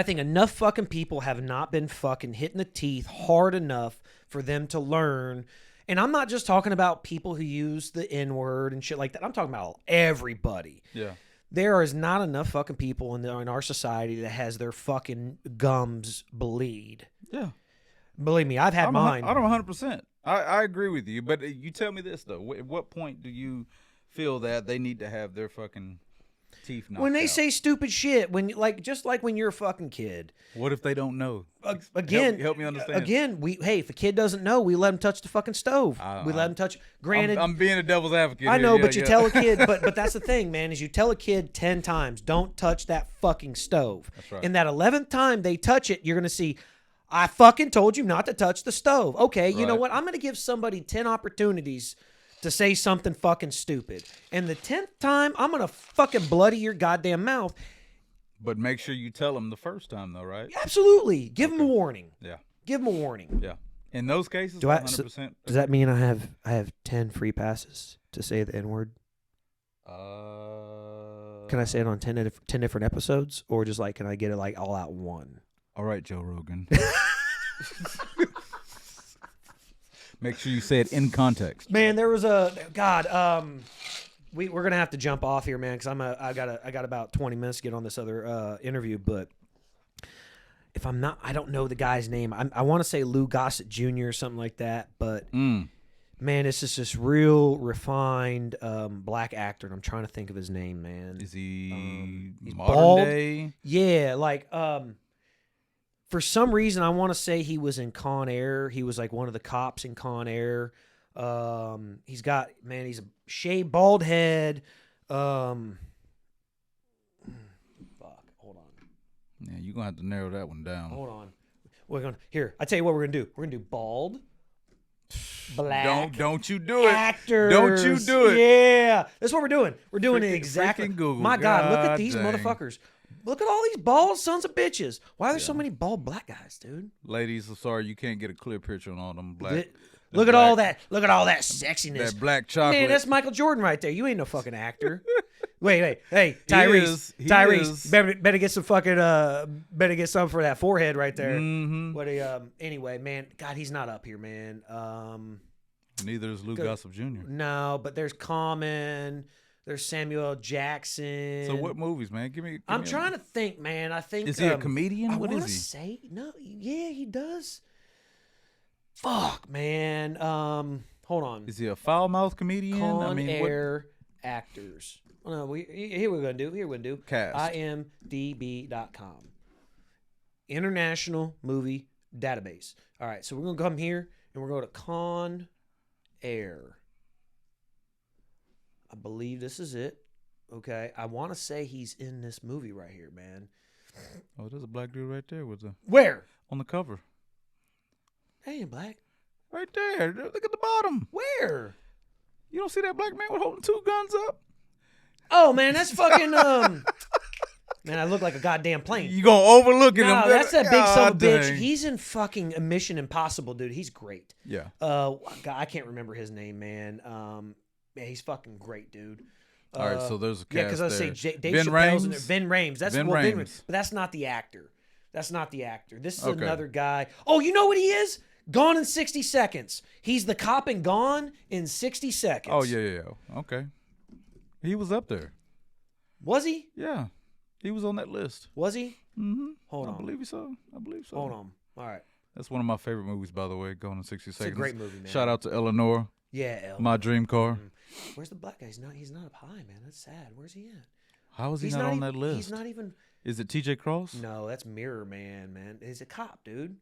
think enough fucking people have not been fucking hit in the teeth hard enough for them to learn. And I'm not just talking about people who use the N-word and shit like that. I'm talking about everybody. Yeah. There is not enough fucking people in our society that has their fucking gums bleed. Yeah. Believe me, I've had mine. I don't 100%. I agree with you, but you tell me this though. At what point do you feel that they need to have their fucking teeth knocked when they out? say stupid shit, just like when you're a fucking kid. What if they don't know? Again, help me understand. Again, if a kid doesn't know, we let him touch the fucking stove. We let him touch. Granted, I'm being a devil's advocate. I know, here. but you tell a kid. But that's the thing, man. Is you tell a kid 10 times, don't touch that fucking stove. That's right. And that 11th time they touch it, you're gonna see. I fucking told you not to touch the stove. Okay, you know Right. what? I'm gonna give somebody 10 opportunities to say something fucking stupid, and the 10th time, I'm gonna fucking bloody your goddamn mouth. But make sure you tell them the first time though, right? Absolutely, give them a warning. Yeah. Give them a warning. Yeah. In those cases, Do I- 100%. Does that mean I have 10 free passes to say the N-word? Can I say it on 10 different episodes, or just like can I get it like all out one? All right, Joe Rogan. Make sure you say it in context. Man, there was we're gonna have to jump off here, man, because I got about 20 minutes to get on this other interview. But if I'm not, I don't know the guy's name. I want to say Lou Gossett Jr. or something like that. But man, it's just this real refined black actor, and I'm trying to think of his name, man. Is he he's modern bald. day? Yeah, like for some reason I want to say he was in Con Air. He was like one of the cops in Con Air. He's a shaved bald head. Fuck, hold on. Yeah, you're gonna have to narrow that one down. Hold on. I tell you what we're gonna do. We're gonna do bald, black. Don't you do it. Actors. Don't you do it. Yeah. That's what we're doing. We're doing it Freaking exactly. Google. My God, look at these dang. motherfuckers. Look at all these bald sons of bitches. Why are there so many bald black guys, dude? Ladies, I'm sorry you can't get a clear picture on all them black. Look at all that. Look at all that sexiness. That black chocolate. Man, that's Michael Jordan right there. You ain't no fucking actor. Wait. Hey, Tyrese. He Tyrese. is. Better get some fucking better get some for that forehead right there. Mhm. What anyway, man, God, he's not up here, man. Neither is Lou Gossett Jr. No, but there's Common, there's Samuel L. Jackson. So what movies, man? Give me I'm trying to think, man. I think Is he a comedian? I What wanna is he? say no, yeah, he does. Fuck, man. Hold on. Is he a foul-mouthed comedian? Con Air actors. Oh, no, here we're gonna do. Cast. IMDb.com. International Movie Database. All right, so we're gonna come here and we're going to Con Air. I believe this is it. Okay, I want to say he's in this movie right here, man. Oh, there's a black dude right there with the Where? on the cover. Hey, black. Right there. Look at the bottom. Where? You don't see that black man with holding two guns up? Oh man, that's fucking Man, I look like a goddamn plane. You gonna overlook it? No, that's that big son of a bitch. Dang. He's in fucking Mission Impossible, dude. He's great. Yeah. God, I can't remember his name, man. Man, he's fucking great, dude. All right, so there's a cast Yeah, because I say there. Dave Ben Chappelle's in there. Rames? Ben Rames. That's Ben Ben Rames. Rames. But that's not the actor. That's not the actor. This is Okay. another guy. Oh, you know what he is? Gone in 60 Seconds. He's the cop in Gone in 60 Seconds. Oh yeah. Okay. He was up there. Was he? Yeah. He was on that list. Was he? Mm-hmm. Hold on. I believe so. Hold on. All right. That's one of my favorite movies, by the way. Going in 60 It's Seconds. a great movie, man. Shout out to Eleanor, Yeah, El. my dream car. Where's the black guy? He's not up high, man. That's sad. Where's he at? How is he He's not on even, that list? He's not even. Is it TJ Cross? No, that's Mirror Man. He's a cop, dude.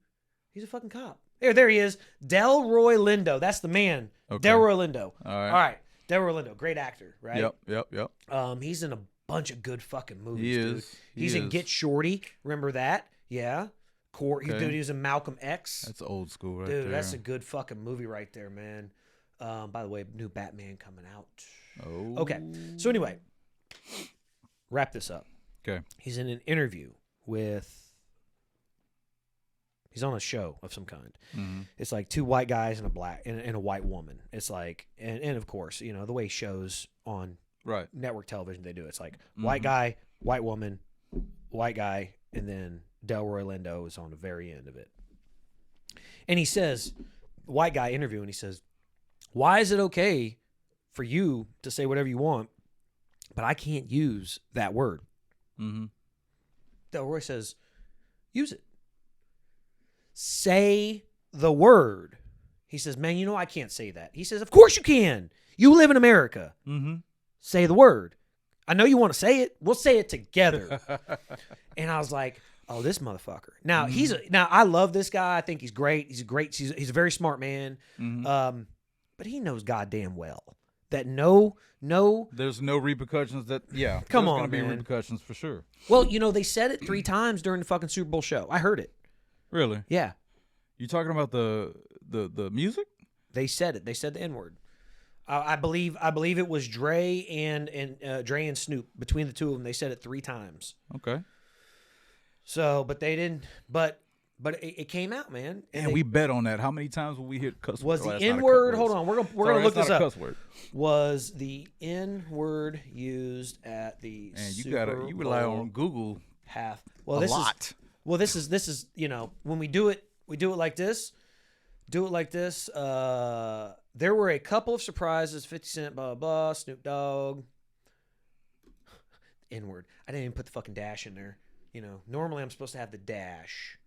He's a fucking cop. There he is. Delroy Lindo. That's the man. Okay. Delroy Lindo. All right. All right. Delroy Lindo. Great actor, right? Yep. He's in a bunch of good fucking movies, He dude. is. He's in Get Shorty. Remember that? Yeah. Okay. Dude, he was in Malcolm X. That's old school right there. Dude, that's a good fucking movie right there, man. By the way, new Batman coming out. Oh. Okay. So anyway, wrap this up. Okay. He's in an interview he's on a show of some kind. Mm-hmm. It's like two white guys and a black and a white woman. It's like, and of course, you know, the way shows on Right. network television, they do. It's like white guy, white woman, white guy, and then Delroy Lindo is on the very end of it. And he says, white guy interviewing, he says, why is it okay for you to say whatever you want, but I can't use that word? Mm-hmm. Delroy says, use it. Say the word. He says, man, you know I can't say that. He says, of course you can. You live in America. Mm-hmm. Say the word. I know you want to say it. We'll say it together. And I was like, oh, this motherfucker. Now now I love this guy. I think he's great. He's a very smart man. Mm-hmm. But he knows goddamn well that no. There's no repercussions that, yeah. Come there's on, gonna be man. repercussions for sure. Well, you know, they said it 3 times during the fucking Super Bowl show. I heard it. Really? Yeah. You talking about the music? They said it. They said the N-word. I believe it was Dre and Snoop. Between the two of them, they said it 3 times. Okay. So, but they didn't. But it came out, man. And we bet on that. How many times will we hear cuss Was words? the Oh, that's not a N-word? cuss Hold word. on, we're gonna Sorry, look that's this not a up. cuss word. Was the N-word used at the And Super you rely Bowl on Google half? a lot. This is you know, when we do it like this. Do it like this. There were a couple of surprises. 50 Cent, blah, blah, blah. Snoop Dogg. N-word. I didn't even put the fucking dash in there. You know, normally I'm supposed to have the dash.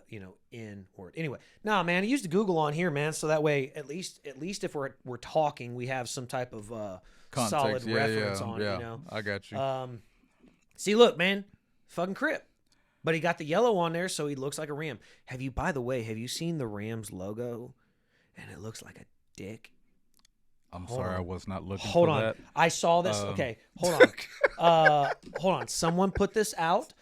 You know, N-word. Anyway, nah, man, I used the Google on here, man, so that way, at least if we're talking, we have some type of Context. solid Yeah, reference yeah, on yeah. it. You know, I got you. See, look, man, fucking Crip. But he got the yellow on there, so he looks like a Ram. By the way, have you seen the Rams logo? And it looks like a dick. I'm sorry, I was not looking Hold for on. that. I saw this. Okay, hold on. Hold on. Someone put this out.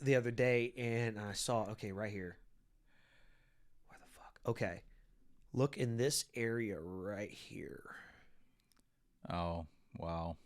The other day, and I saw, okay, right here. Where the fuck? Okay. Look in this area right here. Oh, wow.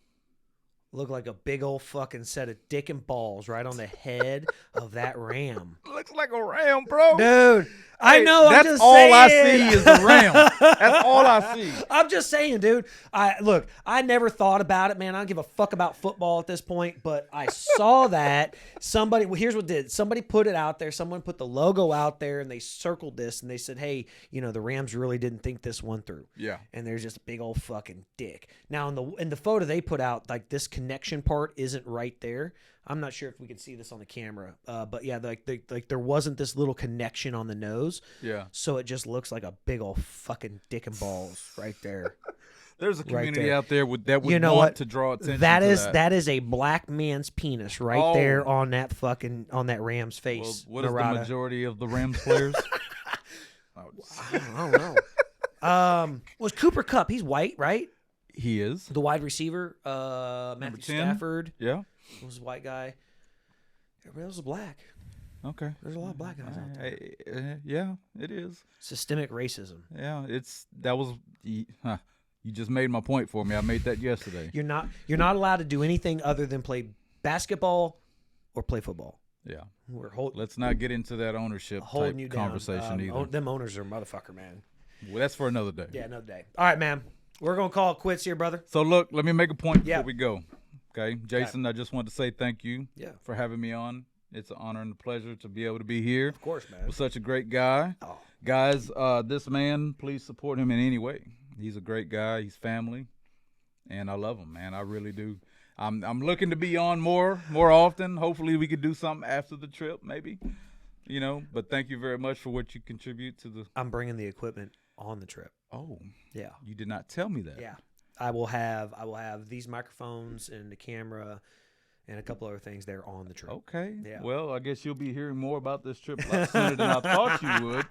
Look like a big old fucking set of dick and balls right on the head of that Ram. Looks like a ram, bro. Dude, I know. I'm That's just all saying. I see is the ram. That's all I see. I'm just saying, dude. I never thought about it, man. I don't give a fuck about football at this point, but I saw that here's what did. Somebody put it out there. Someone put the logo out there, and they circled this, and they said, hey, you know, the Rams really didn't think this one through. Yeah. And there's just a big old fucking dick. Now, in the photo they put out, like, this connection part isn't right there. I'm not sure if we can see this on the camera, but yeah, like there wasn't this little connection on the nose. Yeah. So it just looks like a big old fucking dick and balls right there. There's a community there. out there that would You know want what? to draw attention That to is that. a black man's penis right Oh. there on that Ram's Well, face. what is the Nirada. majority of the Rams players? I don't know. Was Cooper Kupp? He's white, right? He is. The wide receiver, Matthew 10? Stafford Yeah. was a white guy. Everybody else was black. Okay. There's a lot of black guys out there. Yeah, it is. Systemic racism. Yeah, you just made my point for me. I made that yesterday. You're not allowed to do anything other than play basketball or play football. Yeah. Let's Let's not get into that ownership holding type you down. conversation either. Them owners are a motherfucker, man. Well, that's for another day. Yeah, another day. All right, man. We're gonna call it quits here, brother. So look, let me make a point before Yeah. we go. Okay, Jason, I just want to say thank you Yeah. for having me on. It's an honor and a pleasure to be able to be here. Of course, man. With such a great guy. Oh. Guys, this man, please support him in any way. He's a great guy. He's family, and I love him, man. I really do. I'm looking to be on more often. Hopefully, we could do something after the trip, maybe. You know, but thank you very much for what you contribute to the. I'm bringing the equipment on the trip. Oh, Yeah. you did not tell me that. Yeah. I will have these microphones and the camera and a couple other things there on the trip. Okay. Yeah. Well, I guess you'll be hearing more about this trip a lot sooner than I thought you would.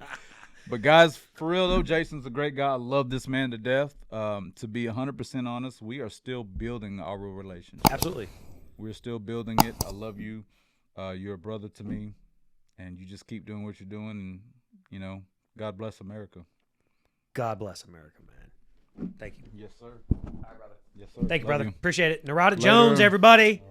But guys, for real though, Jason's a great guy. I love this man to death. To be 100% honest, we are still building our relationship. Absolutely. We're still building it. I love you. You're a brother to me, and you just keep doing what you're doing. And you know, God bless America. God bless America, man. Thank you. Yes, sir. All right, brother. Yes, sir. Thank you, Love brother. Appreciate it. Narada Later. Jones, everybody.